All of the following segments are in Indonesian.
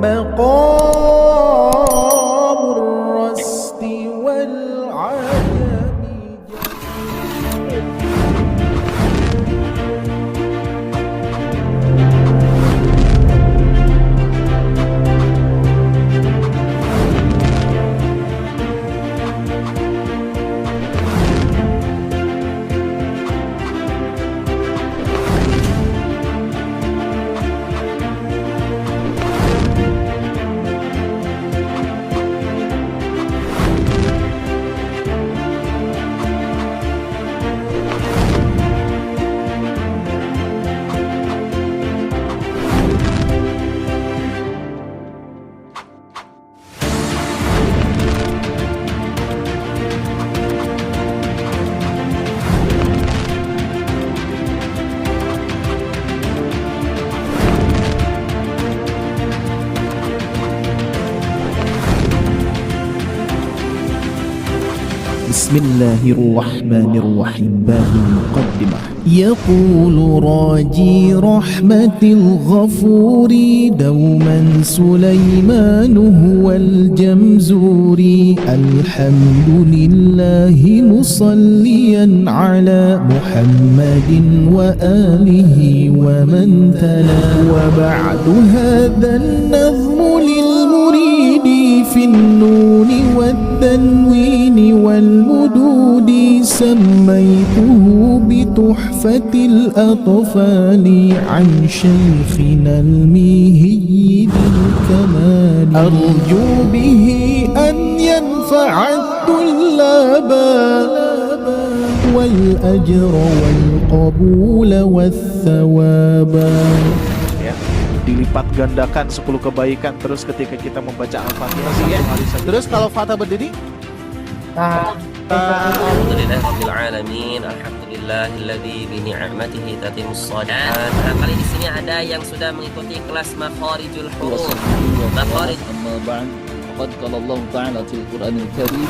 مقام الرست والعجم. بسم الله الرحمن الرحيم. باب المقدمة. يقول راجي رحمة الغفور دوما سليمان هو الجمزوري الحمد لله مصليا على محمد وآله ومن تلا. وبعد هذا النظم للمريد في النون والتنوين والمدود سميته بتحفة الأطفال عن شيخنا الميهي بالكمال أرجو به أن ينفع الطلاب والأجر والقبول والثواب. Dilipat gandakan 10 kebaikan terus ketika kita membaca Al-Fatihah satu kali saja. Terus kalau Fatah berdiri? Alhamdulillahirabbil alamin, alhamdulillahilladzi bi ni'matihi tatimmus shalihat. Kali di sini ada yang sudah mengikuti kelas makharijul huruf. Makharij amma ba'd. Qad qala Allah Ta'ala fil Qur'anil Karim,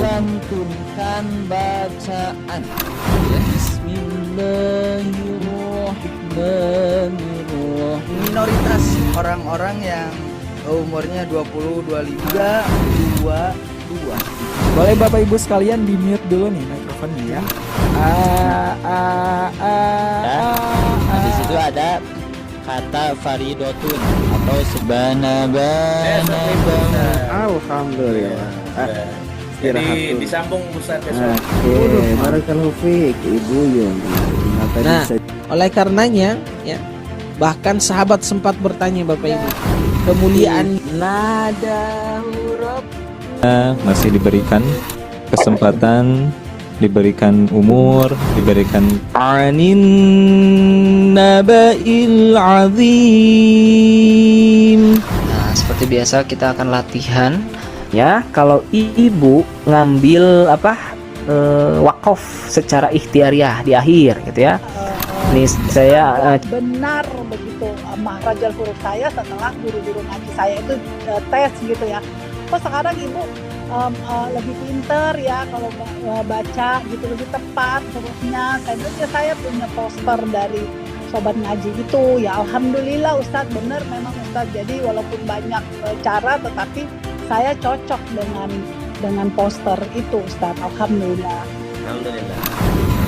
lantunkan bacaan. Bismillahirrahmanirrahim. Minoritas orang-orang yang umurnya 20, 25, 22. Boleh Bapak Ibu sekalian di mute dulu nih mikrofonnya ya. Habis itu ada kata faridotun atau sebanabana. Alhamdulillah. Jadi disambung Ustaz besok. Oke, barakallahu fiik Ibu Yun. Nah, oleh karenanya ya, bahkan sahabat sempat bertanya Bapak Ibu, kemuliaan nada huruf masih diberikan kesempatan, diberikan umur, diberikan anin nabail azim. Nah, seperti biasa kita akan latihan ya. Kalau ibu ngambil wakaf secara ikhtiariah di akhir gitu ya. Nih saya benar begitu makhrajal huruf saya setelah guru-guru ngaji saya itu tes gitu ya. Kok sekarang ibu lebih pinter ya kalau baca gitu, lebih tepat hurufnya. Saya punya poster dari sobat ngaji itu ya. Alhamdulillah Ustadz, benar memang Ustadz. Jadi walaupun banyak cara tetapi saya cocok dengan poster itu Ustadz. Alhamdulillah. Alhamdulillah.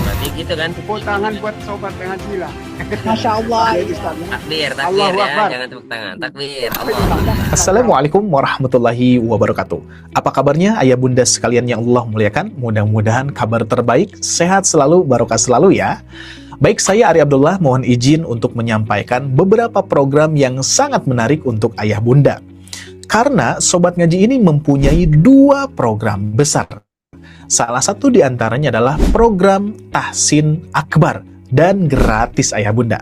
Berarti gitu kan. Tepuk tangan buat sobat ngaji lah. Masya Allah. Takbir ya. Jangan tepuk tangan. Takbir. Allah. Assalamualaikum warahmatullahi wabarakatuh. Apa kabarnya ayah bunda sekalian yang Allah muliakan? Mudah-mudahan kabar terbaik, sehat selalu, barokah selalu ya. Baik, saya Ari Abdullah mohon izin untuk menyampaikan beberapa program yang sangat menarik untuk ayah bunda. Karena sobat ngaji ini mempunyai 2 program besar. Salah satu di antaranya adalah program Tahsin Akbar dan gratis ayah bunda.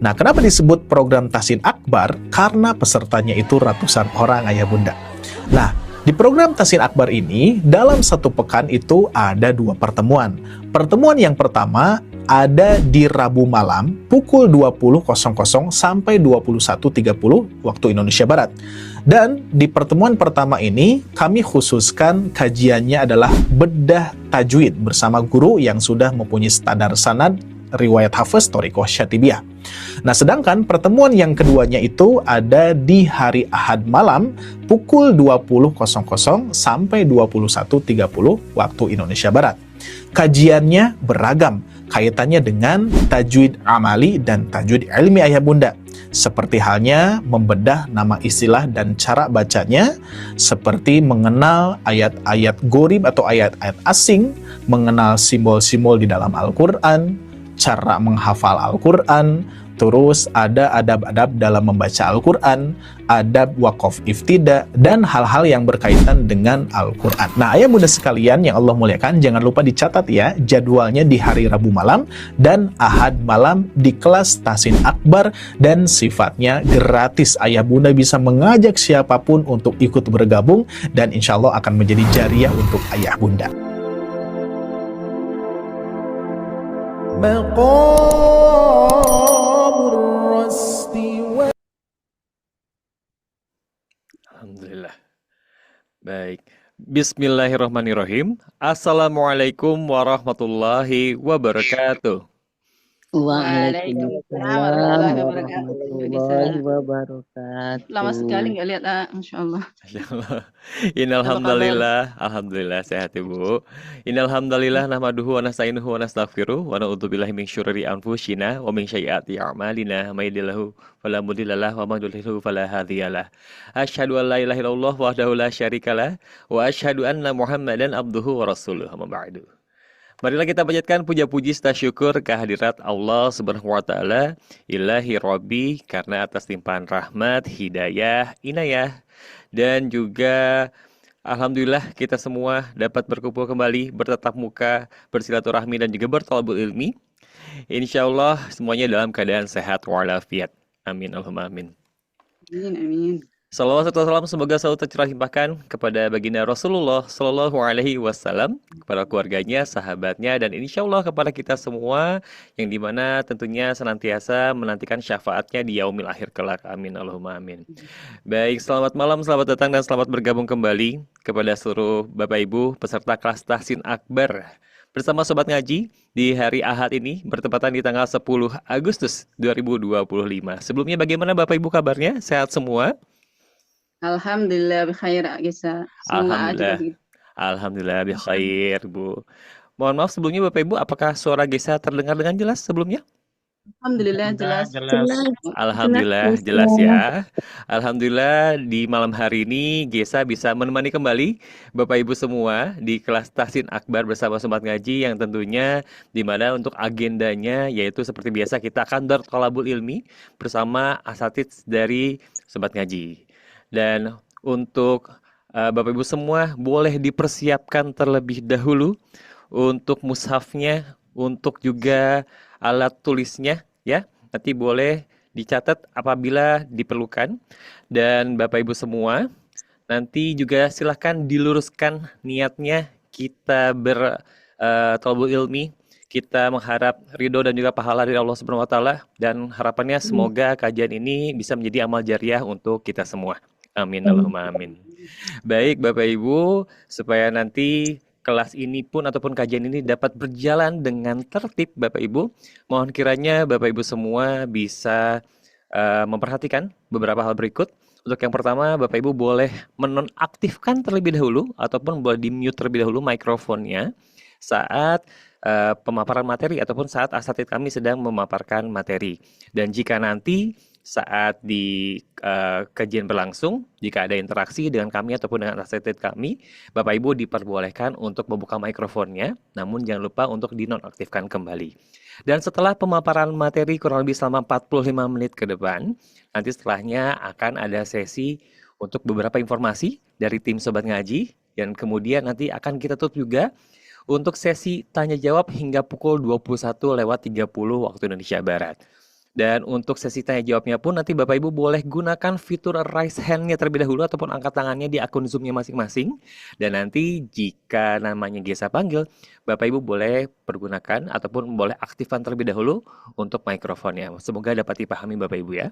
Nah, kenapa disebut program Tahsin Akbar? Karena pesertanya itu ratusan orang ayah bunda. Nah, di program Tahsin Akbar ini dalam satu pekan itu ada 2 pertemuan. Pertemuan yang pertama ada di Rabu malam pukul 20.00 sampai 21.30 waktu Indonesia Barat. Dan di pertemuan pertama ini kami khususkan kajiannya adalah bedah tajwid bersama guru yang sudah mempunyai standar sanad riwayat Hafiz Thoriqoh Syatibiyah. Nah, sedangkan pertemuan yang keduanya itu ada di hari Ahad malam pukul 20.00 sampai 21.30 waktu Indonesia Barat. Kajiannya beragam, kaitannya dengan tajwid amali dan tajwid ilmi ayah bunda. Seperti halnya membedah nama istilah dan cara bacanya, seperti mengenal ayat-ayat gharib atau ayat-ayat asing, mengenal simbol-simbol di dalam Al-Quran, cara menghafal Al-Quran, terus ada adab-adab dalam membaca Al-Quran, adab wakaf iftida, dan hal-hal yang berkaitan dengan Al-Quran. Nah, ayah bunda sekalian yang Allah muliakan, jangan lupa dicatat ya, jadwalnya di hari Rabu malam dan Ahad malam di kelas Tahsin Akbar, dan sifatnya gratis. Ayah bunda bisa mengajak siapapun untuk ikut bergabung, dan insya Allah akan menjadi jariah untuk ayah bunda. Alhamdulillah. Baik. Bismillahirrahmanirrahim. Assalamualaikum warahmatullahi wabarakatuh. Waalaikumsalam warahmatullahi wabarakatuh. Lama sekali nggak lihat, Masya Allah. Innalhamdulillah, alhamdulillah sehat Ibu. Innalhamdulillah nahmaduhu wa nasta'inuhu wa nastaghfiruh wa na'udzubillahi min syururi anfusina wa min sayyiati a'malina may yahdihillahu fala mudhillalah wa may yudhlilhu fala hadiyalah. Asyhadu an la ilaha illallah wahdahu la syarikalah wa asyhadu anna Muhammadan abduhu wa rasuluh. Amma ba'du. Marilah kita panjatkan puja-puji serta syukur kehadirat Allah Subhanahu wa taala, Ilahi Rabbi, karena atas limpahan rahmat, hidayah, inayah, dan juga alhamdulillah kita semua dapat berkumpul kembali, bertatap muka, bersilaturahmi dan juga berthalabul ilmi. Insyaallah semuanya dalam keadaan sehat walafiat. Amin Allahumma amin. Amin, amin. Salawat serta salam semoga selalu tercurah limpahkan kepada baginda Rasulullah Shallallahu Alaihi Wasallam, kepada keluarganya, sahabatnya, dan insya Allah kepada kita semua yang dimana tentunya senantiasa menantikan syafaatnya di yaumil akhir kelak. Amin Allahumma amin. Baik, selamat malam, selamat datang dan selamat bergabung kembali kepada seluruh Bapak Ibu peserta kelas Tahsin Akbar bersama Sobat Ngaji di hari Ahad ini bertepatan di tanggal 10 Agustus 2025. Sebelumnya bagaimana Bapak Ibu kabarnya? Sehat semua? Alhamdulillah bikhair, Gisa. Alhamdulillah bikhair, Bu. Mohon maaf sebelumnya Bapak Ibu, apakah suara Gesa terdengar dengan jelas sebelumnya? Alhamdulillah jelas. Alhamdulillah jelas ya. Alhamdulillah di malam hari ini Gesa bisa menemani kembali Bapak Ibu semua di kelas Tahsin Akbar bersama Sobat Ngaji yang tentunya di mana untuk agendanya yaitu seperti biasa kita akan berthalabul ilmi bersama asatidz dari Sobat Ngaji. Dan untuk Bapak Ibu semua boleh dipersiapkan terlebih dahulu untuk mushafnya, untuk juga alat tulisnya ya. Nanti boleh dicatat apabila diperlukan. Dan Bapak Ibu semua nanti juga silahkan diluruskan niatnya, kita berthalabul ilmi, kita mengharap ridho dan juga pahala dari Allah Subhanahu wa taala, dan harapannya semoga kajian ini bisa menjadi amal jariah untuk kita semua. Amin Allahumma amin. Baik Bapak Ibu, supaya nanti kelas ini pun ataupun kajian ini dapat berjalan dengan tertib Bapak Ibu, mohon kiranya Bapak Ibu semua bisa memperhatikan beberapa hal berikut. Untuk yang pertama, Bapak Ibu boleh menonaktifkan terlebih dahulu ataupun boleh di-mute terlebih dahulu mikrofonnya saat pemaparan materi ataupun saat asatidz kami sedang memaparkan materi. Dan jika nanti saat di kajian berlangsung, jika ada interaksi dengan kami ataupun dengan asatidz kami, Bapak Ibu diperbolehkan untuk membuka mikrofonnya, namun jangan lupa untuk dinonaktifkan kembali. Dan setelah pemaparan materi kurang lebih selama 45 menit ke depan, nanti setelahnya akan ada sesi untuk beberapa informasi dari tim Sobat Ngaji, dan kemudian nanti akan kita tutup juga untuk sesi tanya jawab hingga pukul 21.30 waktu Indonesia Barat. Dan untuk sesi tanya jawabnya pun nanti Bapak Ibu boleh gunakan fitur raise hand-nya terlebih dahulu ataupun angkat tangannya di akun Zoom-nya masing-masing. Dan nanti jika namanya Gesa panggil, Bapak Ibu boleh pergunakan ataupun boleh aktifkan terlebih dahulu untuk mikrofonnya. Semoga dapat dipahami Bapak Ibu ya.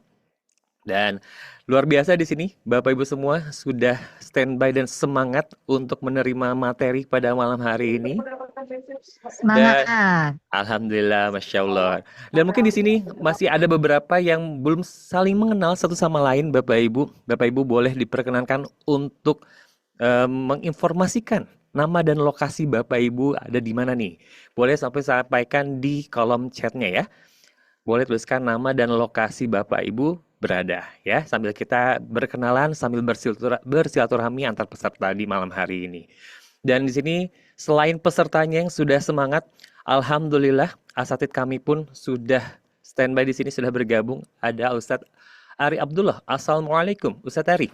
Dan luar biasa di sini Bapak Ibu semua sudah standby dan semangat untuk menerima materi pada malam hari ini. Dan alhamdulillah, masya Allah. Dan mungkin di sini masih ada beberapa yang belum saling mengenal satu sama lain, Bapak Ibu. Bapak Ibu boleh diperkenankan untuk menginformasikan nama dan lokasi Bapak Ibu ada di mana nih. Boleh sampaikan di kolom chatnya ya. Boleh tuliskan nama dan lokasi Bapak Ibu berada ya, sambil kita berkenalan, sambil bersilaturahmi antar peserta di malam hari ini. Dan di sini selain pesertanya yang sudah semangat, alhamdulillah asatid kami pun sudah standby di sini, sudah bergabung. Ada Ustadz Ari Abdullah. Assalamualaikum Ustadz Ari.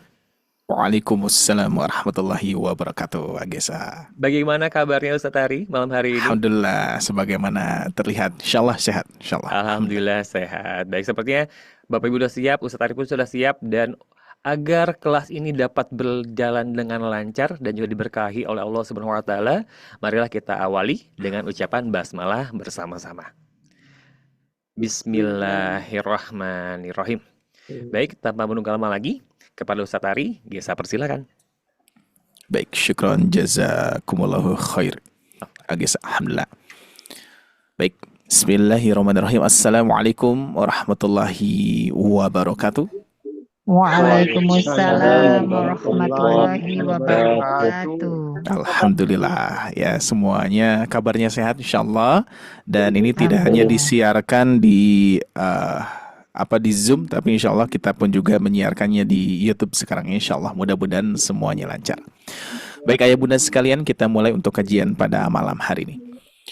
Waalaikumsalam warahmatullahi wabarakatuh, Agesa. Bagaimana kabarnya Ustadz Ari malam hari ini? Alhamdulillah, sebagaimana terlihat, insyaallah sehat, insyaallah. Alhamdulillah sehat. Baik, sepertinya Bapak Ibu sudah siap, Ustadz Ari pun sudah siap, dan agar kelas ini dapat berjalan dengan lancar dan juga diberkahi oleh Allah Subhanahu wa taala, marilah kita awali dengan ucapan basmalah bersama-sama. Bismillahirrahmanirrahim. Baik, tanpa menunggu lama lagi, kepada Ustadz Ari, Gesa persilakan. Baik, syukron jazakumullahu khair. Agesa, alhamdulillah. Baik, bismillahirrahmanirrahim. Assalamualaikum warahmatullahi wabarakatuh. Waalaikumsalam warahmatullahi wabarakatuh. Alhamdulillah ya, semuanya kabarnya sehat insyaallah. Dan ini tidak hanya disiarkan di di Zoom, tapi insyaallah kita pun juga menyiarkannya di YouTube sekarang insyaallah. Mudah-mudahan semuanya lancar. Baik ayah bunda sekalian, kita mulai untuk kajian pada malam hari ini.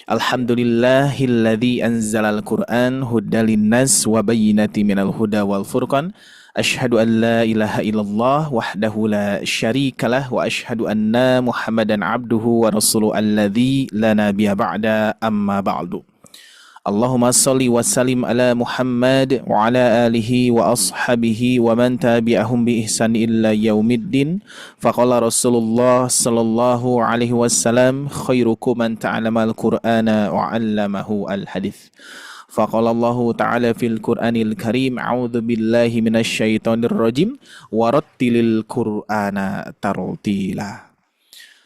Alhamdulillahilladzi anzalal Qur'an hudan linnas wa bayyinatin minal huda wal furqan. Asyhadu an la ilaha illallah wahdahu la syarikalah wa asyhadu anna Muhammadan abduhu wa rasuluhu alladzi la nabiyya ba'da amma ba'du. Allahumma salli wa sallim ala Muhammad wa ala alihi wa ashabihi wa man tabi'ahum bi ihsan illa yaumiddin. Faqala Rasulullah sallallahu alaihi wasallam khairukum man ta'allama al-Qur'ana wa 'allamahu al-hadits. Faqala Allah ta'ala fil Qur'anil Karim a'udzu billahi minasy syaithanir rajim wa rattilil Qur'ana tartila.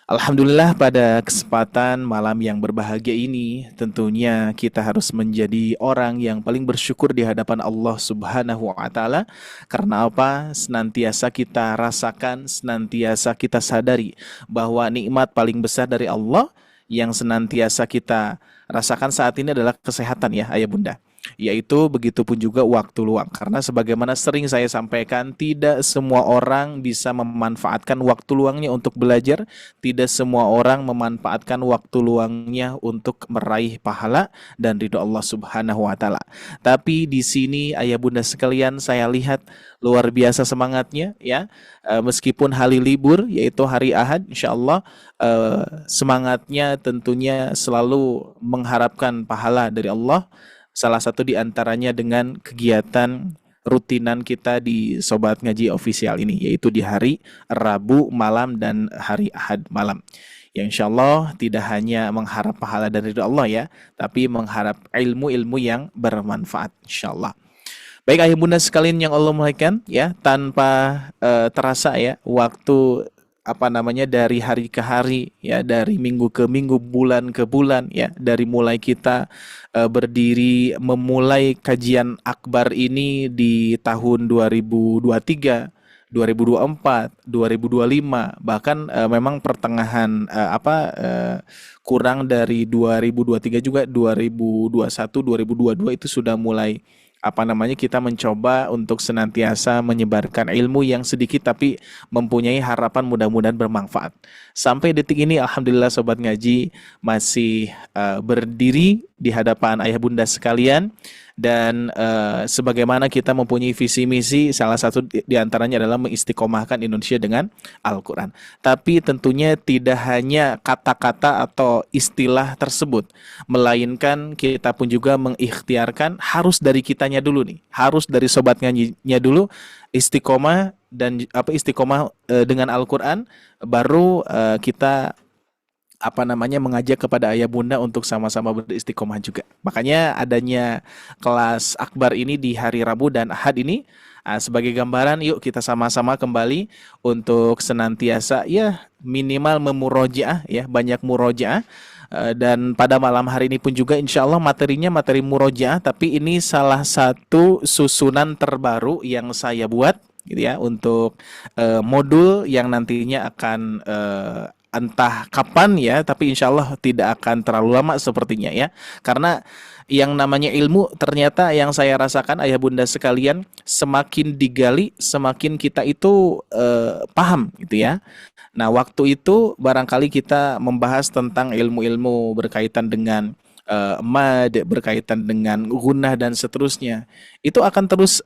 Alhamdulillah, pada kesempatan malam yang berbahagia ini tentunya kita harus menjadi orang yang paling bersyukur di hadapan Allah Subhanahu wa taala. Karena apa? Senantiasa kita rasakan, senantiasa kita sadari bahwa nikmat paling besar dari Allah yang senantiasa kita rasakan saat ini adalah kesehatan ya ayah bunda. Yaitu begitupun juga waktu luang. Karena sebagaimana sering saya sampaikan, tidak semua orang bisa memanfaatkan waktu luangnya untuk belajar. Tidak semua orang memanfaatkan waktu luangnya untuk meraih pahala dan ridho Allah Subhanahu wa taala. Tapi di sini ayah bunda sekalian, saya lihat luar biasa semangatnya ya. Meskipun hari libur yaitu hari Ahad, insyaallah semangatnya tentunya selalu mengharapkan pahala dari Allah. Salah satu di antaranya dengan kegiatan rutinan kita di Sobat Ngaji Official ini, yaitu di hari Rabu malam dan hari Ahad malam. Yang insya Allah tidak hanya mengharap pahala dari Allah ya, tapi mengharap ilmu-ilmu yang bermanfaat insya Allah. Baik ayah bunda sekalian yang Allah muliakan ya, tanpa terasa ya, waktu dari hari ke hari ya, dari minggu ke minggu, bulan ke bulan ya, dari mulai kita berdiri memulai kajian akbar ini di tahun 2023, 2024, 2025, bahkan memang pertengahan kurang dari 2023 juga 2021, 2022 itu sudah mulai kita mencoba untuk senantiasa menyebarkan ilmu yang sedikit tapi mempunyai harapan mudah-mudahan bermanfaat. Sampai detik ini alhamdulillah Sobat Ngaji masih berdiri di hadapan ayah bunda sekalian. Dan sebagaimana kita mempunyai visi misi, salah satu di antaranya adalah mengistiqomahkan Indonesia dengan Al-Quran. Tapi tentunya tidak hanya kata-kata atau istilah tersebut, melainkan kita pun juga mengikhtiarkan harus dari kitanya dulu nih, harus dari Sobat Ngajinya dulu istiqomah dan istiqomah dengan Al-Quran, baru kita mengajak kepada ayah bunda untuk sama-sama beristiqomah juga. Makanya adanya kelas akbar ini di hari Rabu dan Ahad ini sebagai gambaran, yuk kita sama-sama kembali untuk senantiasa ya minimal memurojaah ya, banyak murojaah, Dan pada malam hari ini pun juga insya Allah materinya materi murojaah, tapi ini salah satu susunan terbaru yang saya buat gitu ya untuk modul yang nantinya akan entah kapan ya, tapi insya Allah tidak akan terlalu lama sepertinya ya, karena yang namanya ilmu ternyata yang saya rasakan ayah bunda sekalian, semakin digali semakin kita itu paham gitu ya. Nah waktu itu barangkali kita membahas tentang ilmu-ilmu berkaitan dengan mad, berkaitan dengan gunnah dan seterusnya, itu akan terus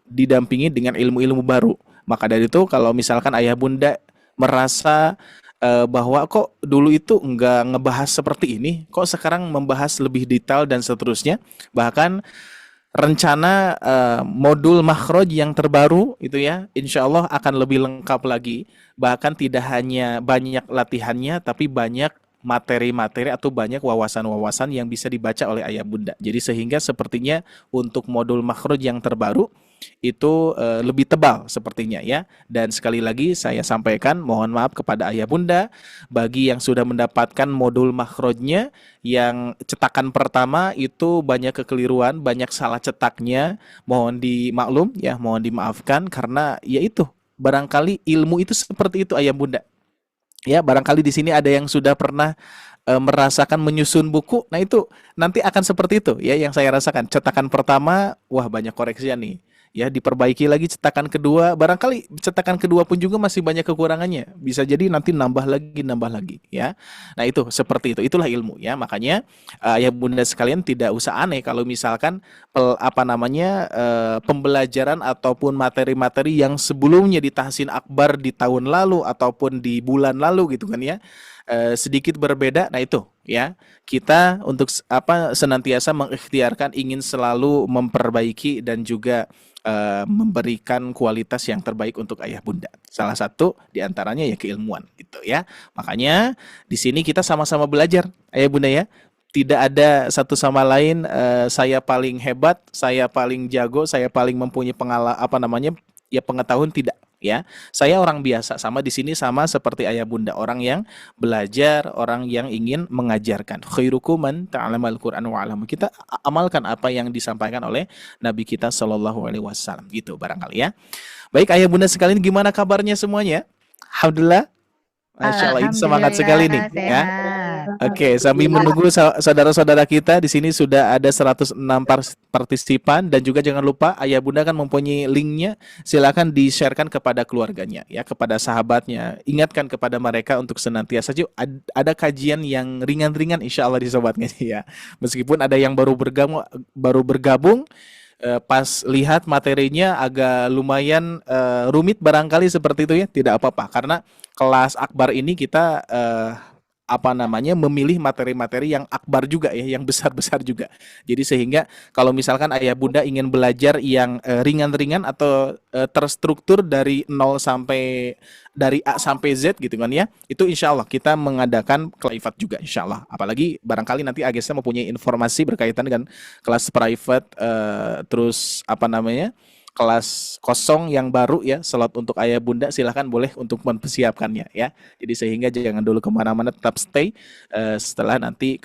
didampingi dengan ilmu-ilmu baru. Maka dari itu kalau misalkan ayah bunda merasa bahwa kok dulu itu enggak ngebahas seperti ini, kok sekarang membahas lebih detail dan seterusnya, bahkan rencana modul makhraj yang terbaru itu ya, insya Allah akan lebih lengkap lagi, bahkan tidak hanya banyak latihannya tapi banyak materi-materi atau banyak wawasan-wawasan yang bisa dibaca oleh ayah bunda. Jadi sehingga sepertinya untuk modul makhraj yang terbaru itu lebih tebal sepertinya ya. Dan sekali lagi saya sampaikan mohon maaf kepada ayah bunda bagi yang sudah mendapatkan modul makhrajnya yang cetakan pertama itu banyak kekeliruan, banyak salah cetaknya, mohon dimaklum ya, mohon dimaafkan karena ya itu barangkali ilmu itu seperti itu ayah bunda. Ya, barangkali di sini ada yang sudah pernah merasakan menyusun buku. Nah, itu nanti akan seperti itu ya yang saya rasakan. Cetakan pertama, wah banyak koreksinya nih. Ya, diperbaiki lagi cetakan kedua. Barangkali cetakan kedua pun juga masih banyak kekurangannya. Bisa jadi nanti nambah lagi ya. Nah, itu seperti itu. Itulah ilmu ya. Makanya ayah bunda sekalian tidak usah aneh kalau misalkan pembelajaran ataupun materi-materi yang sebelumnya di Tahsin Akbar di tahun lalu ataupun di bulan lalu gitu kan ya, sedikit berbeda. Nah itu ya, kita untuk senantiasa mengikhtiarkan ingin selalu memperbaiki dan juga memberikan kualitas yang terbaik untuk ayah bunda. Salah satu diantaranya ya keilmuan gitu ya. Makanya di sini kita sama-sama belajar ayah bunda ya. Tidak ada satu sama lain saya paling hebat, saya paling jago, saya paling mempunyai pengetahuan, tidak ya. Saya orang biasa, sama di sini sama seperti ayah bunda, orang yang belajar, orang yang ingin mengajarkan. Khairukum man ta'allamal Qur'an wa 'allama. Kita amalkan apa yang disampaikan oleh Nabi kita sallallahu alaihi wasallam gitu barangkali ya. Baik ayah bunda sekalian, gimana kabarnya semuanya? Alhamdulillah. Masya Allah, ini semangat sekali nih ya. Oke, sambil menunggu saudara-saudara kita di sini sudah ada 106 partisipan, dan juga jangan lupa ayah bunda kan mempunyai linknya, silakan di-sharekan kepada keluarganya ya, kepada sahabatnya, ingatkan kepada mereka untuk senantiasa ada kajian yang ringan-ringan insya Allah di Sobat Ngaji ya. Meskipun ada yang baru bergabung pas lihat materinya agak lumayan rumit barangkali seperti itu ya, tidak apa-apa karena kelas akbar ini kita memilih materi-materi yang akbar juga ya, yang besar-besar juga. Jadi sehingga kalau misalkan ayah bunda ingin belajar yang ringan-ringan atau terstruktur dari A sampai Z gitu kan ya, itu insya Allah kita mengadakan private juga insya Allah. Apalagi barangkali nanti AGSA mempunyai informasi berkaitan dengan kelas private, kelas kosong yang baru ya, slot untuk ayah bunda, silahkan boleh untuk mempersiapkannya ya. Jadi sehingga jangan dulu kemana-mana, tetap stay. Setelah nanti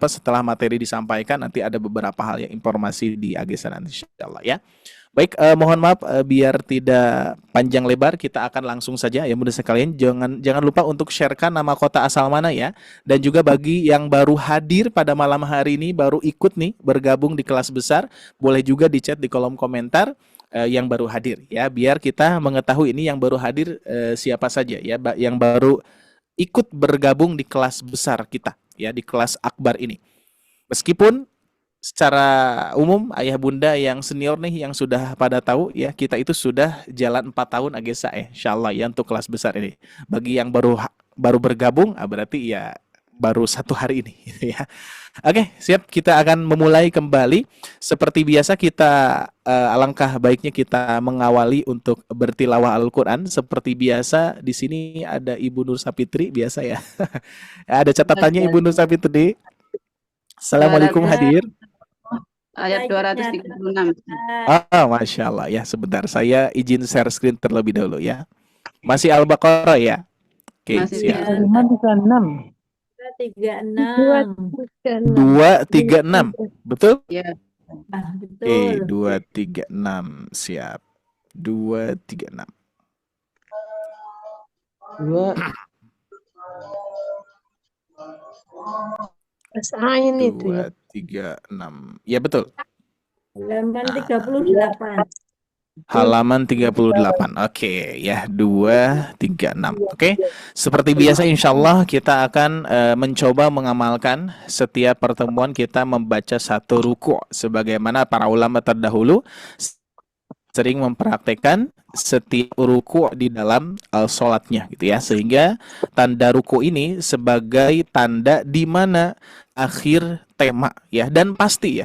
setelah materi disampaikan nanti ada beberapa hal yang informasi di AGSA nanti insyaallah ya. Baik, mohon maaf biar tidak panjang lebar, kita akan langsung saja ya bunda sekalian. Jangan lupa untuk sharekan nama kota asal mana ya. Dan juga bagi yang baru hadir pada malam hari ini, baru ikut nih bergabung di kelas besar, boleh juga di chat di kolom komentar yang baru hadir ya, biar kita mengetahui ini yang baru hadir siapa saja ya, yang baru ikut bergabung di kelas besar kita ya, di kelas akbar ini. Meskipun secara umum ayah bunda yang senior nih yang sudah pada tahu ya, kita itu sudah jalan 4 tahun AGSA insyaallah ya untuk kelas besar ini. Bagi yang baru bergabung berarti ya baru 1 hari ini ya. Oke, siap, kita akan memulai kembali. Seperti biasa kita alangkah baiknya kita mengawali untuk bertilawah Al-Qur'an. Seperti biasa di sini ada Ibu Nur Sapitri biasa ya. Ada catatannya Ibu Nur Sapitri. Assalamualaikum hadir. Ayat 236. Masya Allah ya, sebentar saya izin share screen terlebih dahulu ya. Masih Al-Baqarah ya. Oke, siap. 536. 236. Betul? Ya. Oke, 236. Siap. 236. Pas ain itu ya. 236. Ya betul. Halaman 38. Halaman 38. Oke, ya 236. Oke. Seperti biasa insyaallah kita akan mencoba mengamalkan setiap pertemuan kita membaca satu ruku sebagaimana para ulama terdahulu sering mempraktekkan setiap ruku di dalam sholatnya gitu ya, sehingga tanda ruku ini sebagai tanda di mana akhir tema ya, dan pasti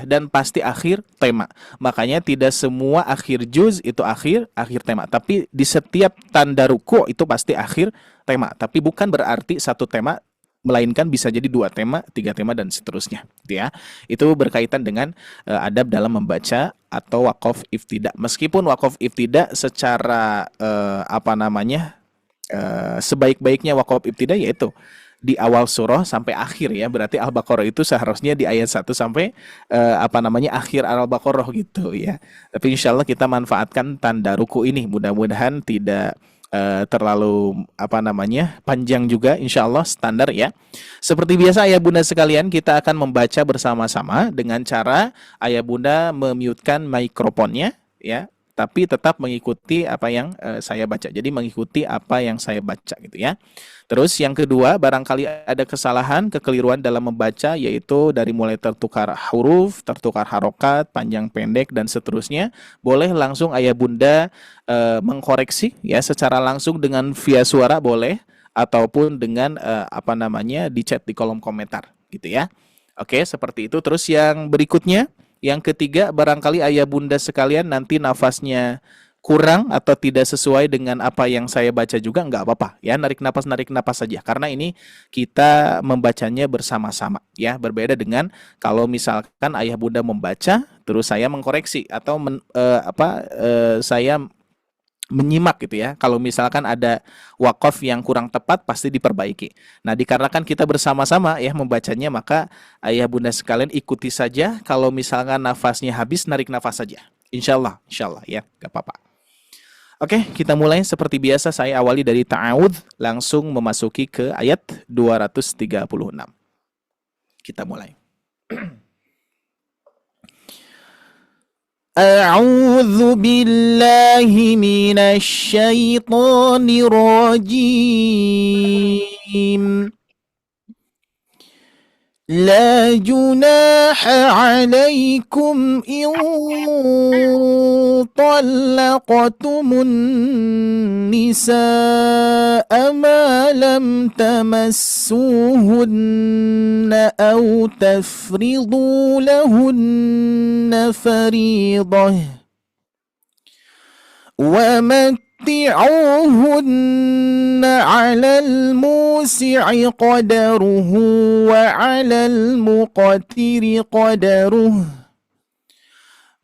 akhir tema. Makanya tidak semua akhir juz itu akhir tema, tapi di setiap tanda ruku itu pasti akhir tema, tapi bukan berarti satu tema, melainkan bisa jadi 2 tema, 3 tema dan seterusnya gitu ya. Itu berkaitan dengan adab dalam membaca atau waqaf ibtida. Meskipun waqaf ibtida secara sebaik-baiknya waqaf ibtida yaitu di awal surah sampai akhir ya. Berarti Al-Baqarah itu seharusnya di ayat 1 sampai akhir Al-Baqarah gitu ya. Tapi insyaallah kita manfaatkan tanda ruku ini. Mudah-mudahan tidak terlalu panjang juga, insyaallah standar ya. Seperti biasa ayah bunda sekalian, kita akan membaca bersama-sama dengan cara ayah bunda memute-kan mikrofonnya ya, tapi tetap mengikuti apa yang saya baca. Jadi mengikuti apa yang saya baca gitu ya. Terus yang kedua, barangkali ada kesalahan, kekeliruan dalam membaca, yaitu dari mulai tertukar huruf, tertukar harokat, panjang pendek dan seterusnya, boleh langsung ayah bunda mengkoreksi ya secara langsung dengan via suara boleh, ataupun dengan di chat di kolom komentar gitu ya. Oke, seperti itu. Terus yang berikutnya, yang ketiga, barangkali ayah bunda sekalian nanti nafasnya kurang atau tidak sesuai dengan apa yang saya baca juga nggak apa-apa ya, narik napas saja, karena ini kita membacanya bersama-sama ya, berbeda dengan kalau misalkan ayah bunda membaca terus saya mengkoreksi atau saya menyimak gitu ya. Kalau misalkan ada wakaf yang kurang tepat pasti diperbaiki. Nah, dikarenakan kita bersama-sama ya membacanya, maka ayah bunda sekalian ikuti saja. Kalau misalkan nafasnya habis, narik nafas saja. Insyaallah ya, gak apa-apa. Oke, kita mulai seperti biasa. Saya awali dari ta'awudz, langsung memasuki ke ayat 236. Kita mulai. A'udzu billahi minasy syaithanir rajim. لا جناح عليكم إن طلقتم النساء ما لم تمسوهن أو تفرضوا لهن فريضة ومتعوهن على الموسع قدره وعلى المقتر قدره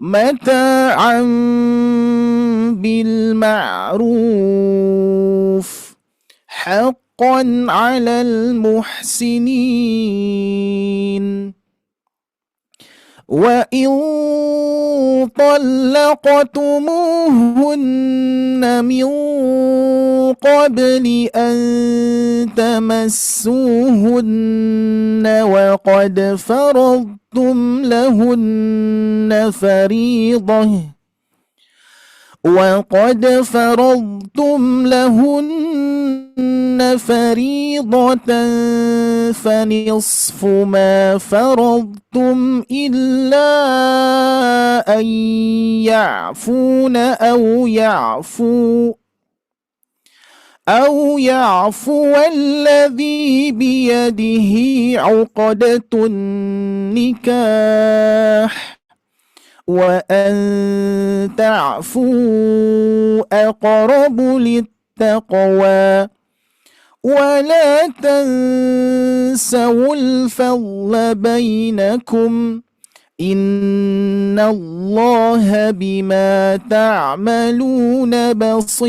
متاعا بالمعروف حقا على المحسنين وإن طلقتموهن من قبل أن تمسوهن وقد فرضتم لهن فريضة فنصف ما فرضتم إلا أن يعفون أو يعفو الذي بيده عقدة النكاح وأن تعفوا أقرب للتقوى ولا تنسوا الفضل بينكم إن الله بما تعملون بصير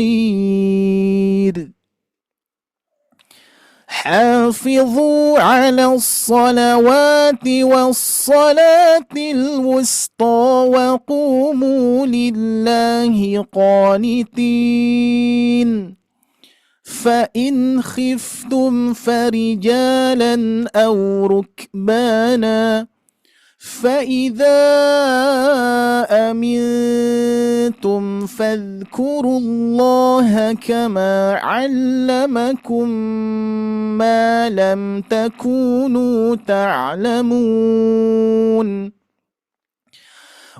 حافظوا على الصلوات والصلاة الوسطى وقوموا لله قانتين فإن خفتم فرجالا أو ركبانا فإذا أمنتم فاذكروا الله كما علمكم ما لم تكونوا تعلمون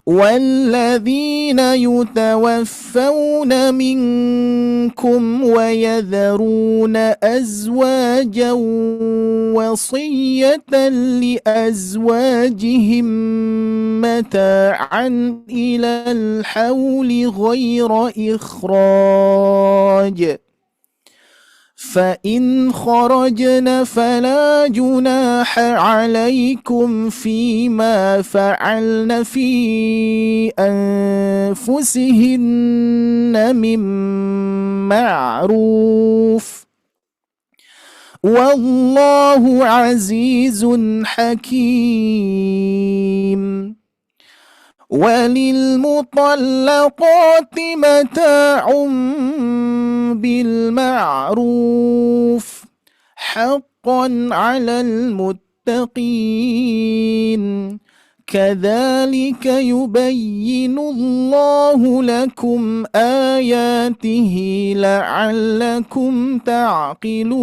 والذين يتوفون منكم ويذرون أزواجا وصية لأزواجهم متاعا إلى الحول غير إخراج فإن خرجن فلا جناح عليكم فيما فعلن في أنفسهن من معروف والله عزيز حكيم وللمطلقات متاع بالمعروف حقا على المتقين كذلك يبين الله لكم آياته لعلكم تعقلون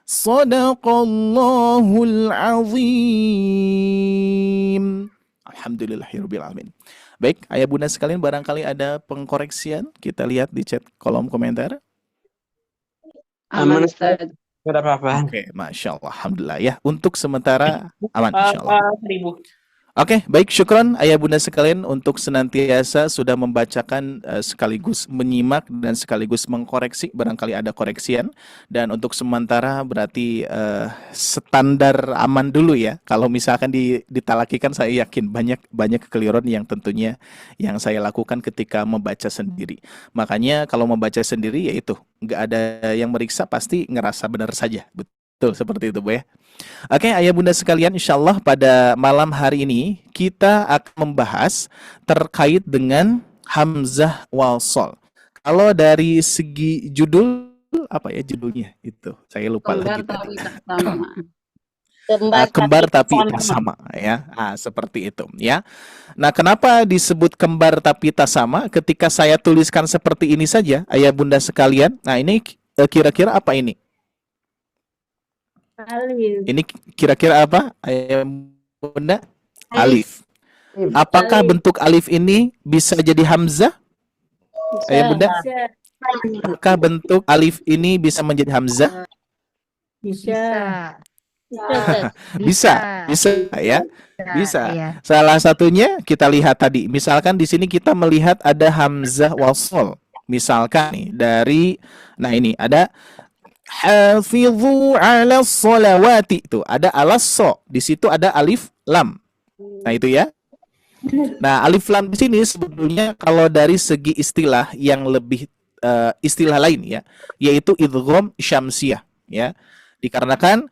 صدق الله العظيم. Alhamdulillahirrabbilalamin. Baik, ayah bunda sekalian, barangkali ada pengkoreksian, kita lihat di chat kolom komentar. Aman, Ustaz. Tidak apa-apa. Oke, Masya Allah, Alhamdulillah ya. Untuk sementara aman, Insya Allah. 1000. Oke, baik, syukron ayah bunda sekalian untuk senantiasa sudah membacakan sekaligus menyimak dan sekaligus mengkoreksi barangkali ada koreksian. Dan untuk sementara berarti standar aman dulu ya. Kalau misalkan ditalakikan, saya yakin banyak kekeliruan yang tentunya yang saya lakukan ketika membaca sendiri. Makanya kalau membaca sendiri yaitu nggak ada yang meriksa, pasti ngerasa benar saja. Betul seperti itu, Bu ya. Oke, ayah bunda sekalian, insya Allah pada malam hari ini kita akan membahas terkait dengan hamzah wasol. Kalau dari segi judul, apa ya judulnya itu? Saya lupa lagi tadi. Kembar tapi tak sama ya. Seperti itu ya. Nah, kenapa disebut kembar tapi tak sama? Ketika saya tuliskan seperti ini saja, ayah bunda sekalian. Nah, ini kira-kira apa ini? Alif. Ini kira-kira apa, ayah bunda? Alif. Apakah bentuk alif ini bisa jadi hamzah? Ayah bunda? Apakah bentuk alif ini bisa menjadi hamzah? Bisa. Bisa ya. Bisa. Salah satunya kita lihat tadi. Misalkan di sini kita melihat ada hamzah wasol. Misalkan nih dari, nah ini ada hafizu ala sholawati, itu ada alasso, di situ ada alif lam. Nah itu ya. Nah alif lam di sini sebetulnya kalau dari segi istilah yang lebih istilah lain ya, yaitu idgham syamsiyah ya. Dikarenakan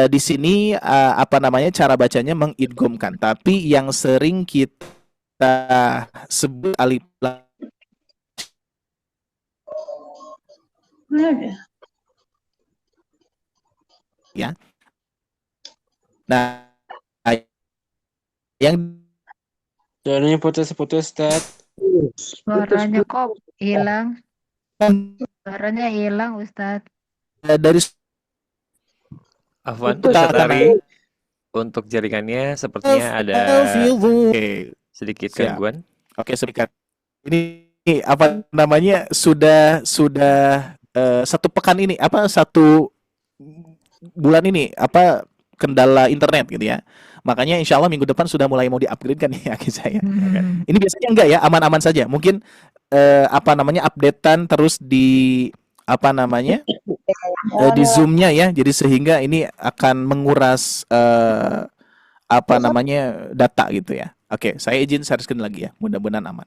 di sini apa namanya cara bacanya mengidghamkan, tapi yang sering kita sebut alif lam ya. Nah, yang Suaranya putus-putus, Ustaz. Suaranya kok hilang? Suaranya hilang, Ustaz. Dari Afwan, Ustaz Ari, untuk jaringannya sepertinya ada sedikit gangguan. Oke, sedikit. Ini apa namanya sudah satu pekan ini apa satu bulan ini apa kendala internet gitu ya. Makanya insya Allah minggu depan sudah mulai mau di-upgrade kan ya saya. Ini biasanya enggak ya, aman-aman saja. Mungkin apa namanya updatean terus di apa namanya di Zoom-nya ya. Jadi sehingga ini akan menguras apa namanya data gitu ya. Oke, saya izin share screen lagi ya. Mudah-mudahan aman.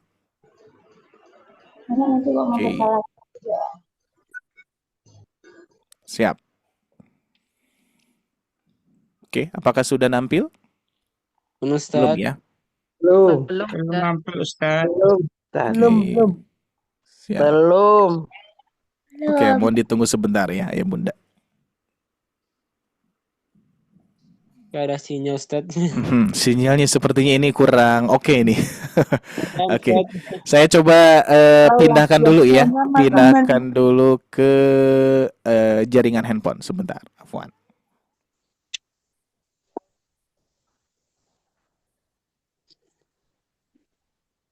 Oke. Siap. Oke, apakah sudah nampil? Belum, Belum Ustaz. ya? Belum. Belum, nampil, Ustaz. Belum. Oke. Siap. Belum. Oke, mohon ditunggu sebentar ya, Ayah Bunda. Gak ada sinyal, Ustaz. Sinyalnya sepertinya ini kurang oke ini. Oke, Ustaz. saya coba pindahkan dulu ya, pindahkan dulu ke jaringan handphone sebentar, Afwan.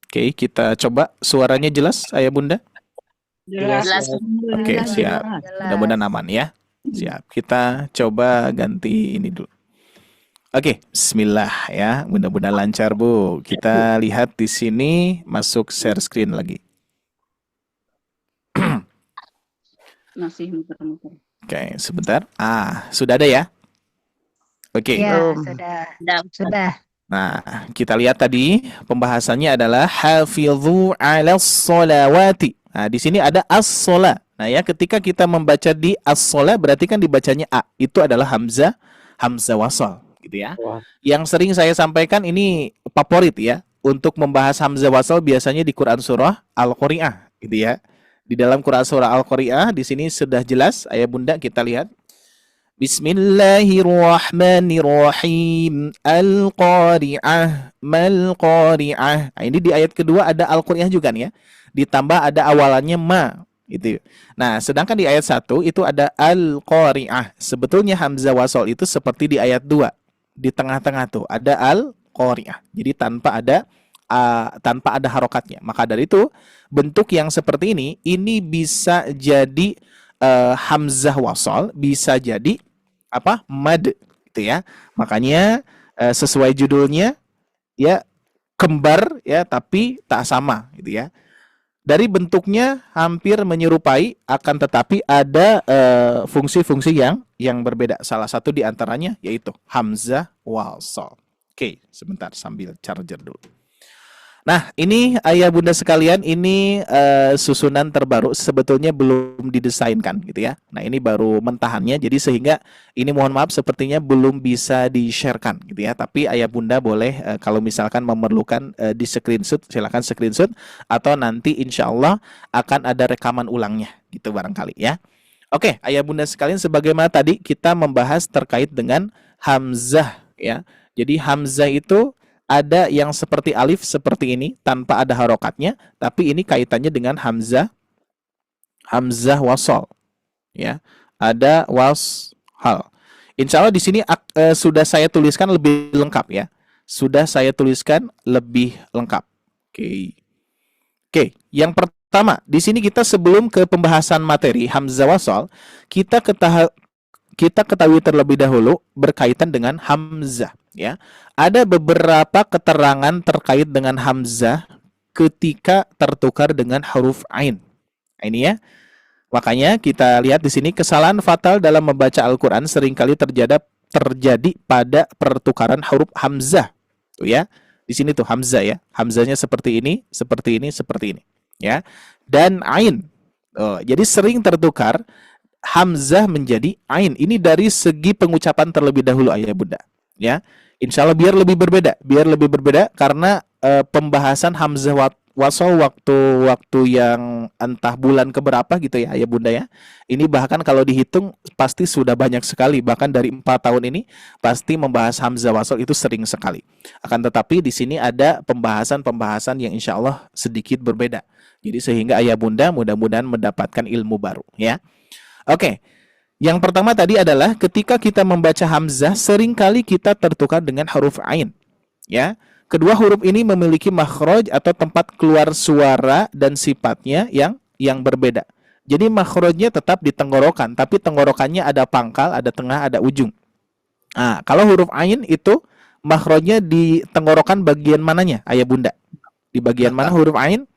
Oke, kita coba suaranya jelas, Ayah Bunda? Jelas. Oke, siap. Mudah-mudahan aman ya. Siap. Kita coba ganti ini dulu. Oke, bismillah ya. Mudah-mudahan lancar, Bu. Kita lihat di sini masuk share screen lagi. Masih muter-muter. Oke, sebentar. Sudah ada ya? Oke. Ya, sudah. Nah, kita lihat tadi pembahasannya adalah hafidhu 'alas sholawati. Nah, di sini ada as-shola. Nah, ya ketika kita membaca di as-shola berarti kan dibacanya a. Itu adalah hamzah wasal, gitu ya. Yang sering saya sampaikan ini favorit ya untuk membahas hamzah wasal biasanya di Quran surah Al-Qari'ah, gitu ya. Di dalam Quran surah Al-Qari'ah di sini sudah jelas, Ayah Bunda kita lihat. Bismillahirrahmanirrahim. Al-Qari'ah, mal-Qari'ah. Nah, ini di ayat kedua ada Al-Qari'ah juga nih ya. Ditambah ada awalannya ma gitu. Nah, sedangkan di ayat 1 itu ada Al-Qari'ah. Sebetulnya hamzah wasal itu seperti di ayat 2. Di tengah-tengah tuh ada Al-Qari'ah. Jadi tanpa ada harokatnya. Maka dari itu bentuk yang seperti ini bisa jadi hamzah wasal, bisa jadi mad gitu ya. Makanya sesuai judulnya ya kembar ya tapi tak sama gitu ya. Dari bentuknya hampir menyerupai akan tetapi ada fungsi-fungsi yang berbeda. Salah satu di antaranya yaitu hamzah wasal. Oke, sebentar sambil charger dulu. Nah, ini Ayah Bunda sekalian, ini susunan terbaru sebetulnya belum didesainkan gitu ya. Nah, ini baru mentahannya, jadi sehingga ini mohon maaf sepertinya belum bisa di-sharekan gitu ya. Tapi Ayah Bunda boleh kalau misalkan memerlukan di screenshot, silakan screenshot atau nanti insya Allah akan ada rekaman ulangnya gitu barangkali ya. Oke, Ayah Bunda sekalian, sebagaimana tadi kita membahas terkait dengan hamzah ya. Jadi hamzah itu ada yang seperti alif seperti ini tanpa ada harokatnya, tapi ini kaitannya dengan hamzah wasal ya. Ada washal. Insya Allah di sini sudah saya tuliskan lebih lengkap ya. Sudah saya tuliskan lebih lengkap. Oke. Yang pertama, di sini kita sebelum ke pembahasan materi hamzah wasal, kita ketahui terlebih dahulu berkaitan dengan hamzah ya. Ada beberapa keterangan terkait dengan hamzah ketika tertukar dengan huruf ain. Ini ya. Makanya kita lihat di sini kesalahan fatal dalam membaca Al-Qur'an seringkali terjadi pada pertukaran huruf hamzah. Tuh ya. Di sini tuh hamzah ya. Hamzahnya seperti ini, seperti ini, seperti ini, ya. Dan ain. Jadi sering tertukar hamzah menjadi ain. Ini dari segi pengucapan terlebih dahulu Ayah Bunda, ya. Insya Allah biar lebih berbeda karena pembahasan hamzah wasal waktu yang entah bulan keberapa gitu ya Ayah Bunda ya. Ini bahkan kalau dihitung pasti sudah banyak sekali, bahkan dari 4 tahun ini pasti membahas hamzah wasal itu sering sekali. Akan tetapi di sini ada pembahasan yang insya Allah sedikit berbeda. Jadi sehingga Ayah Bunda mudah-mudahan mendapatkan ilmu baru ya. Oke. Yang pertama tadi adalah ketika kita membaca hamzah seringkali kita tertukar dengan huruf ain ya. Kedua huruf ini memiliki makhraj atau tempat keluar suara dan sifatnya yang berbeda. Jadi makhrajnya tetap di tenggorokan, tapi tenggorokannya ada pangkal, ada tengah, ada ujung. Nah, kalau huruf ain itu makhrajnya di tenggorokan bagian mananya Ayah Bunda? Di bagian mana huruf ain?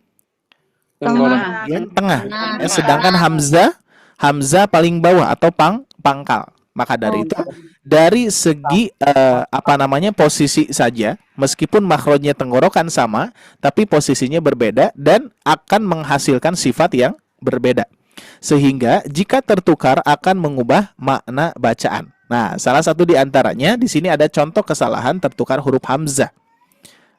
Tengah. Sedangkan hamzah paling bawah atau pangkal. Maka dari itu dari segi posisi saja, meskipun makhrajnya tenggorokan sama, tapi posisinya berbeda dan akan menghasilkan sifat yang berbeda. Sehingga jika tertukar akan mengubah makna bacaan. Nah, salah satu di antaranya di sini ada contoh kesalahan tertukar huruf hamzah.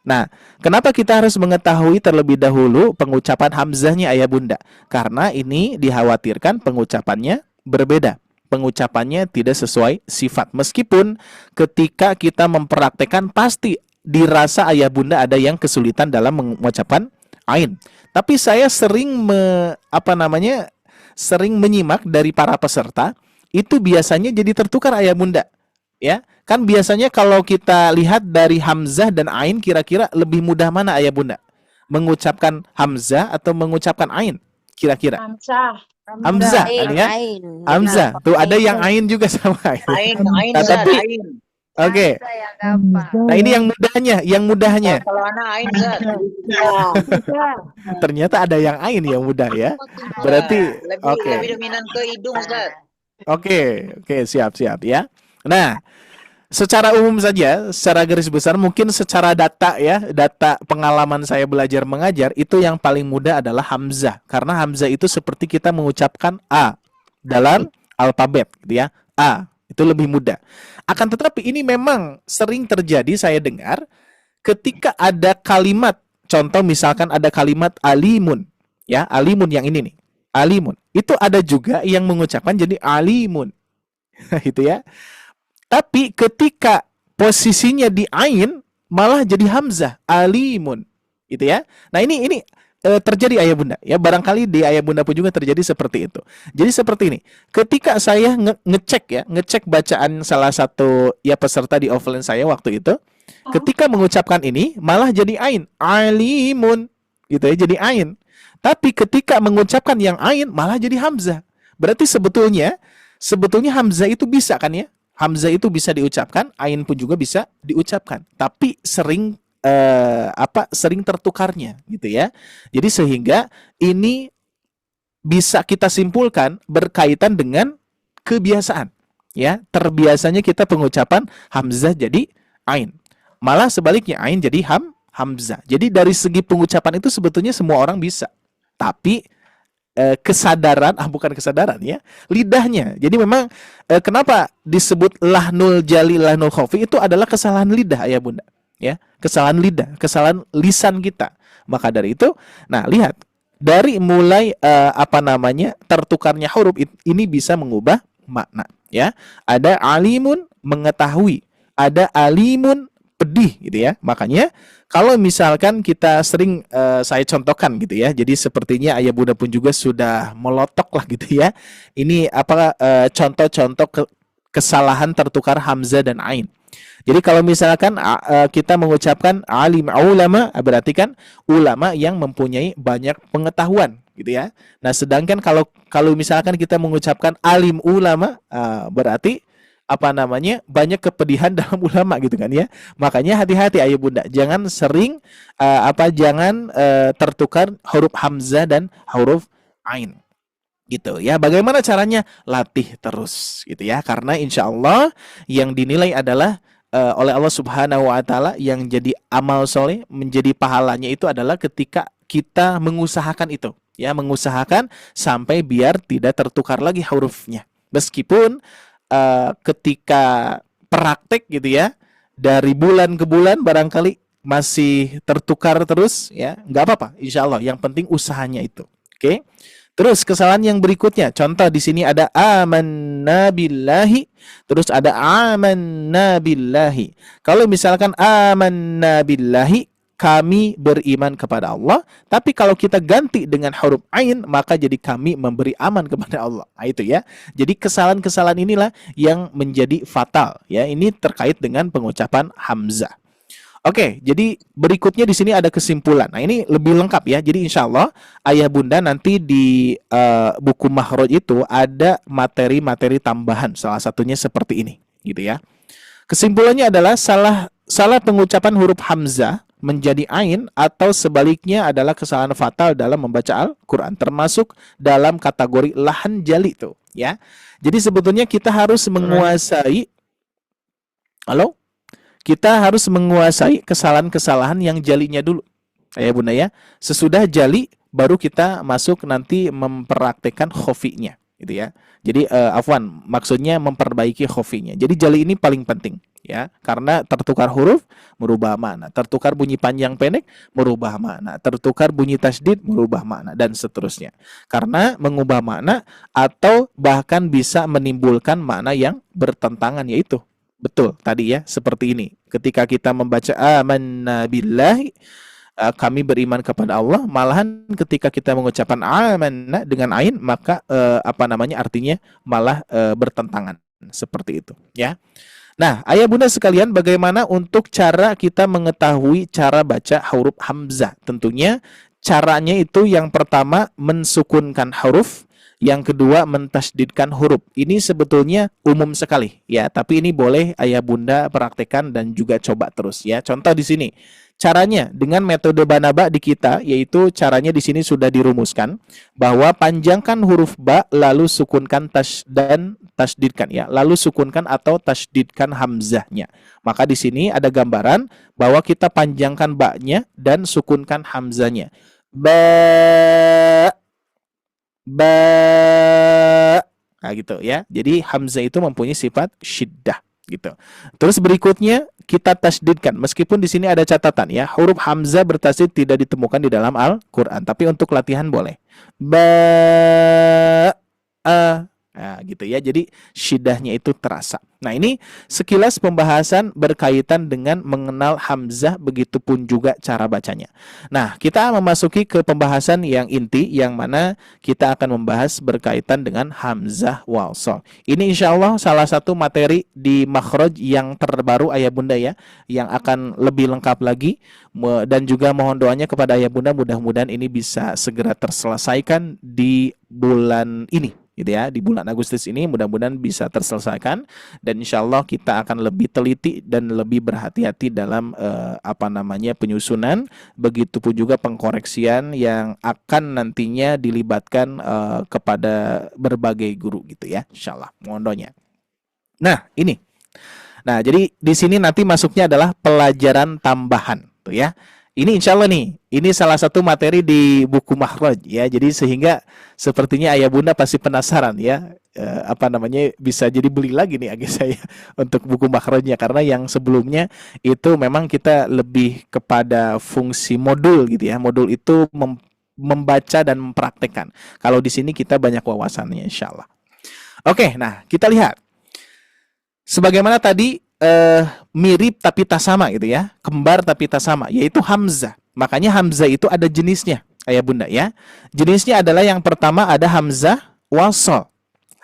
Nah, kenapa kita harus mengetahui terlebih dahulu pengucapan hamzahnya ayah bunda? Karena ini dikhawatirkan pengucapannya berbeda. Pengucapannya tidak sesuai sifat. Meskipun ketika kita mempraktekkan pasti dirasa ayah bunda ada yang kesulitan dalam mengucapkan ain. Tapi saya sering sering menyimak dari para peserta itu biasanya jadi tertukar ayah bunda. Ya, kan biasanya kalau kita lihat dari hamzah dan ain kira-kira lebih mudah mana ayah bunda? Mengucapkan hamzah atau mengucapkan ain? Kira-kira? Hamzah, kan ya? Hamzah. Tuh ada yang ain juga sama. Ain, Nah, tapi oke. Nah, ini yang mudahnya. Kalau anak ain, Zat. Ternyata ada yang ain yang mudah ya. Berarti Lebih dominan ke hidung, Zat. Oke, siap ya. Nah, secara umum saja, secara garis besar, mungkin secara data ya, data pengalaman saya belajar mengajar, itu yang paling mudah adalah hamzah. Karena hamzah itu seperti kita mengucapkan A dalam alfabet, gitu ya. A, itu lebih mudah. Akan tetapi ini memang sering terjadi saya dengar ketika ada kalimat, contoh misalkan ada kalimat alimun, ya, alimun yang ini nih. Alimun. Itu ada juga yang mengucapkan jadi alimun. Itu ya. Tapi ketika posisinya di ain malah jadi hamzah, alimun. Gitu ya. Nah, ini terjadi ayah bunda ya, barangkali di ayah bunda pun juga terjadi seperti itu. Jadi seperti ini. Ketika saya ngecek bacaan salah satu ya peserta di offline saya waktu itu, ketika mengucapkan ini malah jadi ain, alimun. Gitu ya, jadi ain. Tapi ketika mengucapkan yang ain malah jadi hamzah. Berarti sebetulnya hamzah itu bisa kan ya? Hamzah itu bisa diucapkan, ain pun juga bisa diucapkan. Tapi sering sering tertukarnya gitu ya. Jadi sehingga ini bisa kita simpulkan berkaitan dengan kebiasaan ya. Terbiasanya kita pengucapan hamzah jadi ain. Malah sebaliknya ain jadi hamzah. Jadi dari segi pengucapan itu sebetulnya semua orang bisa. Tapi kesadaran, bukan kesadaran ya, lidahnya. Jadi memang kenapa disebut lahnul jali, lahnul khafi, itu adalah kesalahan lidah ayah bunda. Ya, kesalahan lidah, kesalahan lisan kita. Maka dari itu, nah lihat dari mulai tertukarnya huruf ini bisa mengubah makna. Ya, ada alimun mengetahui, ada alimun pedih gitu ya. Makanya kalau misalkan kita sering saya contohkan gitu ya. Jadi sepertinya ayah bunda pun juga sudah melotok lah gitu ya. Ini contoh-contoh kesalahan tertukar hamzah dan ain. Jadi kalau misalkan kita mengucapkan alim ulama, berarti kan ulama yang mempunyai banyak pengetahuan gitu ya. Nah, sedangkan kalau misalkan kita mengucapkan alim ulama, berarti banyak kepedihan dalam ulama gitu kan ya. Makanya hati-hati ayah bunda, jangan sering tertukar huruf hamzah dan huruf ain gitu ya. Bagaimana caranya? Latih terus gitu ya. Karena insya Allah yang dinilai adalah oleh Allah Subhanahu wa taala, yang jadi amal soleh, menjadi pahalanya itu adalah ketika kita mengusahakan itu ya, mengusahakan sampai biar tidak tertukar lagi hurufnya. Meskipun ketika praktek gitu ya, dari bulan ke bulan barangkali masih tertukar terus ya, nggak apa-apa, insya Allah. Yang penting usahanya itu. Oke. Terus kesalahan yang berikutnya, contoh di sini ada amanna billahi, terus ada amanna billahi. Kalau misalkan amanna billahi, kami beriman kepada Allah, tapi kalau kita ganti dengan huruf ain, maka jadi kami memberi aman kepada Allah. Nah, itu ya. Jadi kesalahan-kesalahan inilah yang menjadi fatal ya. Ini terkait dengan pengucapan hamzah. Oke, jadi berikutnya di sini ada kesimpulan. Nah, ini lebih lengkap ya. Jadi insya Allah ayah bunda nanti di buku Makhraj itu ada materi-materi tambahan. Salah satunya seperti ini, gitu ya. Kesimpulannya adalah salah pengucapan huruf hamzah menjadi ain atau sebaliknya adalah kesalahan fatal dalam membaca Al-Quran, termasuk dalam kategori lahan jali tuh ya. Jadi sebetulnya kita harus menguasai kita harus menguasai kesalahan-kesalahan yang jalinya dulu ayah bunda ya. Sesudah jali baru kita masuk nanti mempraktekkan khofinya gitu ya. Jadi afwan, maksudnya memperbaiki khofinya. Jadi jali ini paling penting ya, karena tertukar huruf merubah makna, tertukar bunyi panjang pendek merubah makna, tertukar bunyi tasdid merubah makna, dan seterusnya. Karena mengubah makna atau bahkan bisa menimbulkan makna yang bertentangan, yaitu betul tadi ya, seperti ini. Ketika kita membaca amanna billahi, kami beriman kepada Allah, malahan ketika kita mengucapkan amanna dengan ain, maka artinya malah bertentangan, seperti itu ya. Nah, ayah bunda sekalian, bagaimana untuk cara kita mengetahui cara baca huruf hamzah? Tentunya caranya itu yang pertama mensukunkan huruf, yang kedua mentasdidkan huruf. Ini sebetulnya umum sekali ya, tapi ini boleh ayah bunda praktekkan dan juga coba terus ya. Contoh di sini. Caranya dengan metode banaba di kita, yaitu caranya di sini sudah dirumuskan bahwa panjangkan huruf ba lalu sukunkan dan tasdidkan ya, lalu sukunkan atau tasdidkan hamzahnya. Maka di sini ada gambaran bahwa kita panjangkan ba-nya dan sukunkan hamzahnya. Ba. Nah gitu ya. Jadi hamzah itu mempunyai sifat syiddah gitu. Terus berikutnya kita tasdidkan, meskipun di sini ada catatan ya, huruf hamzah bertasdid tidak ditemukan di dalam Al-Qur'an, tapi untuk latihan boleh. Nah, gitu ya. Jadi syiddahnya itu terasa. Nah, ini sekilas pembahasan berkaitan dengan mengenal hamzah, begitupun juga cara bacanya. Nah, kita memasuki ke pembahasan yang inti, yang mana kita akan membahas berkaitan dengan hamzah wasol. Ini insya Allah salah satu materi di makhraj yang terbaru ayah bunda ya, yang akan lebih lengkap lagi, dan juga mohon doanya kepada ayah bunda, mudah-mudahan ini bisa segera terselesaikan di bulan ini gitu ya, di bulan Agustus ini mudah-mudahan bisa terselesaikan, dan insya Allah kita akan lebih teliti dan lebih berhati-hati dalam penyusunan, begitupun juga pengkoreksian yang akan nantinya dilibatkan kepada berbagai guru gitu ya, insya Allah, mohon doanya. Nah ini, jadi di sini nanti masuknya adalah pelajaran tambahan tuh ya. Ini insya Allah nih, ini salah satu materi di buku makhraj ya. Jadi sehingga sepertinya ayah bunda pasti penasaran ya, bisa jadi beli lagi nih agak saya untuk buku makhrajnya, karena yang sebelumnya itu memang kita lebih kepada fungsi modul gitu ya. Modul itu membaca dan mempraktekkan. Kalau di sini kita banyak wawasannya insya Allah. Oke, nah kita lihat. Sebagaimana tadi mirip tapi tak sama gitu ya, kembar tapi tak sama, yaitu hamzah. Makanya hamzah itu ada jenisnya ayah bunda ya. Jenisnya adalah yang pertama ada hamzah wasol.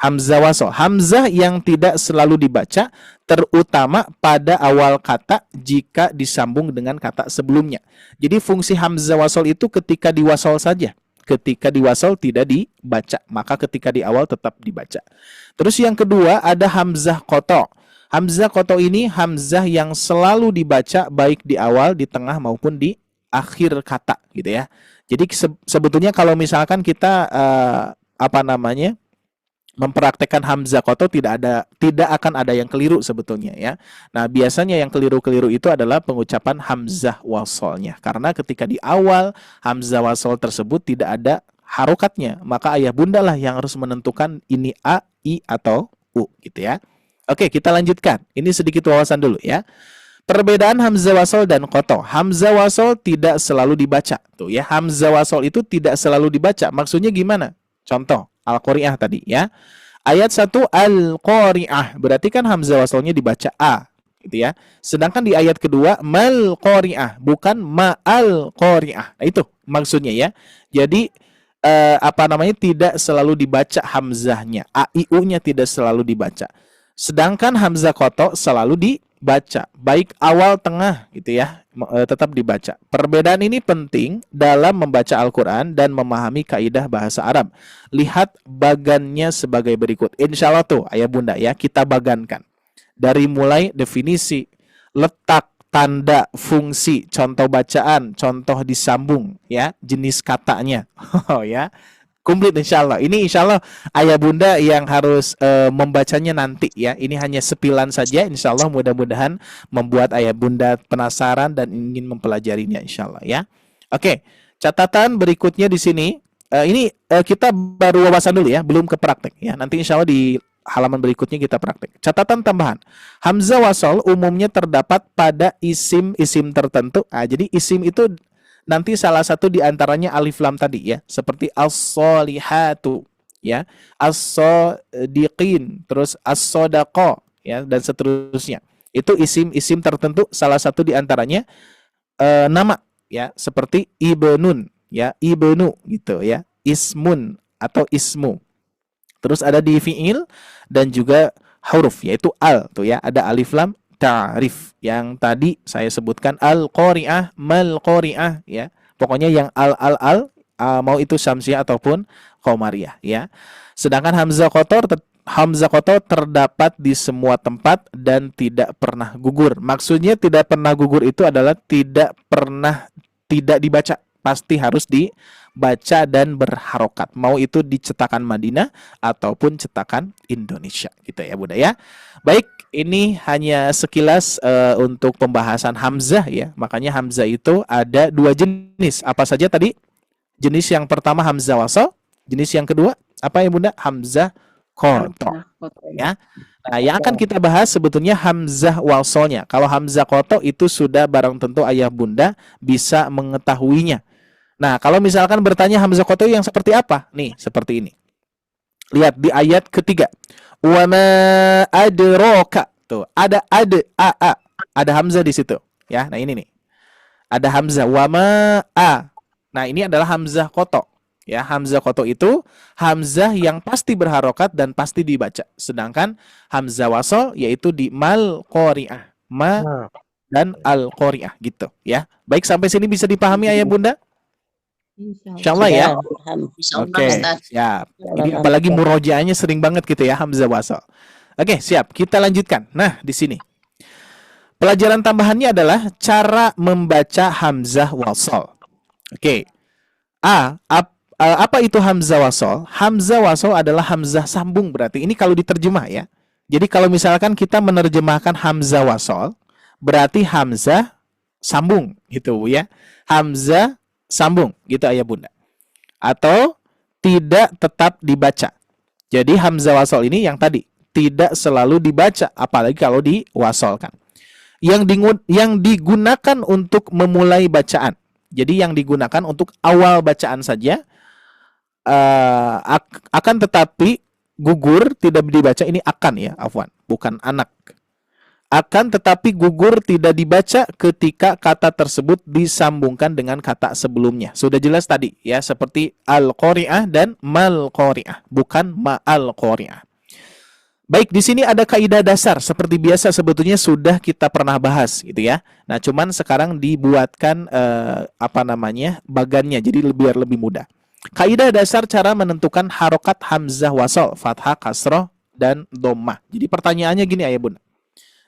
Hamzah wasol, hamzah yang tidak selalu dibaca, terutama pada awal kata jika disambung dengan kata sebelumnya. Jadi fungsi hamzah wasol itu ketika diwasol saja. Ketika diwasol tidak dibaca, maka ketika di awal tetap dibaca. Terus yang kedua ada hamzah koto. Hamzah koto ini hamzah yang selalu dibaca baik di awal, di tengah maupun di akhir kata gitu ya. Jadi sebetulnya kalau misalkan kita mempraktekkan hamzah koto tidak akan ada yang keliru sebetulnya ya. Nah, biasanya yang keliru-keliru itu adalah pengucapan hamzah wasolnya, karena ketika di awal hamzah wasol tersebut tidak ada harokatnya, maka ayah bunda lah yang harus menentukan ini a, i atau u gitu ya. Oke, kita lanjutkan. Ini sedikit wawasan dulu ya. Perbedaan hamzah wasol dan koto. Hamzah wasol tidak selalu dibaca. Tuh ya, hamzah wasol itu tidak selalu dibaca. Maksudnya gimana? Contoh, Al-Qari'ah tadi ya. Ayat 1 Al-Qari'ah. Berarti kan hamzah wasolnya dibaca a, gitu ya. Sedangkan di ayat kedua Mal-Qari'ah, bukan Ma'al-Qari'ah. Nah, itu maksudnya ya. Jadi tidak selalu dibaca hamzahnya. A, I, U-nya tidak selalu dibaca. Sedangkan hamzah koto selalu dibaca, baik awal tengah gitu ya, tetap dibaca. Perbedaan ini penting dalam membaca Al-Quran dan memahami kaidah bahasa Arab. Lihat bagannya sebagai berikut. Insya Allah tuh ayah bunda ya, kita bagankan. Dari mulai definisi, letak, tanda, fungsi, contoh bacaan, contoh disambung ya, jenis katanya. Oh ya. Komplit insya Allah. Ini insya Allah ayah bunda yang harus membacanya nanti ya. Ini hanya sepilan saja. Insya Allah mudah-mudahan membuat ayah bunda penasaran dan ingin mempelajarinya insya Allah ya. Oke, Catatan berikutnya di sini, kita baru wawasan dulu ya, belum ke praktek ya. Nanti insya Allah di halaman berikutnya kita praktek. Catatan tambahan, hamzah wasol umumnya terdapat pada isim-isim tertentu. Jadi isim itu nanti salah satu di antaranya alif lam tadi ya, seperti as-solihatu ya, as-sodiqin, terus as-sodaqo ya, dan seterusnya. Itu isim-isim tertentu, salah satu di antaranya nama ya, seperti ibnun ya, ibnu gitu ya, ismun atau ismu. Terus ada di fi'il dan juga huruf, yaitu al tuh ya, ada alif lam ta'rif yang tadi saya sebutkan, al-qari'ah, mal-qari'ah ya. Pokoknya yang al mau itu syamsiah ataupun qamariyah ya. Sedangkan hamzah kotor terdapat di semua tempat dan tidak pernah gugur. Maksudnya tidak pernah gugur itu adalah tidak dibaca, pasti harus dibaca dan berharokat. Mau itu di cetakan Madinah ataupun cetakan Indonesia gitu ya Bunda ya. Baik, ini hanya sekilas untuk pembahasan hamzah ya. Makanya hamzah itu ada 2 jenis. Apa saja tadi? Jenis yang pertama hamzah wasal, jenis yang kedua apa ya Bunda? Hamzah kotor ya. Nah, yang akan kita bahas sebetulnya hamzah wasalnya. Kalau hamzah kotor itu sudah barang tentu ayah bunda bisa mengetahuinya. Nah, kalau misalkan bertanya hamzah kotor yang seperti apa? Nih, seperti ini. Lihat di ayat ketiga. Wa ma adraka. Tuh, ada hamzah di situ ya. Nah, ini nih. Ada hamzah wa ma a. Nah, ini adalah hamzah kotor. Ya, hamzah koto itu hamzah yang pasti berharokat dan pasti dibaca. Sedangkan hamzah wasol yaitu di mal qari'ah, ma dan al qari'ah gitu ya. Baik, sampai sini bisa dipahami ayah bunda? Insyaallah ya. Oke, siap. Ini apalagi murojaahnya sering banget gitu ya hamzah wasol. Oke, siap. Kita lanjutkan. Nah, di sini pelajaran tambahannya adalah cara membaca hamzah wasol. Oke. Apa itu hamzah wasol? Hamzah wasol adalah hamzah sambung berarti. Ini kalau diterjemah ya. Jadi kalau misalkan kita menerjemahkan hamzah wasol, berarti hamzah sambung gitu ya. Hamzah sambung gitu ayah bunda. Atau tidak tetap dibaca. Jadi hamzah wasol ini yang tadi tidak selalu dibaca, apalagi kalau diwasolkan. Yang digunakan untuk memulai bacaan. Jadi yang digunakan untuk awal bacaan saja. Akan tetapi gugur tidak dibaca, ini akan ya, afwan, bukan anak. Akan tetapi gugur tidak dibaca ketika kata tersebut disambungkan dengan kata sebelumnya. Sudah jelas tadi ya, seperti al-qari'ah dan mal-qari'ah, bukan ma'al-qari'ah. Baik, di sini ada kaidah dasar seperti biasa sebetulnya sudah kita pernah bahas gitu ya. Nah, cuman sekarang dibuatkan bagannya jadi biar lebih mudah. Kaidah dasar cara menentukan harokat hamzah wasol, fathah, kasroh, dan dhammah. Jadi pertanyaannya gini ayah bunda.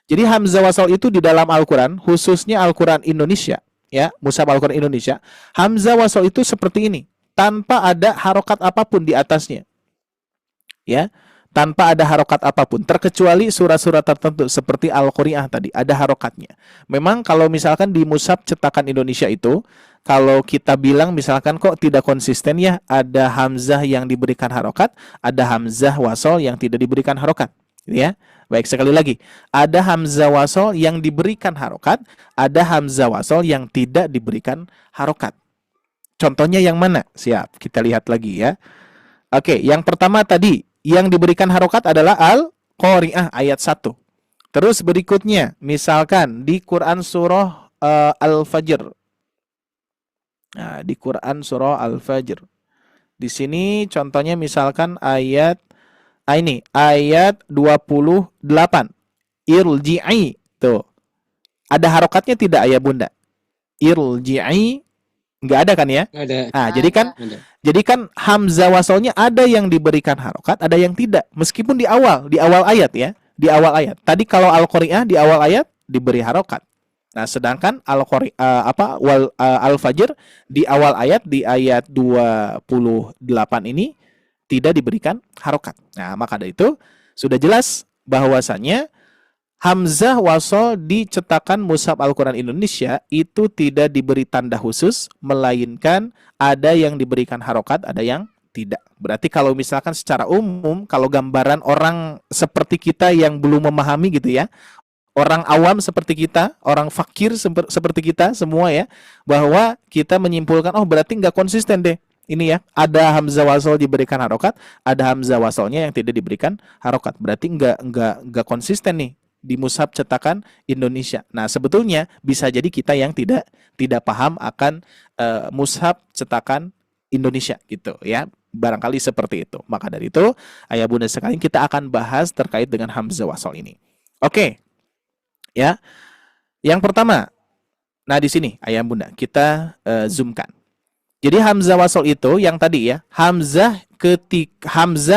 Jadi hamzah wasol itu di dalam Al-Quran, khususnya Al-Quran Indonesia, ya, mushaf Al-Quran Indonesia, hamzah wasol itu seperti ini, tanpa ada harokat apapun di atasnya, ya, tanpa ada harokat apapun, terkecuali surat-surat tertentu seperti Al-Qari'ah tadi ada harokatnya. Memang kalau misalkan di mushaf cetakan Indonesia itu, kalau kita bilang misalkan kok tidak konsisten ya, ada hamzah yang diberikan harokat, ada hamzah wasol yang tidak diberikan harokat, ya. Baik, sekali lagi, ada hamzah wasol yang diberikan harokat, ada hamzah wasol yang tidak diberikan harokat. Contohnya yang mana? Siap, kita lihat lagi ya. Oke, yang pertama tadi yang diberikan harokat adalah Al-Qari'ah ayat 1. Terus berikutnya, misalkan di Quran surah Al-Fajr. Nah, di Quran surah Al-Fajr. Di sini contohnya misalkan ayat 28. Irji'i. Tuh. Ada harokatnya tidak ayah bunda? Irji'i. Nggak ada kan ya? Ada. Nah, jadi kan hamzah wasolnya ada yang diberikan harokat, ada yang tidak. Meskipun di awal ayat ya, di awal ayat. Tadi kalau Al-Qari'ah di awal ayat diberi harokat. Nah, sedangkan Al-Fajr di awal ayat, di ayat 28 ini tidak diberikan harokat. Nah, maka dari itu sudah jelas bahwasannya Hamzah wasol di cetakan Mushaf Al-Quran Indonesia itu tidak diberi tanda khusus, melainkan ada yang diberikan harokat, ada yang tidak. Berarti kalau misalkan secara umum, kalau gambaran orang seperti kita yang belum memahami gitu ya, orang awam seperti kita, orang fakir seperti kita semua ya, bahwa kita menyimpulkan, oh berarti nggak konsisten deh. Ini ya, ada hamzah wasol diberikan harokat, ada hamzah wasolnya yang tidak diberikan harokat. Berarti nggak konsisten nih di mushaf cetakan Indonesia. Nah, sebetulnya bisa jadi kita yang tidak paham akan mushaf cetakan Indonesia gitu ya. Barangkali seperti itu. Maka dari itu, ayah bunda sekalian, kita akan bahas terkait dengan hamzah wasol ini. Oke. Ya. Yang pertama, nah di sini ayah bunda kita zoomkan. Jadi hamzah wasol itu yang tadi ya, hamzah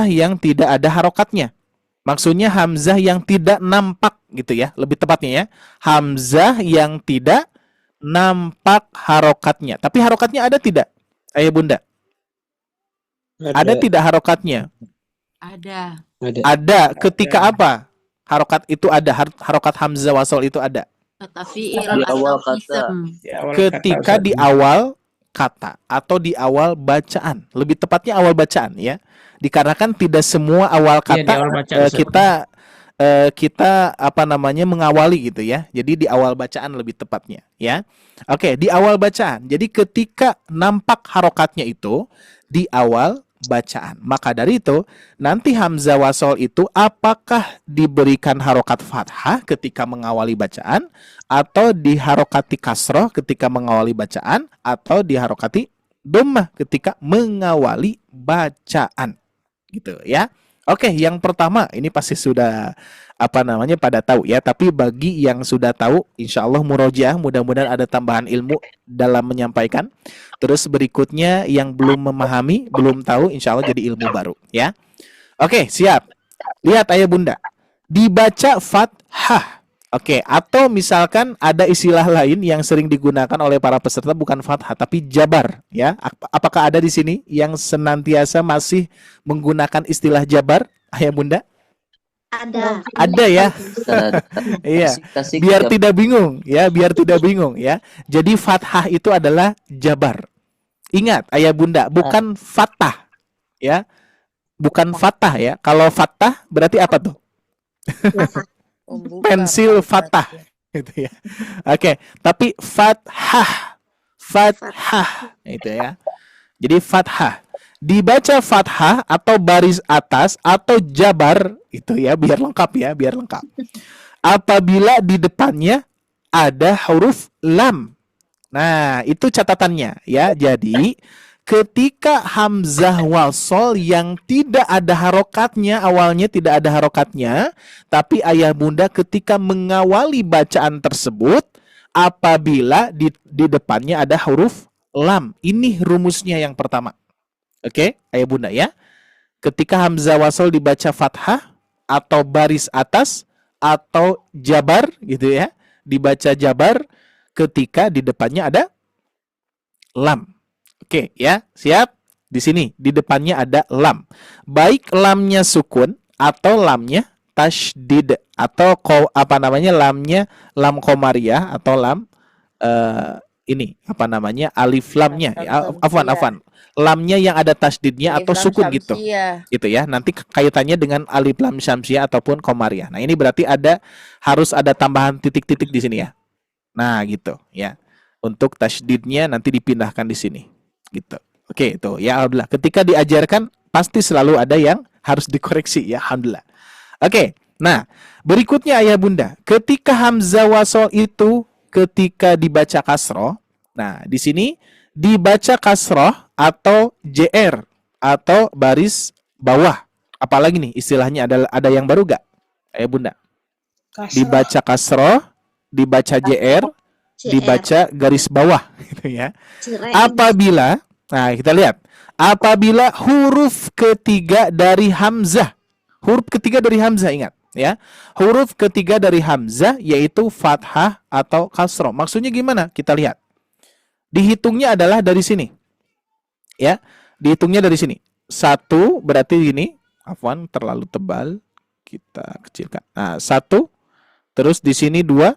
yang tidak ada harokatnya. Maksudnya hamzah yang tidak nampak gitu ya, lebih tepatnya ya. Hamzah yang tidak nampak harokatnya. Tapi harokatnya ada tidak, ayah bunda? Ada tidak harokatnya? Ada. Ada. Ketika apa? Harokat itu ada, harokat hamzah wasol itu ada. Tafiil Di awal atau kata. ism. Ketika di awal kata atau di awal bacaan. Lebih tepatnya awal bacaan ya. Dikarenakan tidak semua awal kata di awal bacaan, kita apa namanya mengawali gitu ya. Jadi di awal bacaan lebih tepatnya ya. Oke, di awal bacaan. Jadi ketika nampak harokatnya itu di awal bacaan. Maka dari itu nanti hamzah wasol itu apakah diberikan harokat fathah ketika mengawali bacaan, atau diharokati kasroh ketika mengawali bacaan, atau diharokati dhammah ketika mengawali bacaan. Gitu ya. Oke, yang pertama ini pasti sudah apa namanya pada tahu ya, tapi bagi yang sudah tahu insya Allah murojaah, mudah-mudahan ada tambahan ilmu dalam menyampaikan. Terus berikutnya yang belum memahami, belum tahu, insya Allah jadi ilmu baru ya. Oke, siap. Lihat ayah bunda, dibaca fathah. Oke, atau misalkan ada istilah lain yang sering digunakan oleh para peserta, bukan fathah tapi jabar ya. Apakah ada di sini yang senantiasa masih menggunakan istilah jabar, ayah bunda? Ada ya. Iya. Biar tidak bingung ya, biar tidak bingung ya. Jadi fathah itu adalah jabar. Ingat ayah bunda, bukan fathah ya. Bukan fathah ya. Kalau fathah berarti apa tuh? Pensil fathah gitu ya. Oke, tapi fathah itu ya. Jadi fathah dibaca fathah atau baris atas atau jabar itu ya, biar lengkap ya, biar lengkap. Apabila di depannya ada huruf lam. Nah, itu catatannya ya. Jadi ketika hamzah wasol yang tidak ada harokatnya, awalnya tidak ada harokatnya, tapi ayah bunda ketika mengawali bacaan tersebut, apabila di depannya ada huruf lam. Ini rumusnya yang pertama. Oke, ayah bunda ya. Ketika hamzah wasol dibaca fathah atau baris atas atau jabar gitu ya, dibaca jabar ketika di depannya ada lam. Oke ya, siap? Di sini di depannya ada lam. Baik lamnya sukun atau lamnya tasydid, atau apa namanya lamnya lam komariah, atau lam ini apa namanya alif lamnya. Afwan. Lamnya yang ada tasydidnya atau sukun gitu. Gitu ya. Nanti kaitannya dengan alif lam syamsiah ataupun komariah. Nah, ini berarti harus ada tambahan titik-titik di sini ya. Nah, gitu ya. Untuk tasydidnya nanti dipindahkan di sini. Gitu. Oke, itu ya alhamdulillah. Ketika diajarkan pasti selalu ada yang harus dikoreksi ya, alhamdulillah. Oke. Nah, berikutnya ayah bunda, ketika hamzah wasol itu ketika dibaca kasroh. Nah, di sini dibaca kasroh atau JR atau baris bawah. Apalagi nih istilahnya ada yang baru gak? Ayah bunda. Dibaca kasroh, dibaca JR, dibaca garis bawah gitu ya. Apabila, nah kita lihat, apabila huruf ketiga dari hamzah, ingat ya, huruf ketiga dari hamzah yaitu fathah atau kasroh. Maksudnya gimana? Kita lihat. Dihitungnya adalah dari sini. Ya, dihitungnya dari sini. 1 berarti ini, afwan terlalu tebal, kita kecilkan. Nah, 1, terus di sini 2,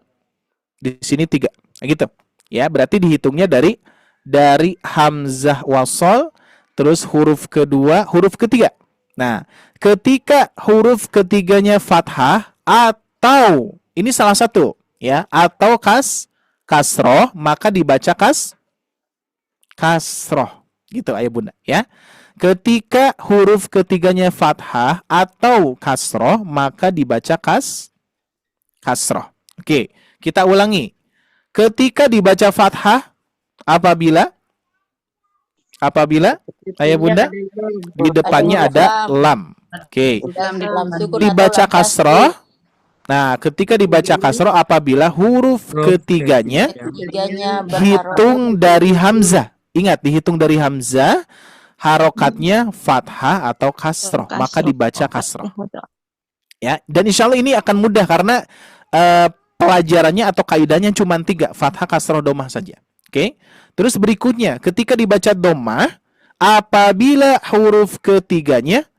di sini 3. Gitu. Ya, berarti dihitungnya dari hamzah wasol, terus huruf kedua, huruf ketiga. Nah, ketika huruf ketiganya fathah atau ini salah satu ya, atau kasroh, maka dibaca kasroh. Gitu ayah bunda ya. Ketika huruf ketiganya fathah atau kasroh, maka dibaca kasroh. Oke, kita ulangi. Ketika dibaca fathah, apabila ayah bunda di depannya ada lam. Oke. Dibaca kasroh. Nah, ketika dibaca kasroh apabila huruf ketiganya hitung dari hamzah. Ingat, dihitung dari hamzah, harokatnya fathah atau kasroh, maka dibaca kasroh. Ya, dan insya Allah ini akan mudah karena pelajarannya atau kaidahnya cuma 3, fathah, kasroh, domah saja. Oke. Terus berikutnya, ketika dibaca domah, apabila huruf ketiganya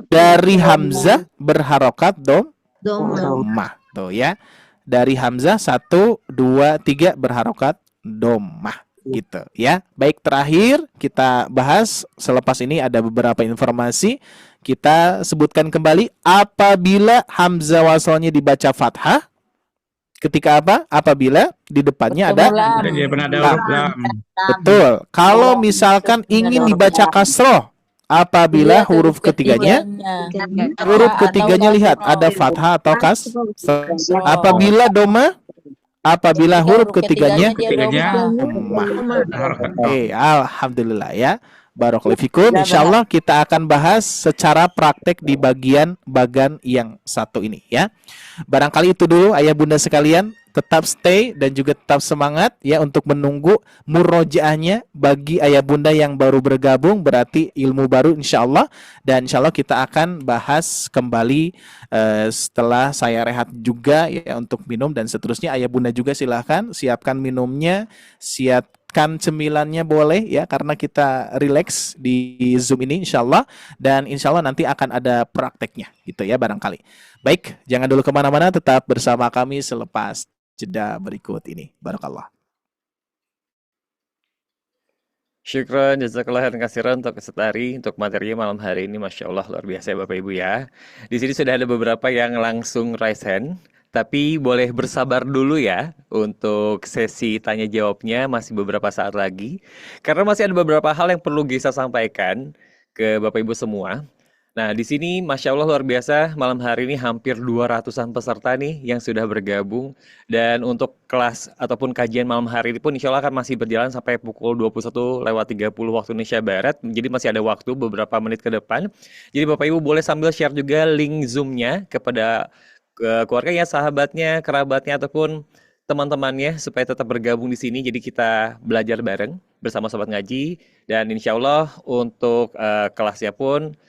dari hamzah berharokat domah. Tuh ya. Dari hamzah 1, 2, 3 berharokat domah. Gitu ya. Baik, terakhir kita bahas selepas ini ada beberapa informasi. Kita sebutkan kembali, apabila hamzah wasalnya dibaca fathah, ketika apa? Apabila di depannya ada lam. Betul. Kalau misalkan ingin dibaca kasroh, apabila huruf ketiganya lihat ada fathah atau apabila doma, apabila huruf ketiganya domah. Alhamdulillah ya. Barakallahu fikum. Insyaallah kita akan bahas secara praktek di bagian yang satu ini ya. Barangkali itu dulu ayah bunda sekalian, tetap stay dan juga tetap semangat ya untuk menunggu murojaahnya bagi ayah bunda yang baru bergabung, berarti ilmu baru insyaallah. Dan insyaallah kita akan bahas kembali setelah saya rehat juga ya untuk minum dan seterusnya. Ayah bunda juga silahkan siapkan minumnya, siapkan cemilannya boleh ya, karena kita relax di Zoom ini insyaallah, dan insyaallah nanti akan ada prakteknya gitu ya barangkali. Baik, jangan dulu kemana-mana, tetap bersama kami selepas jeda berikut ini. Barakallah. Syukron, jazakallah khairan katsiran untuk Setari, untuk materinya malam hari ini, Masya Allah luar biasa ya Bapak Ibu ya. Di sini sudah ada beberapa yang langsung raise hand, tapi boleh bersabar dulu ya untuk sesi tanya jawabnya, masih beberapa saat lagi. Karena masih ada beberapa hal yang perlu Gesa sampaikan ke Bapak Ibu semua. Nah, di sini Masya Allah luar biasa, malam hari ini hampir 200-an peserta nih yang sudah bergabung. Dan untuk kelas ataupun kajian malam hari ini pun insya Allah akan masih berjalan sampai pukul 21:30 waktu Indonesia Barat. Jadi masih ada waktu beberapa menit ke depan. Jadi Bapak Ibu boleh sambil share juga link Zoom-nya kepada keluarganya, sahabatnya, kerabatnya, ataupun teman-temannya supaya tetap bergabung di sini. Jadi kita belajar bareng bersama Sobat Ngaji. Dan insya Allah untuk kelasnya pun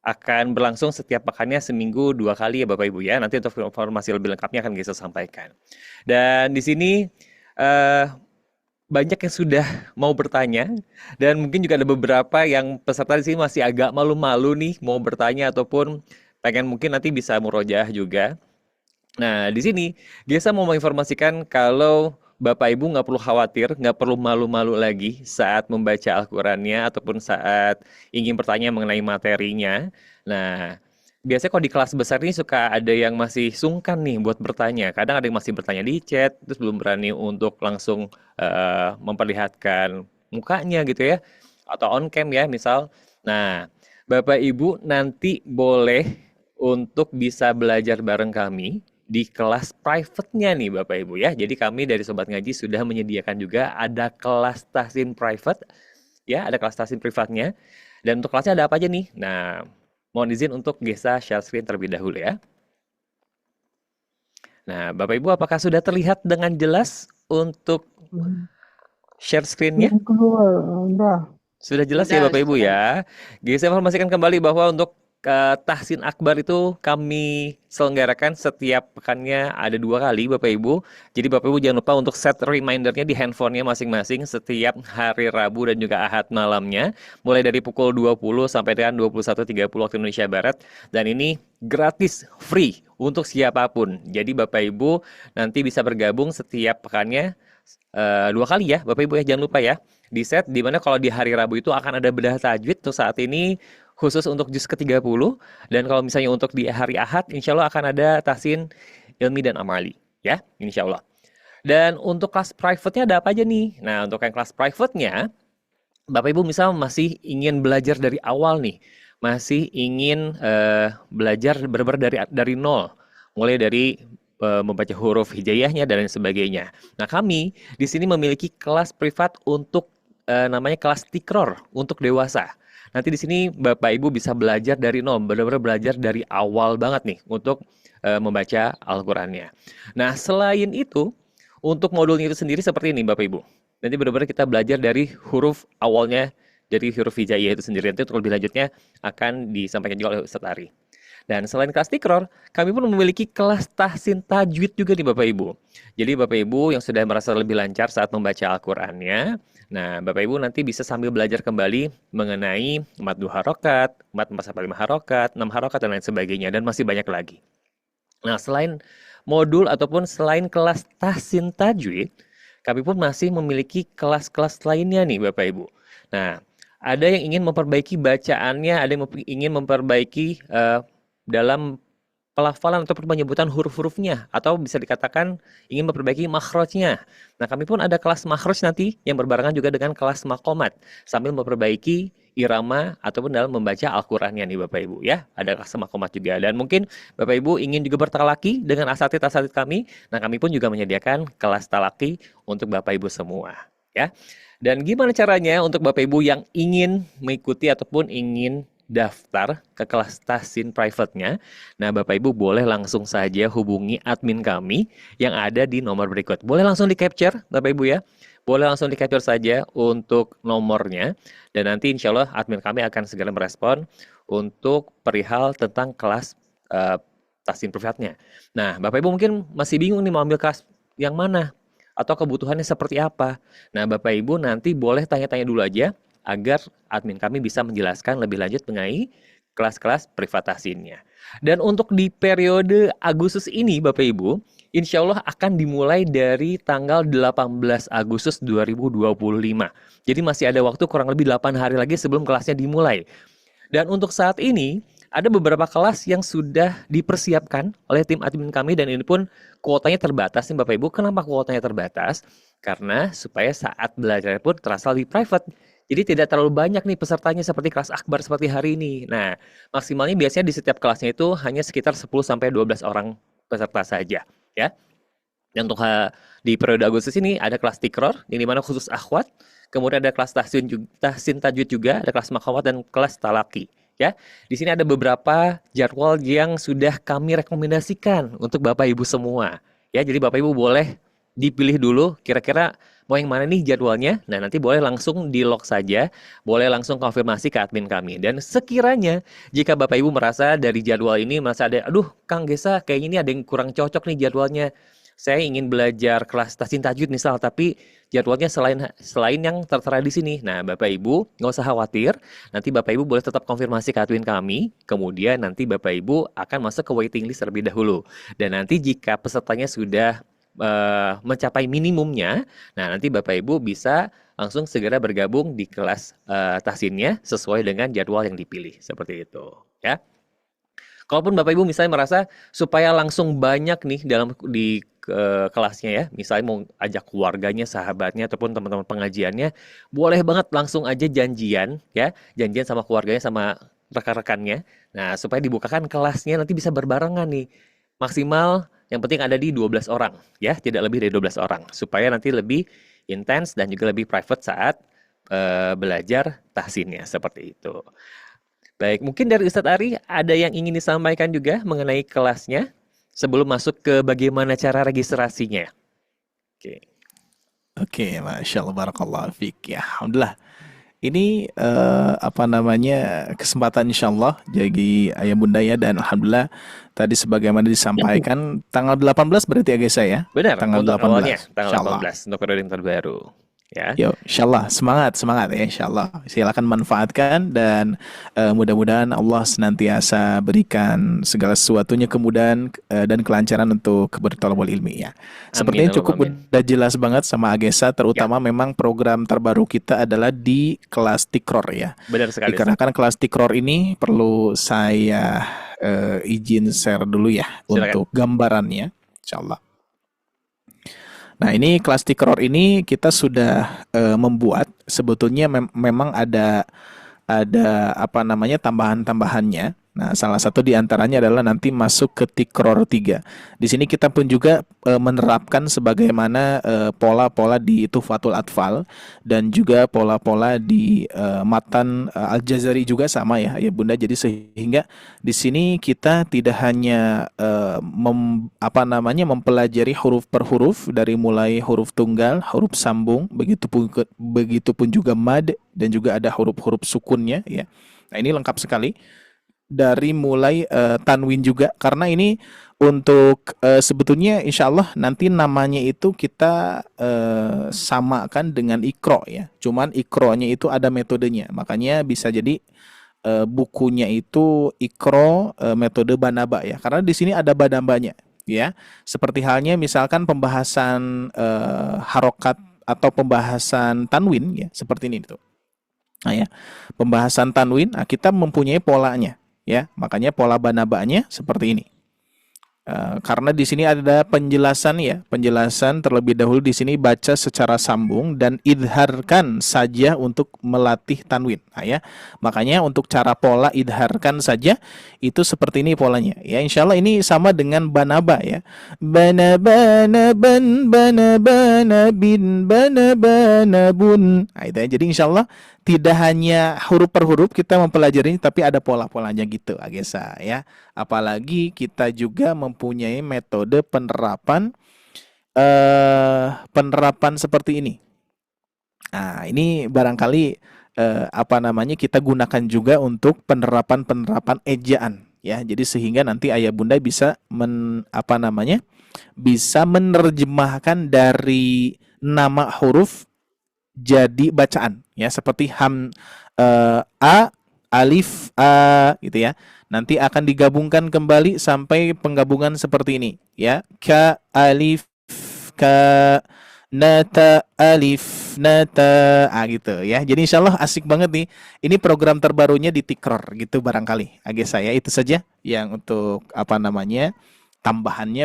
akan berlangsung setiap pekannya seminggu 2 kali ya Bapak Ibu ya. Nanti untuk informasi lebih lengkapnya akan Gesa sampaikan. Dan di sini banyak yang sudah mau bertanya, dan mungkin juga ada beberapa yang peserta di sini masih agak malu-malu nih mau bertanya ataupun pengen mungkin nanti bisa murojaah juga. Nah, di sini Gesa mau menginformasikan kalau Bapak Ibu nggak perlu khawatir, nggak perlu malu-malu lagi saat membaca Al-Qurannya ataupun saat ingin bertanya mengenai materinya. Nah, biasanya kalau di kelas besar ini suka ada yang masih sungkan nih buat bertanya. Kadang ada yang masih bertanya di chat, terus belum berani untuk langsung memperlihatkan mukanya gitu ya, atau on cam ya misal. Nah, Bapak Ibu nanti boleh untuk bisa belajar bareng kami di kelas private-nya nih Bapak Ibu ya. Jadi kami dari Sobat Ngaji sudah menyediakan juga ada kelas tahsin private ya, ada kelas tahsin privatnya. Dan untuk kelasnya ada apa aja nih? Nah, mohon izin untuk Gesa share screen terlebih dahulu ya. Nah, Bapak Ibu apakah sudah terlihat dengan jelas untuk share screen-nya? Sudah jelas ya Bapak Ibu ya. Gesa informasikan kembali bahwa untuk Tahsin Akbar itu kami selenggarakan setiap pekannya ada 2 kali Bapak Ibu. Jadi Bapak Ibu jangan lupa untuk set remindernya di handphonenya masing-masing setiap hari Rabu dan juga Ahad malamnya. Mulai dari pukul 20 sampai dengan 21.30 waktu Indonesia Barat. Dan ini gratis, free untuk siapapun. Jadi Bapak Ibu nanti bisa bergabung setiap pekannya 2 kali ya Bapak Ibu ya, jangan lupa ya. Di set dimana kalau di hari Rabu itu akan ada bedah tajwid tuh saat ini khusus untuk juz ke-30, dan kalau misalnya untuk di hari Ahad insya Allah akan ada tahsin ilmi dan amali ya, insya Allah. Dan untuk kelas private-nya ada apa aja nih? Nah, untuk yang kelas private-nya Bapak Ibu misal masih ingin belajar dari awal nih, masih ingin belajar benar-benar dari nol, mulai dari membaca huruf hijaiyahnya dan lain sebagainya. Nah, kami di sini memiliki kelas privat untuk namanya kelas tikror untuk dewasa. Nanti di sini Bapak Ibu bisa belajar dari nol, benar-benar belajar dari awal banget nih untuk membaca Al-Qur'annya. Nah, selain itu, untuk modulnya itu sendiri seperti ini Bapak Ibu. Nanti benar-benar kita belajar dari huruf awalnya, dari huruf hijaiyah itu sendiri. Nanti untuk lebih lanjutnya akan disampaikan juga oleh Ustadz Ari. Dan selain kelas tikror, kami pun memiliki kelas tahsin tajwid juga nih Bapak Ibu. Jadi Bapak Ibu yang sudah merasa lebih lancar saat membaca Al-Qur'annya, nah Bapak Ibu nanti bisa sambil belajar kembali mengenai mad 2 harokat, mad 4-5 harokat, 6 harokat, dan lain sebagainya, dan masih banyak lagi. Nah, selain modul ataupun selain kelas tahsin tajwid, kami pun masih memiliki kelas-kelas lainnya nih Bapak Ibu. Nah, ada yang ingin memperbaiki bacaannya, ada yang ingin memperbaiki dalam pelafalan atau penyebutan huruf-hurufnya, atau bisa dikatakan ingin memperbaiki makhrajnya. Nah, kami pun ada kelas makhraj nanti yang berbarengan juga dengan kelas makomat, sambil memperbaiki irama ataupun dalam membaca Al-Qur'annya nih Bapak Ibu ya. Ada kelas makomat juga, dan mungkin Bapak Ibu ingin juga bertalaki dengan asatid-asatid kami. Nah, kami pun juga menyediakan kelas talaki untuk Bapak Ibu semua ya. Dan gimana caranya untuk Bapak Ibu yang ingin mengikuti ataupun ingin daftar ke kelas tahsin private-nya? Nah, Bapak Ibu boleh langsung saja hubungi admin kami yang ada di nomor berikut. Boleh langsung di-capture Bapak Ibu ya. Boleh langsung di-capture saja untuk nomornya, dan nanti insya Allah admin kami akan segera merespon untuk perihal tentang kelas tahsin privatnya. Nah, Bapak Ibu mungkin masih bingung nih mau ambil kelas yang mana atau kebutuhannya seperti apa. Nah, Bapak Ibu nanti boleh tanya-tanya dulu aja agar admin kami bisa menjelaskan lebih lanjut mengenai kelas-kelas privat tahsinnya. Dan untuk di periode Agustus ini Bapak Ibu, insya Allah akan dimulai dari tanggal 18 Agustus 2025. Jadi masih ada waktu kurang lebih 8 hari lagi sebelum kelasnya dimulai. Dan untuk saat ini ada beberapa kelas yang sudah dipersiapkan oleh tim admin kami, dan ini pun kuotanya terbatas nih Bapak Ibu. Kenapa kuotanya terbatas? Karena supaya saat belajar pun terasa lebih private. Jadi tidak terlalu banyak nih pesertanya seperti kelas akbar seperti hari ini. Nah, maksimalnya biasanya di setiap kelasnya itu hanya sekitar 10-12 orang peserta saja ya. Dan untuk di periode Agustus ini ada kelas tikror, yang dimana khusus akhwat. Kemudian ada kelas tahsin tajwid juga, ada kelas makhawat dan kelas talaki. Ya, di sini ada beberapa jadwal yang sudah kami rekomendasikan untuk Bapak Ibu semua. Ya, jadi Bapak Ibu boleh dipilih dulu kira-kira mau yang mana nih jadwalnya. Nah, nanti boleh langsung di-log saja, boleh langsung konfirmasi ke admin kami. Dan sekiranya jika Bapak Ibu merasa dari jadwal ini merasa ada, aduh Kang Gesa kayaknya ini ada yang kurang cocok nih jadwalnya. Saya ingin belajar kelas tahsin tajwid misal, tapi jadwalnya selain yang tertera di sini. Nah, Bapak Ibu nggak usah khawatir. Nanti Bapak Ibu boleh tetap konfirmasi ke admin kami. Kemudian nanti Bapak Ibu akan masuk ke waiting list terlebih dahulu. Dan nanti jika pesertanya sudah mencapai minimumnya, nah nanti Bapak Ibu bisa langsung segera bergabung di kelas tahsinnya sesuai dengan jadwal yang dipilih. Seperti itu ya. Kalaupun Bapak Ibu misalnya merasa supaya langsung banyak nih di kelasnya ya, misalnya mau ajak keluarganya, sahabatnya, ataupun teman-teman pengajiannya, boleh banget langsung aja janjian ya, janjian sama keluarganya, sama rekan-rekannya. Nah, supaya dibukakan kelasnya nanti bisa berbarengan nih. Maksimal yang penting ada di 12 orang ya, tidak lebih dari 12 orang, supaya nanti lebih intens dan juga lebih private saat belajar tahsinnya, seperti itu. Baik, mungkin dari Ustadz Ari ada yang ingin disampaikan juga mengenai kelasnya sebelum masuk ke bagaimana cara registrasinya. Oke, Masya Allah, Barakallah Fik. Ya, Alhamdulillah. ini apa namanya kesempatan insyaallah jadi ayah bunda ya, dan alhamdulillah tadi sebagaimana disampaikan tanggal 18 berarti ya guys ya. Benar, Tanggal untuk 18. awalnya tanggal Insyaallah. 18 untuk periode yang terbaru. Ya. Yo, insyaallah semangat ya insyaallah. Silakan manfaatkan dan mudah-mudahan Allah senantiasa berikan segala sesuatunya kemudahan dan kelancaran untuk bertolabul ilmi ya. Sepertinya Amin, cukup Allahumma amin. udah jelas banget sama Agesa, terutama memang program terbaru kita adalah di kelas Tikror ya. Benar sekali. Ustaz. Dikarenakan kelas Tikror ini perlu saya izin share dulu ya. Silakan. Untuk gambarannya insyaallah. Nah, ini kelas Tikror ini kita sudah membuat sebetulnya memang ada apa namanya tambahan-tambahannya. Nah, salah satu di antaranya adalah nanti masuk ke Tikror 3. Di sini kita pun juga menerapkan sebagaimana pola-pola di Tuhfatul Atfal dan juga pola-pola di Matan Al-Jazari juga sama ya Bunda. Jadi sehingga di sini kita tidak hanya mempelajari huruf per huruf dari mulai huruf tunggal, huruf sambung, begitupun juga mad dan juga ada huruf-huruf sukunnya ya. Nah, ini lengkap sekali. Dari mulai tanwin juga, karena ini untuk sebetulnya insya Allah nanti namanya itu kita samakan dengan ikro ya, cuman ikronya itu ada metodenya, makanya bisa jadi bukunya itu ikro metode banaba ya, karena di sini ada banabanya ya, seperti halnya misalkan pembahasan harokat atau pembahasan tanwin ya, seperti ini tuh. Nah ya, pembahasan tanwin, nah, kita mempunyai polanya. Ya, makanya pola banabanya seperti ini. Karena di sini ada penjelasan ya, penjelasan terlebih dahulu di sini baca secara sambung dan idharkan saja untuk melatih tanwin. Nah, ya, makanya untuk cara pola idharkan saja itu seperti ini polanya. Ya, insya Allah ini sama dengan banaba ya. Banabana ban banabana bin banabana bun. Nah, itu ya. Jadi insya Allah tidak hanya huruf per huruf kita mempelajari, tapi ada pola-polanya gitu, Agesa ya. Apalagi kita juga mempunyai metode penerapan seperti ini. Nah, ini barangkali kita gunakan juga untuk penerapan ejaan ya. Jadi sehingga nanti ayah bunda bisa bisa menerjemahkan dari nama huruf jadi bacaan ya, seperti a, alif, a gitu ya. Nanti akan digabungkan kembali sampai penggabungan seperti ini ya. Ka, alif, ka, nata, alif, nata, gitu ya. Jadi insya Allah asik banget nih. Ini program terbarunya di Tikror gitu barangkali. Agak saya itu saja yang untuk tambahannya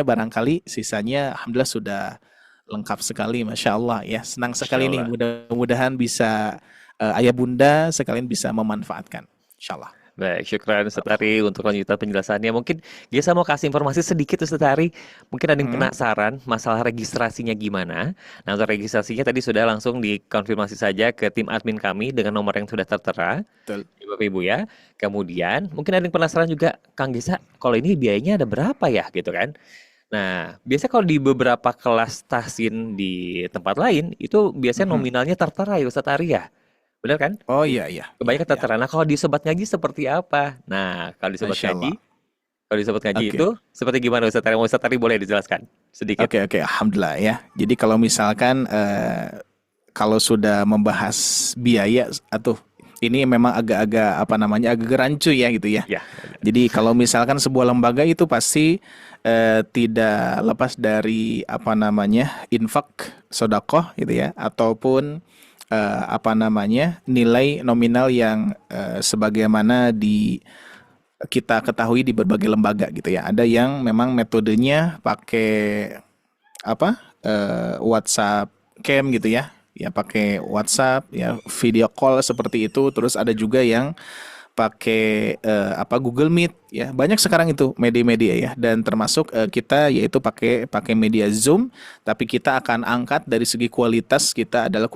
barangkali, sisanya alhamdulillah sudah lengkap sekali, Masya Allah ya. Senang sekali nih, mudah-mudahan bisa ayah bunda sekalian bisa memanfaatkan, Insya Allah. Baik, syukran Ustaz Ari untuk lanjutan penjelasannya. Mungkin Gesa mau kasih informasi sedikit Ustaz Ari. Mungkin ada yang penasaran masalah registrasinya gimana. Nah, untuk registrasinya tadi sudah langsung dikonfirmasi saja ke tim admin kami dengan nomor yang sudah tertera. Betul. Bapak Ibu ya. Kemudian mungkin ada yang penasaran juga, Kang Gesa, kalau ini biayanya ada berapa ya gitu kan? Nah, biasanya kalau di beberapa kelas tahsin di tempat lain, itu biasanya nominalnya tertera ya Ustaz Ari ya? Benar kan? Oh iya, iya. Kebanyakan tertera. Nah, kalau di Sobat Ngaji seperti apa? Nah, kalau di Sobat Ngaji, itu seperti gimana Ustaz Ari? Ustaz Ari boleh dijelaskan sedikit? Oke, alhamdulillah ya. Jadi kalau misalkan, kalau sudah membahas biaya, ini memang agak agak rancu ya gitu ya. Jadi kalau misalkan sebuah lembaga itu pasti tidak lepas dari infak sodakoh gitu ya, ataupun nilai nominal yang sebagaimana kita ketahui di berbagai lembaga gitu ya. Ada yang memang metodenya pakai WhatsApp cam gitu ya. Ya pakai WhatsApp ya, video call seperti itu. Terus ada juga yang pakai Google Meet ya. Banyak sekarang itu media-media ya, dan termasuk kita yaitu pakai media Zoom, tapi kita akan angkat dari segi kualitas, kita adalah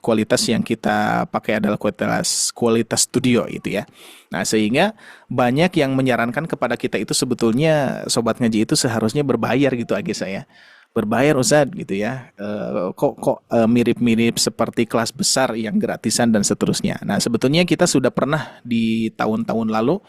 kualitas yang kita pakai adalah kualitas studio itu ya. Nah, sehingga banyak yang menyarankan kepada kita itu sebetulnya Sobat Ngaji itu seharusnya berbayar gitu Agesa ya. berbayar Ustadz gitu ya. Kok mirip-mirip seperti kelas besar yang gratisan dan seterusnya. Nah, sebetulnya kita sudah pernah di tahun-tahun lalu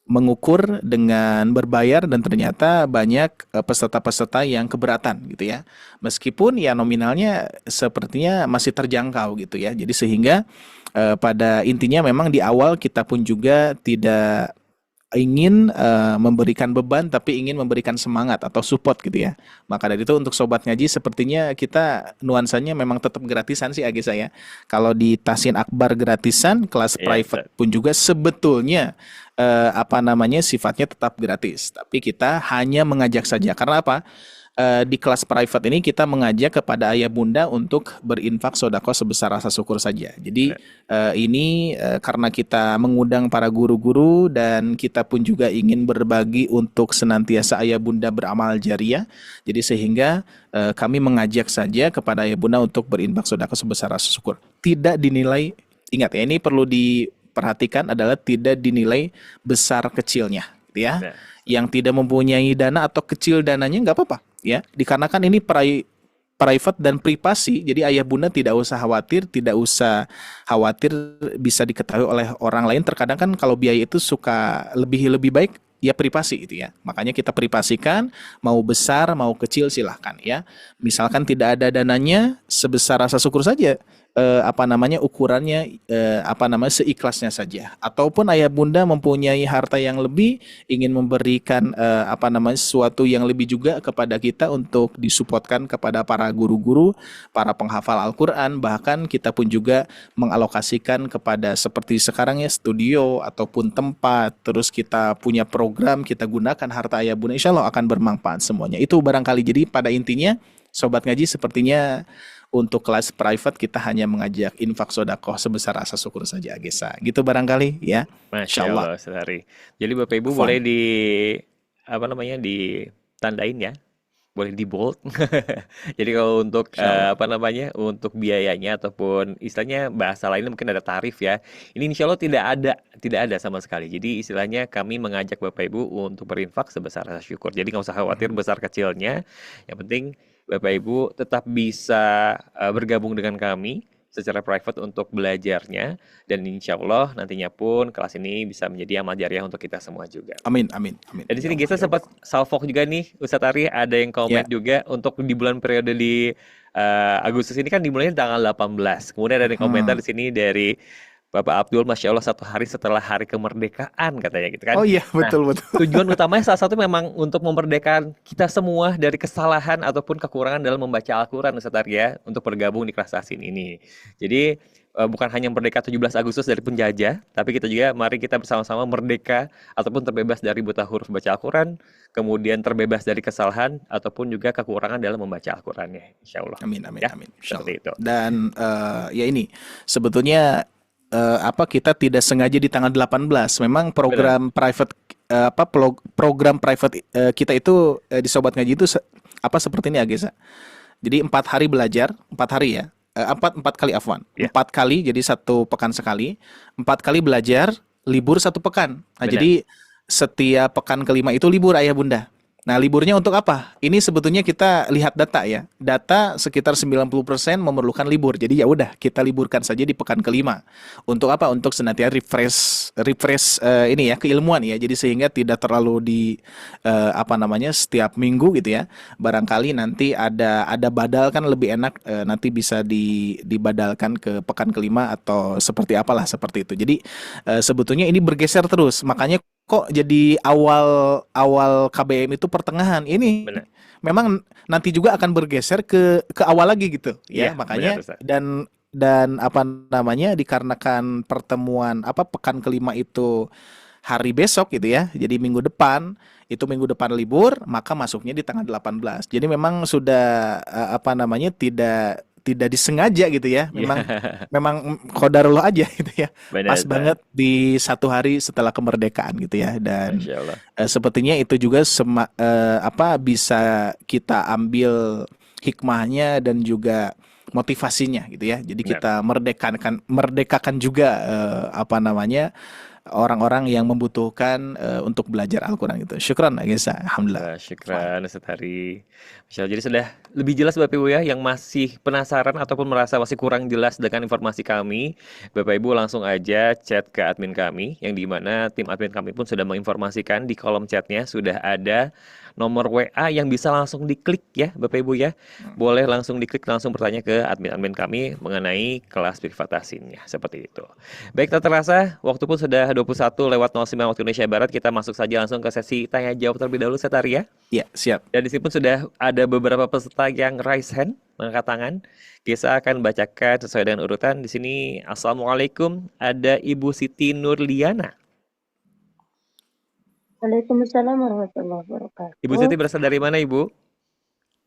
mengukur dengan berbayar dan ternyata banyak peserta-peserta yang keberatan gitu ya. Meskipun ya nominalnya sepertinya masih terjangkau gitu ya. Jadi sehingga pada intinya memang di awal kita pun juga tidak ingin memberikan beban tapi ingin memberikan semangat atau support gitu ya. Maka dari itu untuk sobat ngaji sepertinya kita nuansanya memang tetap gratisan sih Agi saya. Kalau di Tahsin Akbar gratisan, kelas private pun juga sebetulnya sifatnya tetap gratis. Tapi kita hanya mengajak saja. Karena apa? Di kelas private ini kita mengajak kepada ayah bunda untuk berinfak sodako sebesar rasa syukur saja. Jadi ini karena kita mengundang para guru-guru dan kita pun juga ingin berbagi untuk senantiasa ayah bunda beramal jariah. Jadi sehingga kami mengajak saja kepada ayah bunda untuk berinfak sodako sebesar rasa syukur. Tidak dinilai, ingat ya, ini perlu diperhatikan adalah tidak dinilai besar kecilnya, gitu ya. Yang tidak mempunyai dana atau kecil dananya nggak apa-apa. Ya, dikarenakan ini private dan privasi, jadi ayah bunda tidak usah khawatir bisa diketahui oleh orang lain. Terkadang kan kalau biaya itu suka lebih baik ya privasi itu ya. Makanya kita privasikan, mau besar mau kecil silahkan ya. Misalkan tidak ada dananya, sebesar rasa syukur saja. Ukurannya seikhlasnya saja. Ataupun ayah bunda mempunyai harta yang lebih, ingin memberikan sesuatu yang lebih juga kepada kita untuk disupportkan kepada para guru-guru, para penghafal Al-Qur'an, bahkan kita pun juga mengalokasikan kepada seperti sekarang ya studio ataupun tempat, terus kita punya program, kita gunakan harta ayah bunda, insya Allah akan bermanfaat semuanya. Itu barangkali. Jadi pada intinya sobat ngaji sepertinya untuk kelas private kita hanya mengajak infak sodakoh sebesar rasa syukur saja Agesa. Gitu barangkali ya. Masya Allah, Ustaz. Jadi Bapak Ibu boleh ditandain ya. Boleh di bold. Jadi kalau untuk untuk biayanya ataupun istilahnya bahasa lainnya mungkin ada tarif ya. Ini insya Allah tidak ada sama sekali. Jadi istilahnya kami mengajak Bapak Ibu untuk berinfak sebesar rasa syukur. Jadi nggak usah khawatir besar kecilnya. Yang penting Bapak Ibu tetap bisa bergabung dengan kami secara private untuk belajarnya, dan insya Allah nantinya pun kelas ini bisa menjadi amal jariah untuk kita semua juga. Amin. Dan di sini Gesa sempat salvok juga nih Ustadz Ari, ada yang komen juga untuk di bulan periode di Agustus ini kan dimulainya tanggal 18. Kemudian ada yang komentar di sini dari Bapak Abdul, Masya Allah 1 hari setelah hari kemerdekaan katanya gitu kan. Oh iya, betul. Tujuan utamanya salah satu memang untuk memerdekakan kita semua dari kesalahan ataupun kekurangan dalam membaca Al-Quran Ustaz Arya, untuk bergabung di kelas tahsin ini. Jadi bukan hanya merdeka 17 Agustus dari penjajah, tapi kita juga mari kita bersama-sama merdeka ataupun terbebas dari buta huruf baca Al-Quran, kemudian terbebas dari kesalahan ataupun juga kekurangan dalam membaca Al-Qurannya, insya Allah. Amin. Seperti itu. Dan ya ini sebetulnya kita tidak sengaja di tanggal 18. Memang program private program private kita itu di Sobat Ngaji itu seperti ini Agesa. Jadi 4 hari belajar, 4 hari ya. 4 kali afwan. 4 kali, jadi 1 pekan sekali. 4 kali belajar, libur 1 pekan. Nah, jadi setiap pekan kelima itu libur ayah bunda. Nah, liburnya untuk apa? Ini sebetulnya kita lihat data ya. Data sekitar 90% memerlukan libur. Jadi ya udah, kita liburkan saja di pekan kelima. Untuk apa? Untuk senantiasa refresh keilmuan ya. Jadi sehingga tidak terlalu setiap minggu gitu ya. Barangkali nanti ada badal kan lebih enak, nanti bisa dibadalkan ke pekan kelima atau seperti seperti itu. Jadi sebetulnya ini bergeser terus. Makanya kok jadi awal KBM itu pertengahan ini. Benar. Memang nanti juga akan bergeser ke awal lagi gitu ya. Makanya benar, dan dikarenakan pertemuan pekan kelima itu hari besok gitu ya. Jadi minggu depan libur, maka masuknya di tanggal 18. Jadi memang sudah tidak disengaja gitu ya. Memang qadarullah aja gitu ya. Benar, pas banget di 1 hari setelah kemerdekaan gitu ya. Dan sepertinya itu juga bisa kita ambil hikmahnya dan juga motivasinya gitu ya. Jadi kita merdekakan juga orang-orang yang membutuhkan untuk belajar Al-Quran gitu. Syukran Gesa, alhamdulillah. Syukran Ustaz Hari. Masya Allah, jadi sudah lebih jelas Bapak Ibu ya, yang masih penasaran ataupun merasa masih kurang jelas dengan informasi kami, Bapak Ibu langsung aja chat ke admin kami, yang dimana tim admin kami pun sudah menginformasikan di kolom chatnya sudah ada nomor WA yang bisa langsung diklik ya Bapak Ibu ya. Boleh langsung diklik, langsung bertanya ke admin-admin kami mengenai kelas privat tasinnya, seperti itu. Baik, tak terasa waktu pun sudah 21:09 waktu Indonesia Barat. Kita masuk saja langsung ke sesi tanya jawab terlebih dahulu, Ustaz Ari ya. Iya, siap. Dan di sini pun sudah ada beberapa peserta yang raise hand, mengangkat tangan. Kita akan bacakan sesuai dengan urutan. Di sini Assalamualaikum, ada Ibu Siti Nurliana. Waalaikumsalam warahmatullahi wabarakatuh. Ibu Siti berasal dari mana, Ibu?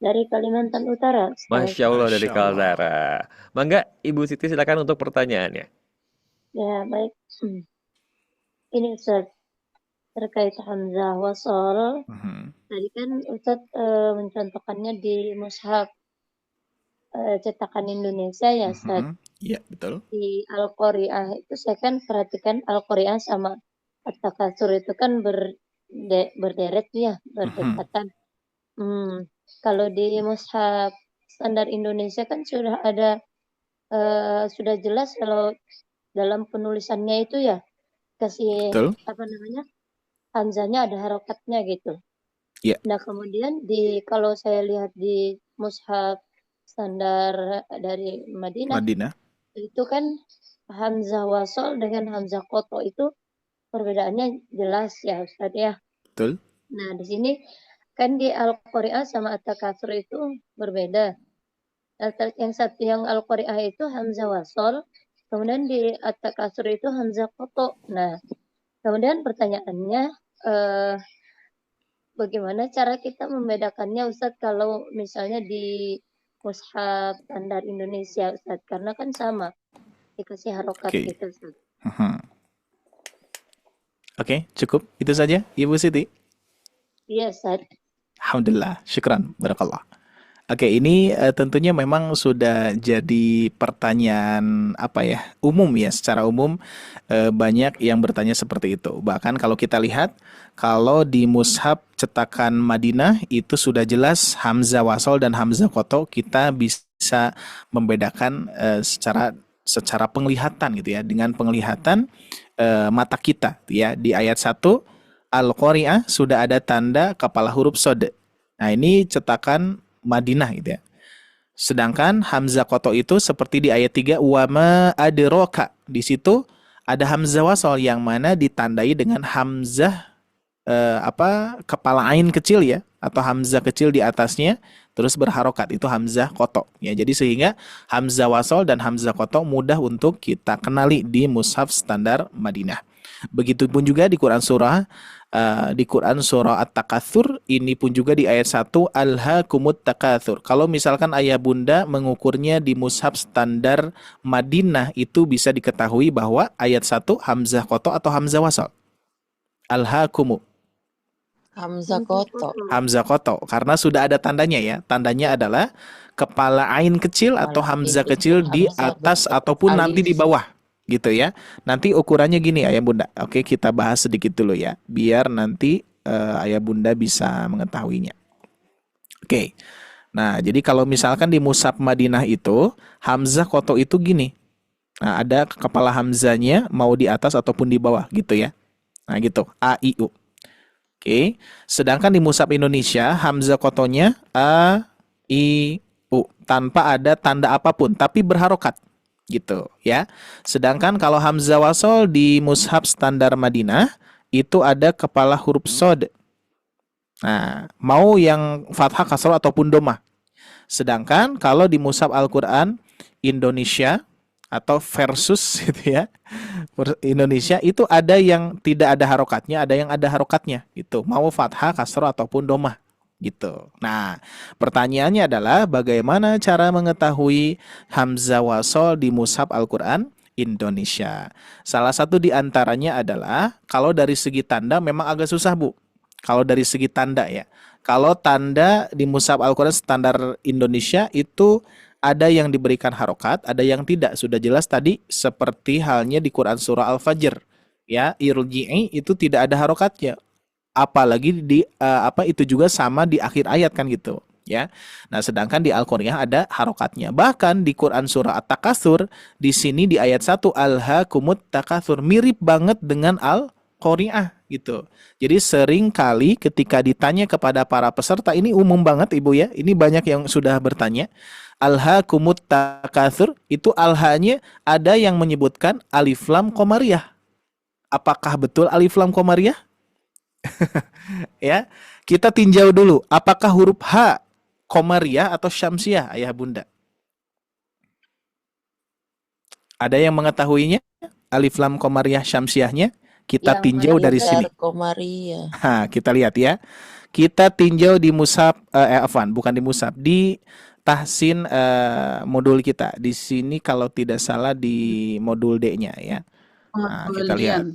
Dari Kalimantan Utara. Masya Allah, dari Kaltara. Mangga, Ibu Siti silakan untuk pertanyaannya. Ya, baik. Ini Ustaz, terkait Hamzah wasol. Tadi kan Ustaz mencontohkannya di mushaf cetakan Indonesia ya Ustaz. Iya, betul. Di Al-Qari'ah itu saya kan perhatikan Al-Qari'ah sama At-Takatsur itu kan berderet ya, berdekatan. Kalau di mushaf standar Indonesia kan sudah ada sudah jelas kalau dalam penulisannya itu ya kasih Betul. apa namanya, hamzahnya ada harokatnya gitu. Iya. Nah kemudian kalau saya lihat di mushaf standar dari Madinah, itu kan hamzah wasol dengan hamzah koto itu perbedaannya jelas ya Ustaz ya. Betul. Nah di sini kan di Al-Qari'ah sama At-Takatsur itu berbeda. Yang Al-Qari'ah itu hamzah wasol, kemudian di At-Takatsur itu hamzah koto. Nah kemudian pertanyaannya bagaimana cara kita membedakannya Ustaz kalau misalnya di mushaf standar Indonesia Ustaz, karena kan sama dikasih harokat gitu Ustaz. Oke, cukup itu saja Ibu Siti. Iya Ustaz. Alhamdulillah, syukran, barakallah. Oke, ini tentunya memang sudah jadi pertanyaan umum ya, secara umum banyak yang bertanya seperti itu. Bahkan kalau kita lihat, kalau di mushaf cetakan Madinah itu sudah jelas hamzah wasol dan hamzah koto, kita bisa membedakan secara penglihatan gitu ya, dengan penglihatan mata kita ya. Di ayat 1 Al-Qari'ah sudah ada tanda kepala huruf sod. Nah, ini cetakan Madinah gitu ya. Sedangkan hamzah koto itu seperti di ayat 3 wa ma adraka. Di situ ada hamzah wasol yang mana ditandai dengan hamzah kepala ain kecil ya, atau hamzah kecil di atasnya terus berharokat, itu hamzah koto ya. Jadi sehingga hamzah wasol dan hamzah koto mudah untuk kita kenali di mushaf standar Madinah. Begitupun juga di Quran surah At-Takatsur, ini pun juga di ayat 1 Alhaakumut Takatsur. Kalau misalkan ayah bunda mengukurnya di mushaf standar Madinah, itu bisa diketahui bahwa ayat 1 hamzah koto atau hamzah wasol. Alhaakumu Hamzah koto. Hamzah koto, karena sudah ada tandanya ya. Tandanya adalah kepala ain kecil atau hamzah kecil di atas ataupun nanti di bawah gitu ya. Nanti ukurannya gini ayah bunda. Oke, kita bahas sedikit dulu ya, biar nanti ayah bunda bisa mengetahuinya. Oke. Nah, jadi kalau misalkan di mushaf Madinah itu hamzah koto itu gini. Nah, ada kepala hamzahnya mau di atas ataupun di bawah gitu ya. Nah, gitu. A I U. Oke, sedangkan di mushaf Indonesia hamzah kotonya A, I, U tanpa ada tanda apapun, tapi berharokat gitu ya. Sedangkan kalau hamzah wasol di mushaf standar Madinah itu ada kepala huruf sod. Nah, mau yang fathah, kasroh ataupun domah. Sedangkan kalau di mushaf Al-Quran Indonesia atau versus gitu ya, Indonesia itu ada yang tidak ada harokatnya, ada yang ada harokatnya gitu, mau fathah, kasroh ataupun domah gitu. Nah, pertanyaannya adalah bagaimana cara mengetahui hamzah wasol di mushaf Al-Quran Indonesia? Salah satu di antaranya adalah kalau dari segi tanda memang agak susah Bu. Kalau dari segi tanda ya, kalau tanda di mushaf Al-Quran standar Indonesia itu ada yang diberikan harokat, ada yang tidak. Sudah jelas tadi seperti halnya di Quran surah Al-Fajr Ya, irji'i itu tidak ada harokatnya. Apalagi di itu juga sama di akhir ayat kan gitu ya. Nah, sedangkan di Al-Qari'ah ada harokatnya. Bahkan di Quran surah At-Takatsur di sini di ayat 1 alhaakumut takatsur mirip banget dengan Al-Qari'ah gitu. Jadi sering kali ketika ditanya kepada para peserta, ini umum banget Ibu ya. Ini banyak yang sudah bertanya. Alhaakumut takatsur itu alhanya ada yang menyebutkan alif lam qamariyah. Apakah betul alif lam qamariyah? Ya, kita tinjau dulu apakah huruf H qamariyah atau syamsiah ayah bunda. Ada yang mengetahuinya? Alif lam qamariyah syamsiahnya? Kita tinjau dari sini. Komaria. Kita lihat ya. Kita tinjau di mushaf bukan di mushaf, di tahsin modul kita. Di sini kalau tidak salah di modul D-nya ya. Nah, kita lihat.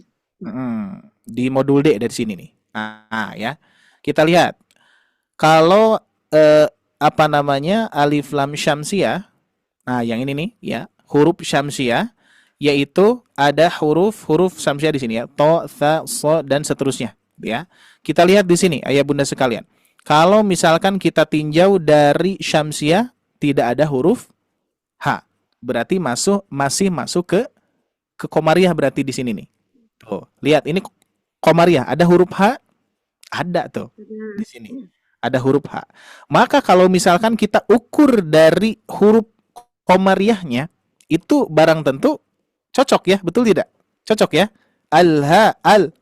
Di modul D dari sini nih. Ya. Kita lihat. Kalau alif lam syamsiah. Nah, yang ini nih ya, huruf syamsiah yaitu ada huruf syamsiah di sini ya. To, tha, so dan seterusnya ya. Kita lihat di sini ayah bunda sekalian. Kalau misalkan kita tinjau dari syamsiah tidak ada huruf H. Berarti masih masuk ke qamariyah berarti di sini nih. Tuh, lihat ini qamariyah, ada huruf H? Ada tuh. Di sini. Ada huruf H. Maka kalau misalkan kita ukur dari huruf qamariyahnya, itu barang tentu cocok ya, betul tidak? Cocok ya?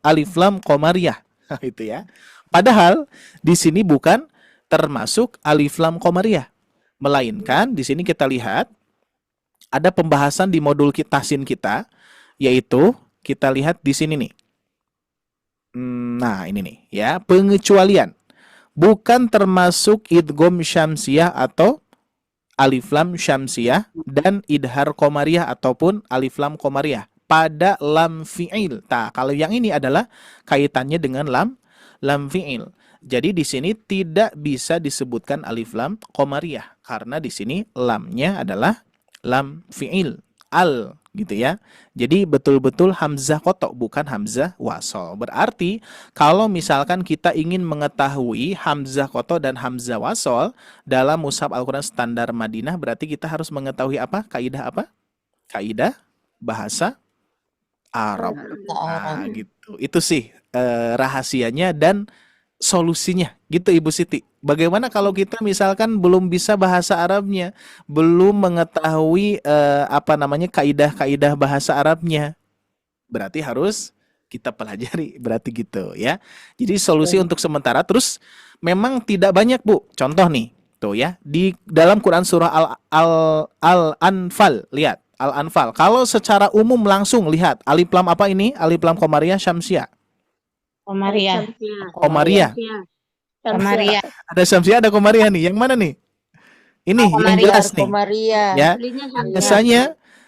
Alif lam qamariyah. Itu ya. Padahal di sini bukan termasuk alif lam qamariyah. Melainkan di sini kita lihat ada pembahasan di modul tahsin kita, yaitu kita lihat di sini nih. Nah, ini nih ya, pengecualian. Bukan termasuk idgham syamsiah atau alif lam syamsiah dan idhar qamariyah ataupun alif lam qamariyah pada lam fi'il. Kalau yang ini adalah kaitannya dengan lam fi'il. Jadi di sini tidak bisa disebutkan alif lam qamariyah karena di sini lamnya adalah lam fi'il gitu ya. Jadi betul-betul hamzah qotok bukan hamzah wasol. Berarti kalau misalkan kita ingin mengetahui hamzah qotok dan hamzah wasol dalam mushaf Al-Quran standar Madinah, berarti kita harus mengetahui apa? Kaidah apa? Kaidah bahasa Arab. Nah, gitu. Itu sih rahasianya dan solusinya gitu Ibu Siti. Bagaimana kalau kita misalkan belum bisa bahasa Arabnya, belum mengetahui kaidah-kaidah bahasa Arabnya, berarti harus kita pelajari, berarti gitu ya. Jadi solusi untuk sementara, terus memang tidak banyak Bu. Contoh nih, tuh ya, di dalam Quran surah Al-Anfal, lihat Al-Anfal. Kalau secara umum langsung lihat alif lam apa ini? Alif lam qamariyah syamsiah. Komaria. Qamariyah. Komaria. Ada syamsiah, ada qamariyah nih. Yang mana nih? Ini yang jelas nih. Ya.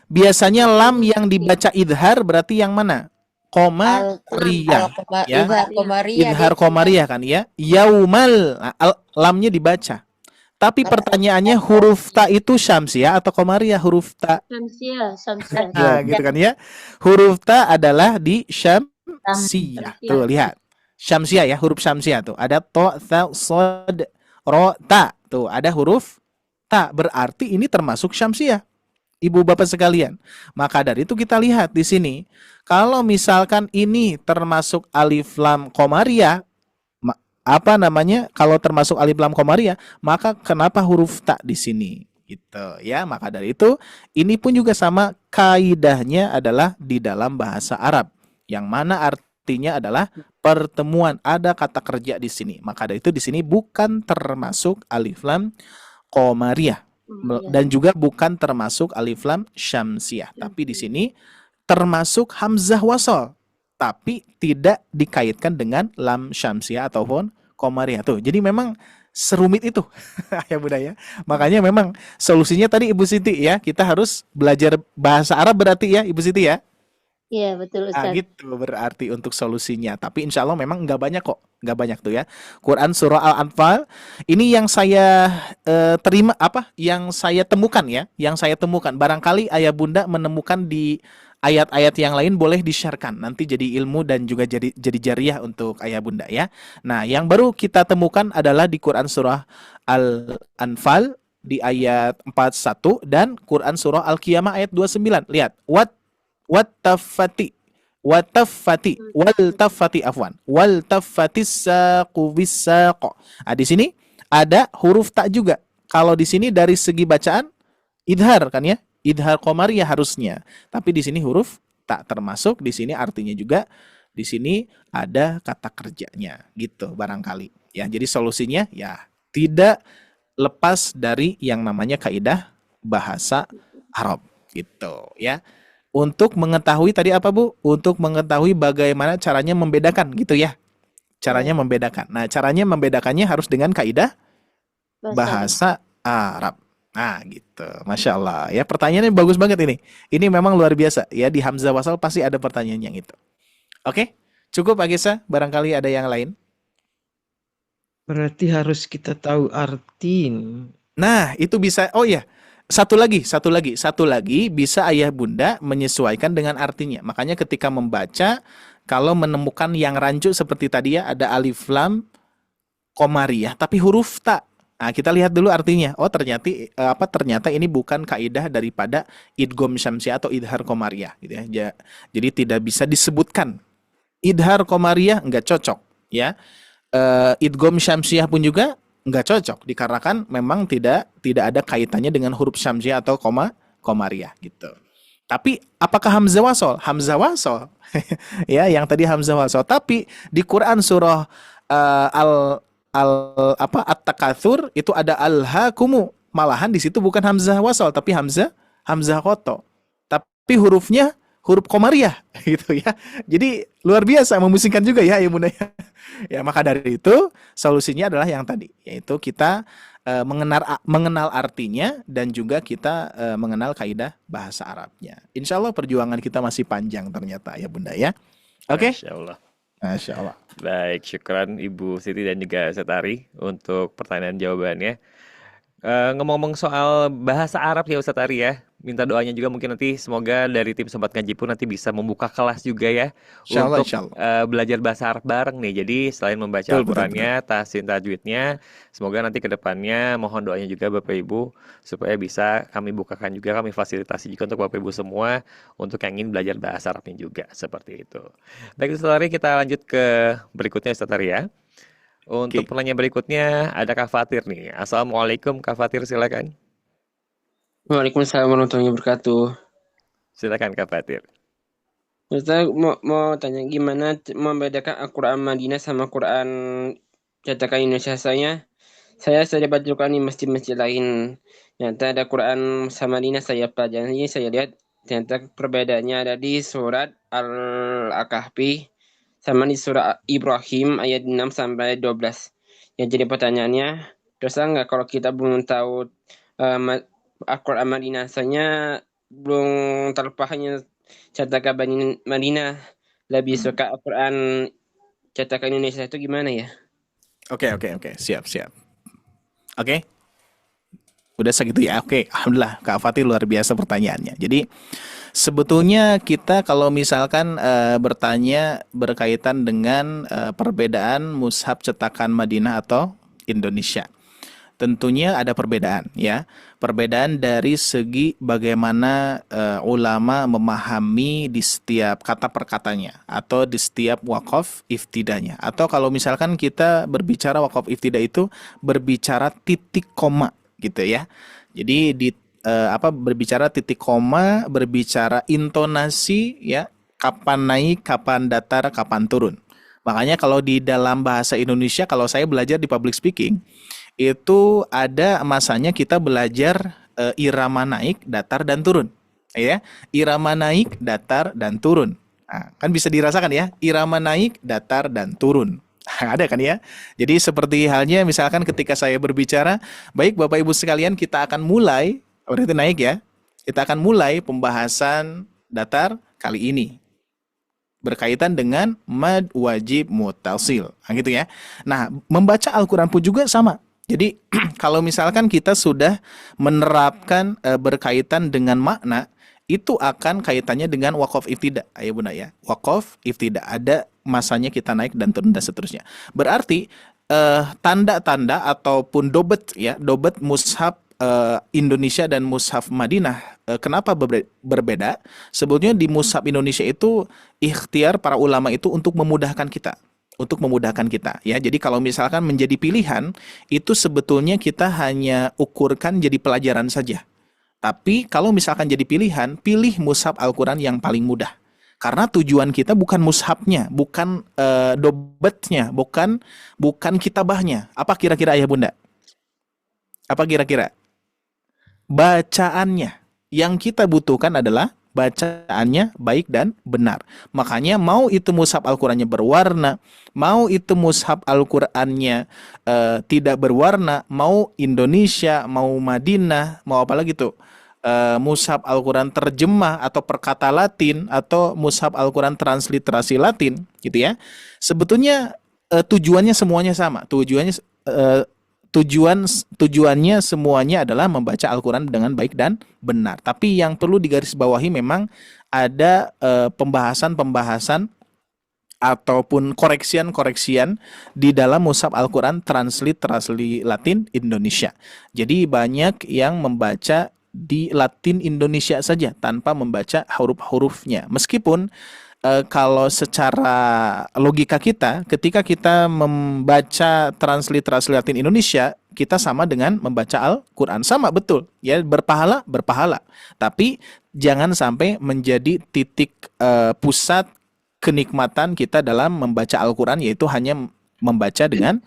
Biasanya lam yang dibaca idhar berarti yang mana? Qamariyah. Ya. Idhar qamariyah kan ya. Yaumal lamnya dibaca. Tapi pertanyaannya huruf ta itu syamsiah atau qamariyah? Huruf ta. Syamsiah. Nah, gitu kan ya. Huruf ta adalah di syamsiah. Tuh lihat. Syamsiah ya, huruf syamsiah tuh. Ada to, tha, sod, ro, ta. Tuh ada huruf ta. Berarti ini termasuk syamsiah. Ibu bapak sekalian. Maka dari itu kita lihat di sini. Kalau misalkan ini termasuk alif lam qamariyah, kalau termasuk alif lam qamariyah, maka kenapa huruf ta di sini? Gitu ya. Maka dari itu ini pun juga sama, kaidahnya adalah di dalam bahasa Arab. Yang mana artinya adalah pertemuan, ada kata kerja di sini. Maka dari itu di sini bukan termasuk alif lam qamariyah dan juga bukan termasuk alif lam syamsiah. Tapi di sini termasuk hamzah wasol, tapi tidak dikaitkan dengan lam syamsiah ataupun qamariyah tuh. Jadi memang serumit itu ya budaya. Makanya memang solusinya tadi Ibu Siti ya, kita harus belajar bahasa Arab berarti ya Ibu Siti ya. Iya betul Ustaz. Gitu berarti untuk solusinya. Tapi insya Allah memang nggak banyak kok, nggak banyak tuh ya. Quran surah Al-Anfal ini yang saya yang saya temukan ya, yang saya temukan. Barangkali ayah bunda menemukan di ayat-ayat yang lain boleh di-sharekan. Nanti jadi ilmu dan juga jadi jariah untuk ayah bunda ya. Nah, yang baru kita temukan adalah di Quran surah Al-Anfal di ayat 41 dan Quran surah Al-Qiyamah ayat 29. Lihat, wattafati waltafatis saqu bisaq. Nah, di sini ada huruf tak juga. Kalau di sini dari segi bacaan idhar kan ya? Idhar qamariyah harusnya. Tapi di sini huruf tak termasuk, di sini artinya juga di sini ada kata kerjanya gitu barangkali. Ya, jadi solusinya ya tidak lepas dari yang namanya kaidah bahasa Arab gitu ya. Untuk mengetahui tadi apa Bu? Untuk mengetahui bagaimana caranya membedakan gitu ya. Caranya membedakan. Nah, caranya membedakannya harus dengan kaidah bahasa Arab. Nah gitu, Masya Allah ya, pertanyaannya bagus banget ini. Ini memang luar biasa ya, di Hamzah Wasal pasti ada pertanyaan yang itu. Oke, cukup Pak Gesa, barangkali ada yang lain. Berarti harus kita tahu arti. Nah itu bisa, oh ya, satu lagi bisa ayah bunda menyesuaikan dengan artinya. Makanya ketika membaca, kalau menemukan yang rancu seperti tadi ya, ada alif lam qamariyah tapi huruf ta. Nah, kita lihat dulu artinya. Oh, ternyata ini bukan kaidah daripada idgham syamsiyah atau idhar qamariyah gitu ya. Jadi tidak bisa disebutkan. Idhar qamariyah enggak cocok ya. Idgham syamsiyah pun juga enggak cocok dikarenakan memang tidak ada kaitannya dengan huruf syamsiyah atau qamariyah gitu. Tapi apakah hamzah wasal? Hamzah wasal. Ya, yang tadi hamzah wasal. Tapi di Quran surah At-Takatsur itu ada alhaakumu. Malahan di situ bukan hamzah wasal tapi hamzah qata. Tapi hurufnya huruf qamariyah gitu ya. Jadi luar biasa, memusingkan juga ya Bunda ya. Ya, maka dari itu solusinya adalah yang tadi, yaitu kita mengenal artinya dan juga kita mengenal kaidah bahasa Arabnya. Insya Allah perjuangan kita masih panjang ternyata ya Bunda ya. Oke? Masya Allah. Masya Allah. Baik, syukran Ibu Siti dan juga Setari untuk pertanyaan jawabannya. Ngomong-ngomong soal bahasa Arab ya Ustaz Ari ya, minta doanya juga mungkin nanti semoga dari tim Sobat Ngaji pun nanti bisa membuka kelas juga ya untuk belajar bahasa Arab bareng nih. Jadi selain membaca Al-Qurannya, tahsin tajwidnya, semoga nanti kedepannya mohon doanya juga Bapak Ibu supaya bisa kami bukakan juga, kami fasilitasi juga untuk Bapak Ibu semua untuk yang ingin belajar bahasa Arabnya juga seperti itu. Baik Ustaz Ari, kita lanjut ke berikutnya Ustaz Ari ya. Untuk pertanyaan berikutnya ada Kak Fatir nih. Assalamualaikum Kak Fatir, silakan. Waalaikumsalam warahmatullahi wabarakatuh. Silakan Kak Fatir. Ustaz mau tanya gimana membedakan Al-Quran Madinah sama Quran cetakan Indonesia saya sudah baca Quran di masjid-masjid lain. Ternyata ada Quran sama Madinah saya pelajari, saya lihat ternyata perbedaannya ada di surat Al-Kahfi sama di surah Ibrahim ayat 6 sampai 12. Ya, jadi pertanyaannya, dosa nggak kalau kita belum tahu Al-Quran Madinah? Saya belum terpahanya cetakan Madinah, lebih suka Al-Quran cetakan Indonesia itu gimana ya? Oke, siap. Oke. Udah segitu ya. Oke, alhamdulillah Kak Fatih luar biasa pertanyaannya. Jadi sebetulnya kita kalau misalkan bertanya berkaitan dengan perbedaan mushaf cetakan Madinah atau Indonesia, tentunya ada perbedaan ya. Perbedaan dari segi bagaimana ulama memahami di setiap kata perkatanya atau di setiap wakaf iftidanya. Atau kalau misalkan kita berbicara wakaf iftidah itu berbicara titik koma gitu ya. Jadi berbicara titik koma, berbicara intonasi ya, kapan naik, kapan datar, kapan turun. Makanya kalau di dalam bahasa Indonesia, kalau saya belajar di public speaking, itu ada masanya kita belajar irama naik, datar dan turun. Ya, irama naik, datar dan turun. Nah, kan bisa dirasakan ya, irama naik, datar dan turun. Ada kan ya. Jadi seperti halnya misalkan ketika saya berbicara, baik Bapak Ibu sekalian, kita akan mulai, berarti naik ya, kita akan mulai pembahasan datar kali ini berkaitan dengan mad wajib muttasil, nah, gitu ya. Nah, membaca Al-Quran pun juga sama. Jadi kalau misalkan kita sudah menerapkan berkaitan dengan makna, itu akan kaitannya dengan waqaf ibtida, ayah bunda ya. Waqaf ibtida ada masanya kita naik dan turun dan seterusnya. Berarti tanda-tanda ataupun dobet ya, dobet mushaf Indonesia dan mushaf Madinah kenapa berbeda? Sebetulnya di mushaf Indonesia itu ikhtiar para ulama itu untuk memudahkan kita. Untuk memudahkan kita ya. Jadi kalau misalkan menjadi pilihan itu sebetulnya kita hanya ukurkan jadi pelajaran saja. Tapi kalau misalkan jadi pilihan, pilih mushaf Al-Qur'an yang paling mudah. Karena tujuan kita bukan mushafnya, bukan dobetnya, bukan kitabahnya. Apa kira-kira ayah bunda? Apa kira-kira? Bacaannya. Yang kita butuhkan adalah bacaannya baik dan benar. Makanya mau itu mushaf Al-Qur'annya berwarna, mau itu mushaf Al-Qur'annya tidak berwarna, mau Indonesia, mau Madinah, mau apa lagi tuh? Mushaf Al-Qur'an terjemah atau perkata Latin atau mushaf Al-Qur'an transliterasi Latin gitu ya. Sebetulnya tujuannya semuanya sama. Tujuannya semuanya adalah membaca Al-Qur'an dengan baik dan benar. Tapi yang perlu digarisbawahi memang ada pembahasan-pembahasan ataupun koreksian di dalam mushaf Al-Qur'an transliterasi Latin Indonesia. Jadi banyak yang membaca di Latin Indonesia saja tanpa membaca huruf-hurufnya. Meskipun kalau secara logika kita, ketika kita membaca transliterasi Latin Indonesia, kita sama dengan membaca Al-Qur'an. Sama betul, ya, berpahala. Tapi jangan sampai menjadi titik pusat kenikmatan kita dalam membaca Al-Qur'an, yaitu hanya membaca dengan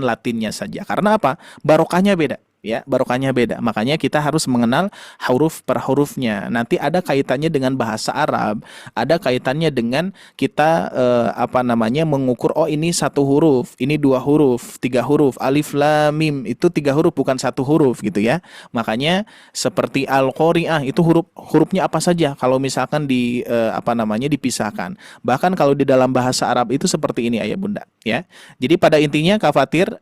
Latinnya saja. Karena apa? Barokahnya beda. Ya, barokahnya beda. Makanya kita harus mengenal huruf per hurufnya. Nanti ada kaitannya dengan bahasa Arab, ada kaitannya dengan kita mengukur, oh ini 1 huruf, ini 2 huruf, 3 huruf, alif lam mim itu 3 huruf bukan 1 huruf gitu ya. Makanya seperti Al-Qari'ah itu hurufnya apa saja kalau misalkan dipisahkan. Bahkan kalau di dalam bahasa Arab itu seperti ini ayah bunda ya. Jadi pada intinya Kak Fatir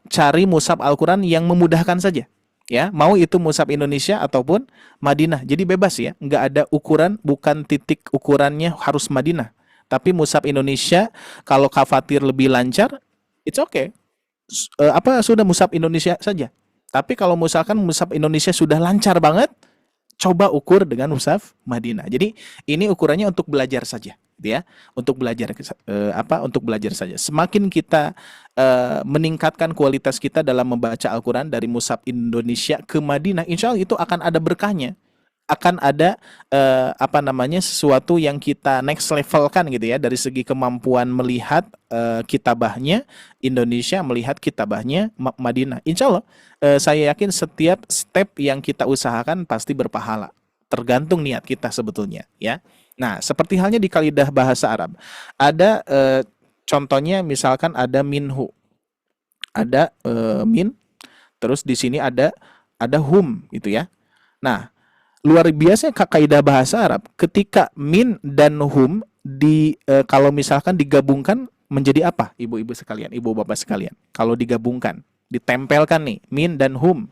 cari mushaf Al-Qur'an yang memudahkan saja ya, mau itu mushaf Indonesia ataupun Madinah. Jadi bebas ya, nggak ada ukuran, bukan titik ukurannya harus Madinah. Tapi mushaf Indonesia kalau Kak Fatir lebih lancar, it's okay. Sudah mushaf Indonesia saja. Tapi kalau misalkan mushaf Indonesia sudah lancar banget, coba ukur dengan mushaf Madinah. Jadi ini ukurannya untuk belajar saja, ya, untuk belajar untuk belajar saja. Semakin kita meningkatkan kualitas kita dalam membaca Al-Qur'an dari mushaf Indonesia ke Madinah, insya Allah itu akan ada berkahnya. Akan ada sesuatu yang kita next levelkan gitu ya, dari segi kemampuan melihat kitabahnya Indonesia, melihat kitabahnya Madinah. Insya Allah saya yakin setiap step yang kita usahakan pasti berpahala. Tergantung niat kita sebetulnya ya. Nah, seperti halnya di kaidah bahasa Arab. Ada contohnya misalkan ada minhu. Ada min, terus di sini ada hum gitu ya. Nah, luar biasa kaidah bahasa Arab ketika min dan hum kalau misalkan digabungkan menjadi apa? Ibu-ibu sekalian, ibu-bapak sekalian. Kalau digabungkan, ditempelkan nih min dan hum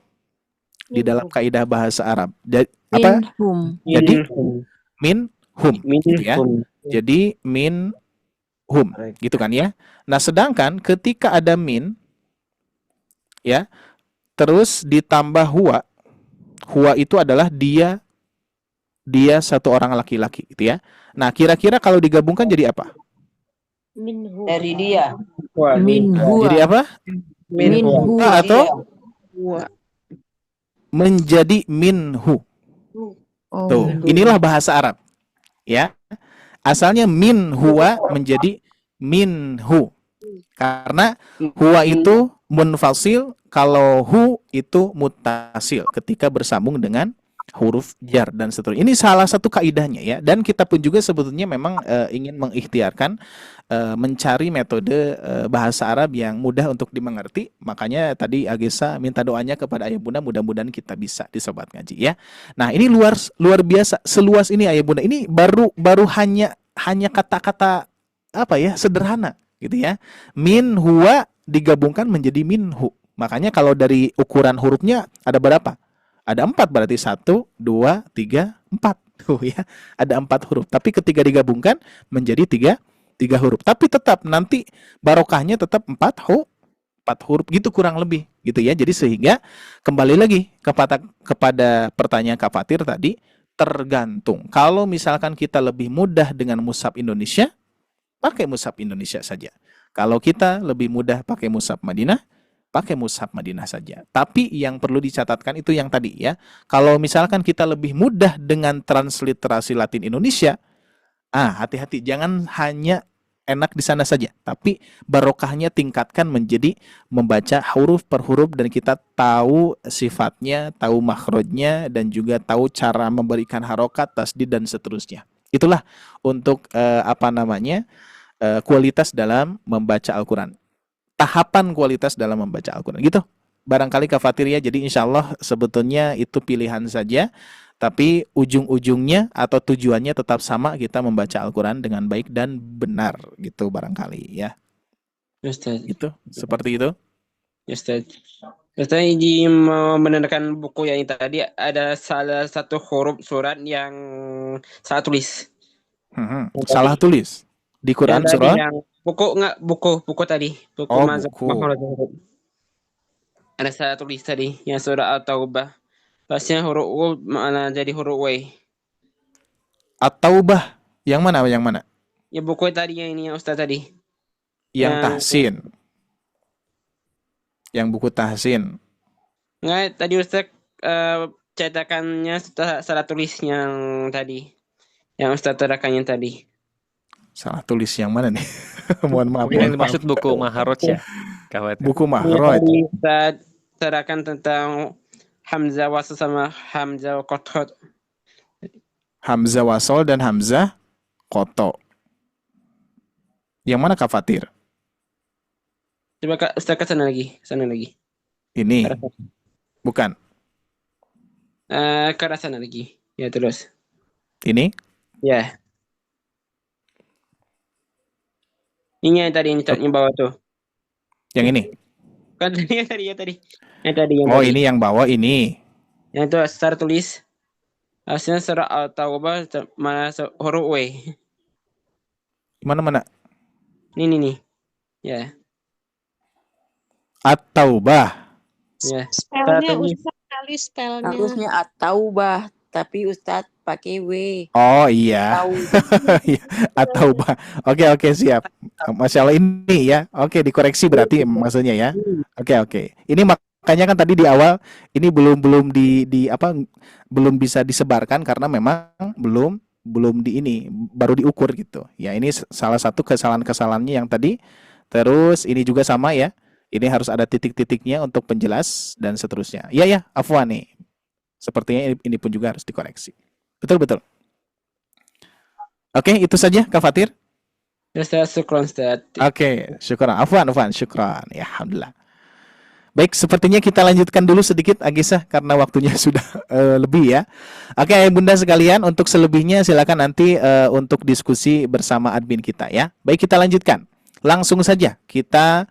di dalam kaidah bahasa Arab. Jadi min hum gitu ya. Jadi min hum gitu kan ya. Nah, sedangkan ketika ada min ya, terus ditambah huwa itu adalah dia satu orang laki-laki gitu ya. Nah, kira-kira kalau digabungkan jadi apa? Minhu. Dari dia. Minhu. Jadi apa? Minhu atau menjadi minhu. Tuh, inilah bahasa Arab. Ya. Asalnya min huwa menjadi minhu. Karena huwa itu munfasil, kalau hu itu muttasil ketika bersambung dengan huruf jar dan seterusnya. Ini salah satu kaidahnya ya. Dan kita pun juga sebetulnya memang ingin mengikhtiarkan mencari metode bahasa Arab yang mudah untuk dimengerti. Makanya tadi Agesa minta doanya kepada ayah bunda, mudah-mudahan kita bisa di Sobat Ngaji ya. Nah, ini luar biasa seluas ini ayah bunda. Ini baru hanya kata-kata sederhana gitu ya. Min huwa digabungkan menjadi minhu. Makanya kalau dari ukuran hurufnya ada berapa? Ada 4, berarti 1, 2, 3, 4. Tuh ya, ada 4 huruf. Tapi ketika digabungkan menjadi tiga huruf. Tapi tetap nanti barokahnya tetap 4 huruf gitu kurang lebih gitu ya. Jadi sehingga kembali lagi kepada pertanyaan Kak Fatir tadi, tergantung. Kalau misalkan kita lebih mudah dengan mushaf Indonesia, pakai mushaf Indonesia saja. Kalau kita lebih mudah pakai mushaf Madinah, pakai mushaf Madinah saja. Tapi yang perlu dicatatkan itu yang tadi ya. Kalau misalkan kita lebih mudah dengan transliterasi Latin Indonesia, hati-hati, jangan hanya enak di sana saja, tapi barokahnya tingkatkan menjadi membaca huruf per huruf dan kita tahu sifatnya, tahu makhrajnya dan juga tahu cara memberikan harokat, tasdid dan seterusnya. Itulah untuk kualitas dalam membaca Al-Quran. Tahapan kualitas dalam membaca Al-Quran gitu. Barangkali Kak Fatir ya, jadi insya Allah sebetulnya itu pilihan saja, tapi ujung-ujungnya atau tujuannya tetap sama, kita membaca Al-Quran dengan baik dan benar gitu barangkali ya. Ustaz. Gitu, seperti itu. Ustaz. Ustaz, ini mau menandakan buku yang tadi ada salah satu huruf surat yang salah tulis. Salah tulis di Quran surah? Buku tadi. Buku. Ada salah tulis tadi yang surah At-Taubah. Pasnya huruf U mana jadi huruf W. At-Taubah. Yang mana? Ya buku tadi yang ini yang Ustaz tadi. Yang tahsin. Yang buku tahsin. Enggak, tadi Ustaz cetakannya salah tulis yang tadi. Yang Ustaz terangkan tadi. Salah tulis yang mana nih? Mohon maaf. Yang dimaksud buku Maharoj ya? Buku Maharoj. Ustaz terangkan tentang Hamzah wasal sama Hamzah kotot. Hamzah wasal dan Hamzah koto. Yang mana Kak Fatir? Coba Kak Ustaz ke sana lagi. Ini. Bukan. Ke sana lagi. Ya terus. Ini? Ya. Ini yang tadi yang bawah tuh. Yang ini? Kan tadi yang tadi. Ini yang bawah ini. Yang itu secara tulis. Hasilnya surah At-Taubah mana huruf W. Mana? Ini. Ya. At-Taubah. Ya. Spellnya Ustaz kali spellnya. Harusnya At-Taubah, tapi Ustaz pakai W. Oh iya. At-Taubah. Oke, siap. Masya Allah ini ya. Oke, dikoreksi berarti maksudnya ya. Oke. Ini makanya kan tadi di awal ini belum bisa disebarkan karena memang belum baru diukur gitu. Ya, ini salah satu kesalahannya yang tadi. Terus ini juga sama ya. Ini harus ada titik-titiknya untuk penjelas dan seterusnya. Iya, afwan nih. Sepertinya ini pun juga harus dikoreksi. Betul. Oke, itu saja Kak Fatir. Syukran Ustaz. Oke, syukran. Afwan, syukran. Ya, alhamdulillah. Baik, sepertinya kita lanjutkan dulu sedikit Agisah karena waktunya sudah lebih ya. Oke, Bunda sekalian, untuk selebihnya silakan nanti untuk diskusi bersama admin kita ya. Baik, kita lanjutkan. Langsung saja kita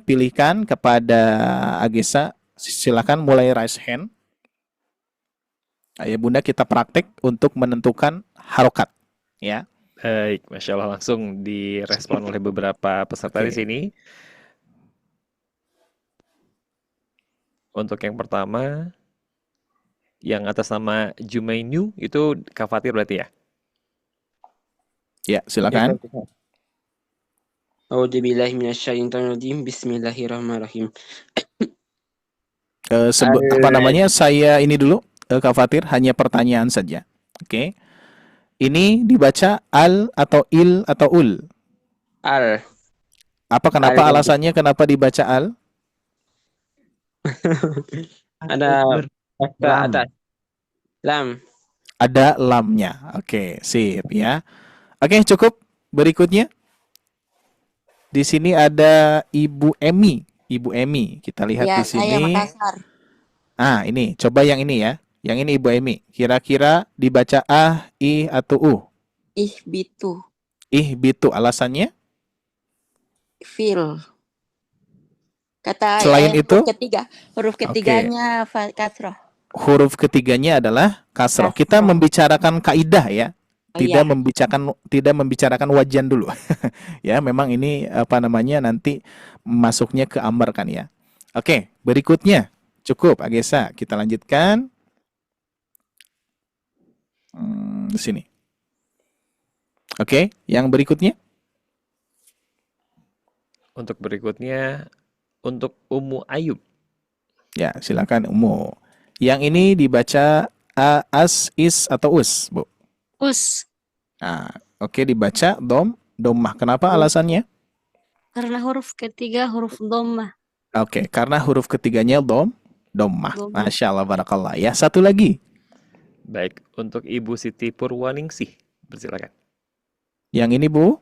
pilihkan kepada Agisah. Silakan mulai raise hand. Ayo Bunda, kita praktek untuk menentukan harokat ya. Baik, Masya Allah, langsung direspon oleh beberapa peserta di sini. Untuk yang pertama, yang atas nama Jumainu, itu Kak Fatir berarti ya? Ya, silakan. A'udzubillahi minasyaitonirrajim. Bismillahirrahmanirrahim. Saya ini dulu Kak Fatir, hanya pertanyaan saja. Oke. Ini dibaca al atau il atau ul? Al. Kenapa alasannya kenapa dibaca al? Ada atas. Lam. Ada lamnya. Oke, sip ya. Oke, cukup. Berikutnya. Di sini ada Ibu Emi. Kita lihat di sini. Saya Makassar. Ini. Coba yang ini ya. Yang ini Ibu Emi. Kira-kira dibaca i atau u? Ihbitu. Alasannya? Fil. Kata selain itu? Huruf ketiganya kasroh. huruf ketiganya adalah kasroh. Kita membicarakan kaidah ya. Tidak membicarakan wajan dulu. Ya, memang ini apa namanya nanti masuknya ke amr kan ya. Oke, berikutnya. Cukup Agesa, kita lanjutkan. Di sini. Oke, yang berikutnya. Untuk berikutnya untuk Ummu Ayub. Ya, silakan Ummu. Yang ini dibaca as, is atau us, Bu? Us. Nah, oke dibaca dommah. Kenapa alasannya? Karena huruf ketiga huruf dhammah. Oke, karena huruf ketiganya dommah. Masya Allah, barakallah. Ya, satu lagi. Baik, untuk Ibu Siti Purwaningsih, persilakan. Yang ini, Bu?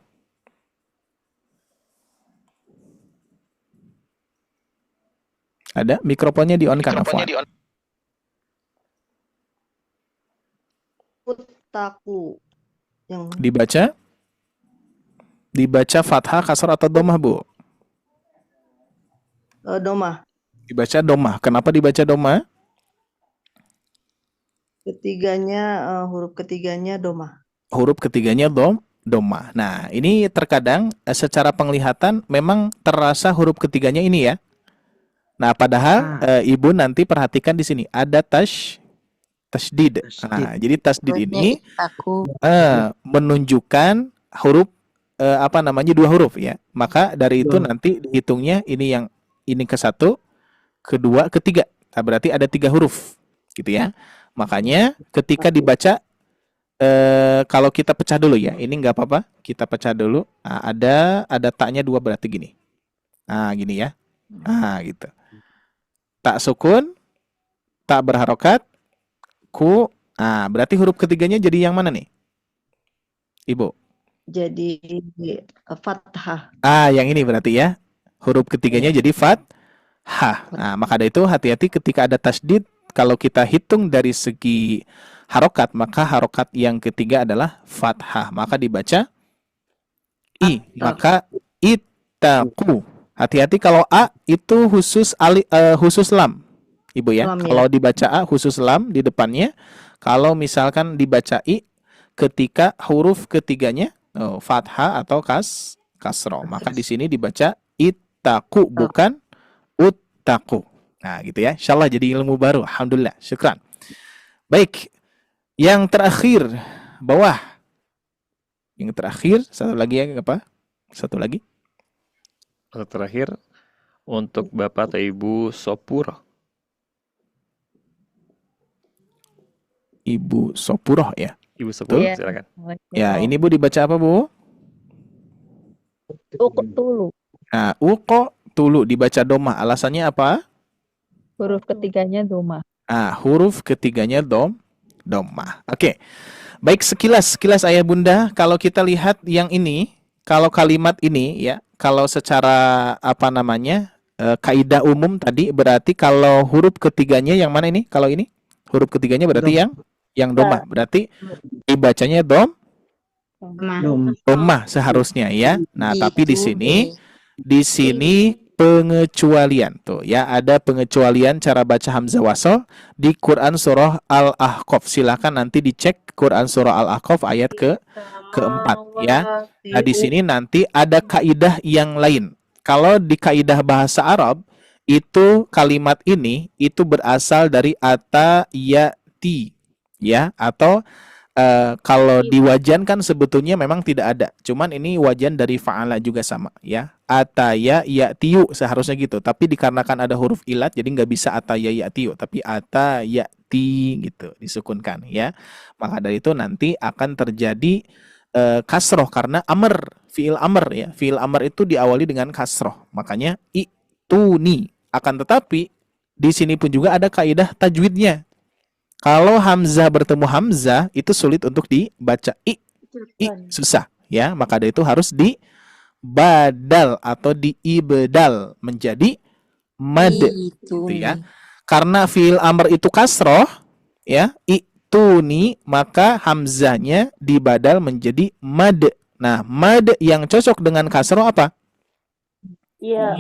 Ada mikrofonnya di on kan, Afwan? Taku yang dibaca fathah, kasrah atau domah, Bu? domah. Dibaca domah. Kenapa dibaca domah? Huruf ketiganya domah. Huruf ketiganya domah. Nah, ini terkadang secara penglihatan memang terasa huruf ketiganya ini ya. Nah, padahal Ibu nanti perhatikan di sini ada tasdid. Nah, jadi tasdid ini menunjukkan huruf dua huruf ya. Maka dari itu nanti dihitungnya ini ke satu, kedua, ketiga. Nah, berarti ada 3 huruf gitu ya. Makanya ketika dibaca kalau kita pecah dulu ya. Ini nggak apa-apa, kita pecah dulu. Nah, ada taknya 2 berarti gini. Nah, gini ya. Nah, gitu. Tak sukun, tak berharokat, ku. Nah, berarti huruf ketiganya jadi yang mana nih, Ibu? Jadi fathah. Yang ini berarti ya. Huruf ketiganya jadi fathah. Nah, maka dari itu hati-hati ketika ada tasdid. Kalau kita hitung dari segi harokat, maka harokat yang ketiga adalah fathah. Maka dibaca i. Maka ittaqu. Hati-hati kalau a itu khusus lam, Ibu ya. Kalau dibaca a khusus lam di depannya. Kalau misalkan dibaca i ketika huruf ketiganya fathah atau kasroh, maka di sini dibaca ittaqu bukan uttaqu. Nah, gitu ya. Insyaallah jadi ilmu baru. Alhamdulillah. Syukran. Baik. Yang terakhir bawah. Yang terakhir satu lagi ya, apa? Satu lagi. Untuk terakhir untuk Bapak atau Ibu Sopuro. Ibu Sopuroh ya. Ibu Sopuro, silakan. Ya, ini Bu dibaca apa, Bu? Tulu. Nah, tulu dibaca domah. Alasannya apa? Huruf ketiganya domah. Huruf ketiganya domah. Oke. Baik, sekilas Ayah Bunda, kalau kita lihat yang ini, kalau kalimat ini ya, kalau secara kaidah umum tadi berarti kalau huruf ketiganya yang mana ini? Kalau ini huruf ketiganya berarti yang domah. Berarti dibacanya domah seharusnya ya. Nah, tapi di sini pengecualian tuh ya, ada pengecualian cara baca hamzah wasl di Quran surah Al-Ahqaf. Silakan nanti dicek Quran surah Al-Ahqaf ayat keempat ya. Nah, di sini nanti ada kaidah yang lain. Kalau di kaidah bahasa Arab itu kalimat ini itu berasal dari ata yati ya, atau kalau di wajan kan sebetulnya memang tidak ada. Cuman ini wajan dari fa'ala juga sama ya. Ataya ya'tiyu seharusnya gitu. Tapi dikarenakan ada huruf ilat jadi nggak bisa ataya ya'tiyu, tapi atayati gitu disukunkan ya. Maka dari itu nanti akan terjadi kasroh karena amr, fiil amr ya. Fiil amr itu diawali dengan kasroh. Makanya ituni. Akan tetapi di sini pun juga ada kaidah tajwidnya. Kalau hamzah bertemu hamzah itu sulit untuk dibaca susah ya, maka dari itu harus dibadal atau diibdal menjadi mad gitu ya. Karena fiil amr itu kasroh ya, ituni, maka hamzahnya dibadal menjadi mad. Nah, mad yang cocok dengan kasroh apa? Ya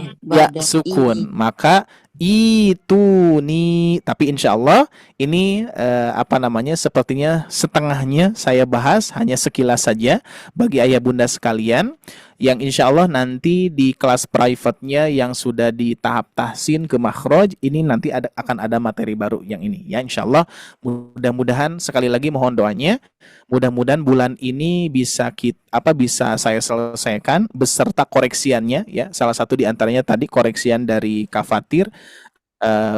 sukun. Maka Itu nih, tapi insya Allah ini sepertinya setengahnya saya bahas hanya sekilas saja bagi ayah bunda sekalian, yang insya Allah nanti di kelas private-nya yang sudah di tahap tahsin ke makhraj ini nanti akan ada materi baru yang ini ya insya Allah. Mudah-mudahan sekali lagi mohon doanya, mudah-mudahan bulan ini bisa bisa saya selesaikan beserta koreksiannya ya. Salah satu di antaranya tadi koreksian dari Kafatir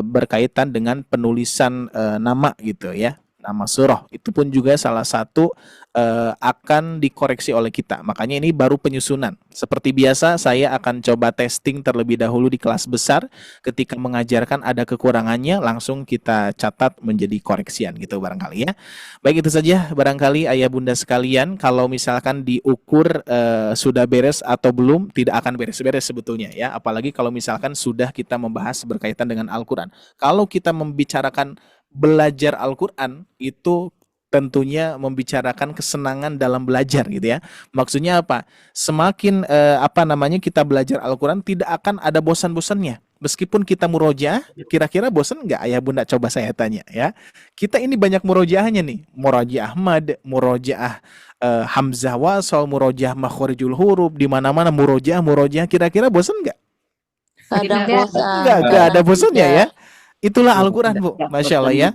berkaitan dengan penulisan nama gitu ya, nama surah itu pun juga salah satu akan dikoreksi oleh kita. Makanya ini baru penyusunan. Seperti biasa saya akan coba testing terlebih dahulu di kelas besar. Ketika mengajarkan ada kekurangannya langsung kita catat menjadi koreksian gitu barangkali ya. Baik, itu saja barangkali ayah bunda sekalian. Kalau misalkan diukur sudah beres atau belum, tidak akan beres-beres sebetulnya ya. Apalagi kalau misalkan sudah kita membahas berkaitan dengan Al-Quran. Kalau kita membicarakan belajar Al-Quran itu tentunya membicarakan kesenangan dalam belajar gitu ya. Maksudnya apa? Semakin kita belajar Al-Quran tidak akan ada bosan-bosannya. Meskipun kita murojaah, kira-kira bosan nggak ayah bunda? Coba saya tanya ya. Kita ini banyak murojaahnya nih. Murojaah mad, murojaah hamzah wasal, murojaah makhorijul huruf, di mana-mana murojaah. Kira-kira bosan nggak? Kadang bosan. Nggak ada bosannya ya. Itulah Al-Quran Bu, Masya Allah ya.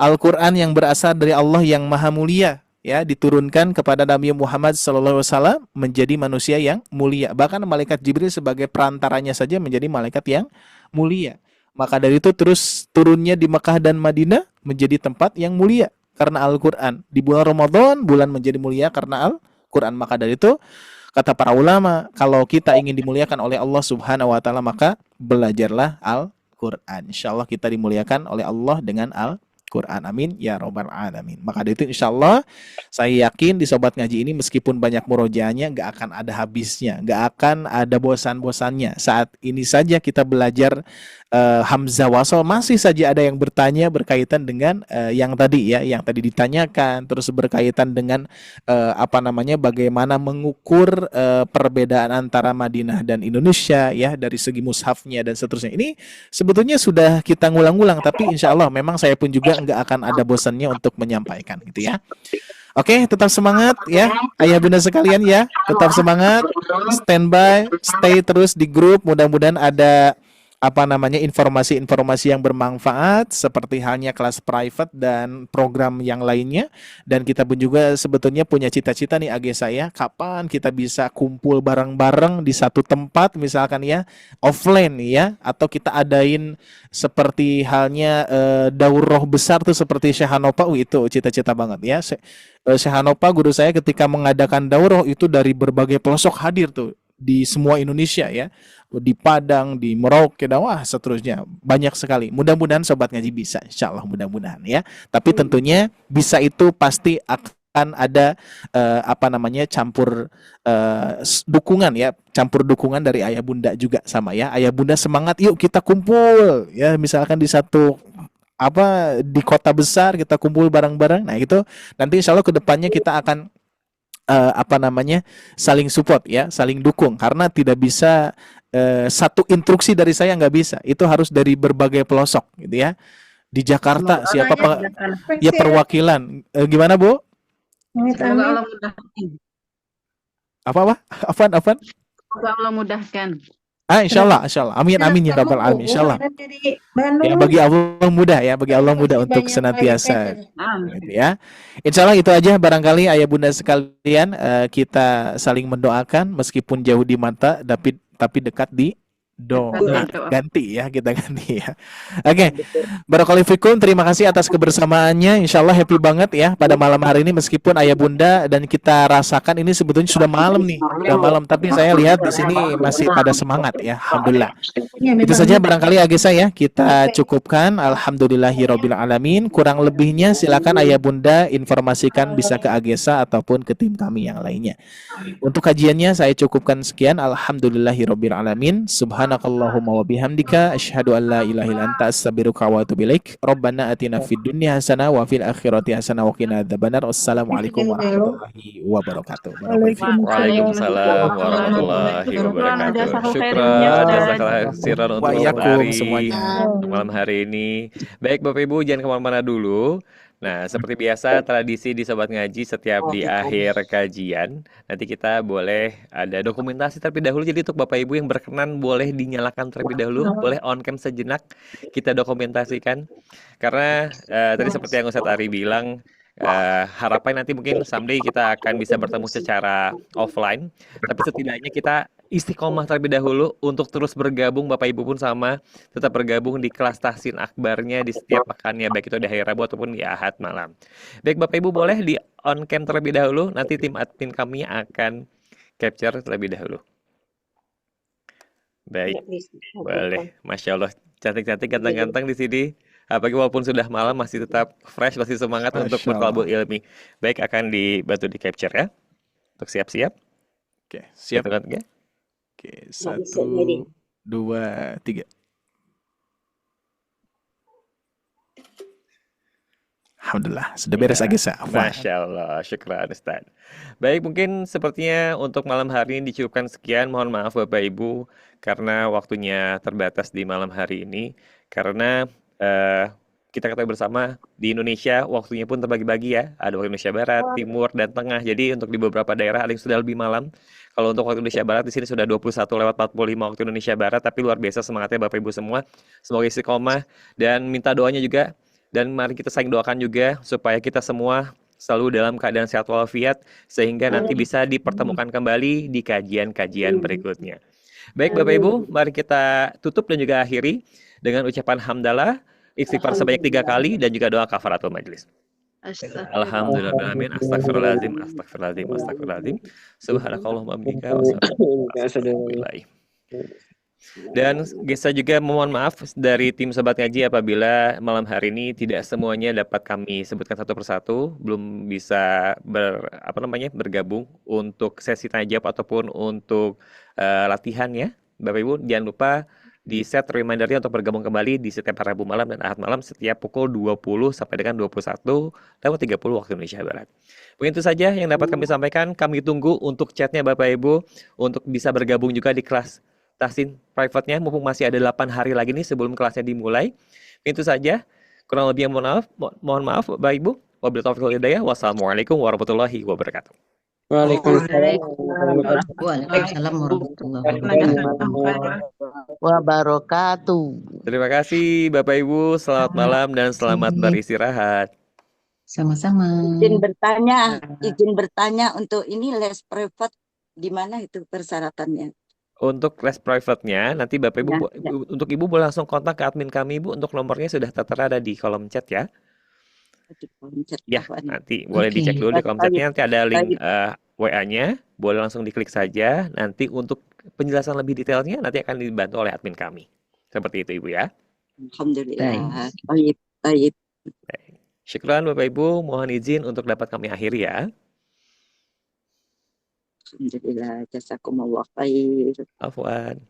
Al-Quran yang berasal dari Allah yang maha mulia ya, diturunkan kepada Nabi Muhammad SAW menjadi manusia yang mulia. Bahkan malaikat Jibril sebagai perantaranya saja menjadi malaikat yang mulia. Maka dari itu terus turunnya di Mekah dan Madinah menjadi tempat yang mulia karena Al-Quran. Di bulan Ramadan bulan menjadi mulia karena Al-Quran. Maka dari itu kata para ulama, kalau kita ingin dimuliakan oleh Allah Subhanahu wa taala maka belajarlah Al-Quran. Insyaallah kita dimuliakan oleh Allah dengan Al-Quran. Amin ya robbal alamin. Maka dari itu insya Allah saya yakin di sobat ngaji ini meskipun banyak murojaahnya nggak akan ada habisnya, nggak akan ada bosan-bosannya. Saat ini saja kita belajar hamzah wasal masih saja ada yang bertanya berkaitan dengan yang tadi ya, yang tadi ditanyakan, terus berkaitan dengan bagaimana mengukur perbedaan antara Madinah dan Indonesia ya dari segi mushafnya dan seterusnya. Ini sebetulnya sudah kita ngulang-ngulang, tapi insya Allah memang saya pun juga nggak akan ada bosannya untuk menyampaikan gitu ya. Oke, tetap semangat ya ayah bunda sekalian ya, tetap semangat, standby, stay terus di grup. Mudah-mudahan ada informasi-informasi yang bermanfaat seperti halnya kelas private dan program yang lainnya. Dan kita pun juga sebetulnya punya cita-cita nih saya, kapan kita bisa kumpul bareng-bareng di satu tempat misalkan ya, offline ya, atau kita adain seperti halnya daurah besar tuh seperti Syekh Hanopa. Itu cita-cita banget ya. Syekh Hanopa guru saya ketika mengadakan daurah itu dari berbagai pelosok hadir tuh di semua Indonesia ya, di Padang, di Merauke, dan wah seterusnya banyak sekali. Mudah-mudahan sobat ngaji bisa, insya Allah mudah-mudahan ya. Tapi tentunya bisa itu pasti akan ada campur dukungan ya, campur dukungan dari ayah bunda juga sama ya. Ayah bunda semangat, yuk kita kumpul ya, misalkan di satu di kota besar kita kumpul bareng-bareng. Nah itu nanti insya Allah kedepannya kita akan saling support ya, saling dukung, karena tidak bisa satu instruksi dari saya nggak bisa, itu harus dari berbagai pelosok gitu ya. Di Jakarta siapa ya perwakilan gimana Bu? Semoga Allah mudahkan. Apa? Semoga Allah mudahkan. Insya Allah, amin ya rabbal alamin, insya Allah. Ya bagi Allah mudah untuk senantiasa, gitu ya. Insya Allah itu aja barangkali ayah bunda sekalian, kita saling mendoakan meskipun jauh di mata, tapi dekat di doa. Ganti ya, kita ganti ya. Oke, barakallahu fikum, terima kasih atas kebersamaannya. Insya Allah happy banget ya pada malam hari ini meskipun ayah bunda dan kita rasakan ini sebetulnya sudah malam nih, tapi saya lihat di sini masih pada semangat ya, alhamdulillah. Itu saja barangkali saya kita cukupkan. Alhamdulillahirabbil alamin. Kurang lebihnya silakan ayah bunda informasikan bisa ke Agesa ataupun ke tim kami yang lainnya. Untuk kajiannya saya cukupkan sekian. Alhamdulillahirabbil alamin. Subhanallah Subhanakallahumma wa bihamdika asyhadu an la ilaha illa anta astaghfiruka wa atubu ilaik. Rabbana atina fid dunya hasanah wa fil akhirati hasanah wa qina adzabannar. Wassalamualaikum warahmatullahi wabarakatuh. Waalaikumsalam warahmatullahi wabarakatuh. Syukran jazakallahu khairan untuk Waalaikumsalam hari semuanya. malam hari ini. Baik Bapak Ibu, jangan kemana-mana dulu. Nah, seperti biasa tradisi di Sobat Ngaji setiap di akhir kajian, nanti kita boleh ada dokumentasi terlebih dahulu. Jadi untuk Bapak Ibu yang berkenan boleh dinyalakan terlebih dahulu, boleh on cam sejenak kita dokumentasikan. Karena tadi seperti yang Ustadz Ari bilang, harapan nanti mungkin someday kita akan bisa bertemu secara offline, tapi setidaknya kita istiqomah terlebih dahulu untuk terus bergabung. Bapak Ibu pun sama, tetap bergabung di kelas tahsin akbarnya di setiap pekannya, baik itu di hari Rabu ataupun di Ahad malam. Baik Bapak Ibu boleh di on cam terlebih dahulu, nanti tim admin kami akan capture terlebih dahulu. Baik, boleh. Masya Allah, cantik-cantik, ganteng-ganteng di sini. Apalagi walaupun sudah malam masih tetap fresh, masih semangat untuk Masya berkolabor Allah. ilmi. Baik, akan dibantu di capture ya. Untuk siap-siap. Oke, siap. Gitu kan, ya? Oke, 1, 2, 3. Alhamdulillah, sudah beres Agesa. Masya Allah, syukran Ustaz. Baik, mungkin sepertinya untuk malam hari ini dicukupkan sekian. Mohon maaf Bapak Ibu, karena waktunya terbatas di malam hari ini. Karena kita ketahui bersama, di Indonesia waktunya pun terbagi-bagi ya. Ada waktu Indonesia Barat, Timur, dan Tengah. Jadi untuk di beberapa daerah ada yang sudah lebih malam. Kalau untuk waktu Indonesia Barat di sini sudah 21:45 waktu Indonesia Barat. Tapi luar biasa semangatnya Bapak Ibu semua. Semoga istiqomah dan minta doanya juga. Dan mari kita saling doakan juga supaya kita semua selalu dalam keadaan sehat walafiat sehingga nanti bisa dipertemukan kembali di kajian-kajian berikutnya. Baik Bapak Ibu, mari kita tutup dan juga akhiri dengan ucapan hamdalah, istighfar sebanyak 3 kali dan juga doa kafaratul majelis. Alhamdulillahirrahmanirrahim. Astagfirullahaladzim, astagfirullahaladzim, astagfirullahaladzim. Subhanakallahumma bihamdika wa assalamualaikum. Dan Gesa juga mohon maaf dari tim Sobat Ngaji apabila malam hari ini tidak semuanya dapat kami sebutkan satu persatu, belum bisa bergabung untuk sesi tanya jawab ataupun untuk latihan ya. Bapak Ibu jangan lupa di set remindernya untuk bergabung kembali di setiap Rabu malam dan Ahad malam setiap pukul 20 sampai dengan 21:30 waktu Indonesia Barat. Mungkin itu saja yang dapat kami sampaikan. Kami tunggu untuk chatnya Bapak Ibu untuk bisa bergabung juga di kelas tahsin private-nya, mumpung masih ada 8 hari lagi nih sebelum kelasnya dimulai. Itu saja. Kurang lebih mohon maaf Bapak Ibu. Wabillahi taufiq wal hidayah. Wassalamualaikum warahmatullahi wabarakatuh. Waalaikumsalam warahmatullahi wabarakatuh. Terima kasih Bapak Ibu. Selamat malam dan selamat beristirahat. Sama-sama. Izin bertanya untuk ini les privat di mana itu persyaratannya? Untuk les private-nya, nanti Bapak Ibu, untuk Ibu boleh langsung kontak ke admin kami, Ibu. Untuk nomornya sudah tertera ada di kolom chat ya. Ya, nanti boleh dicek dulu di kolom chatnya. Nanti ada link WA-nya, boleh langsung diklik saja. Nanti untuk penjelasan lebih detailnya, nanti akan dibantu oleh admin kami. Seperti itu Ibu ya. Alhamdulillah. Baik. Syukran Bapak Ibu, mohon izin untuk dapat kami akhiri ya. Alhamdulillah, jazakumullah khair. Afwan.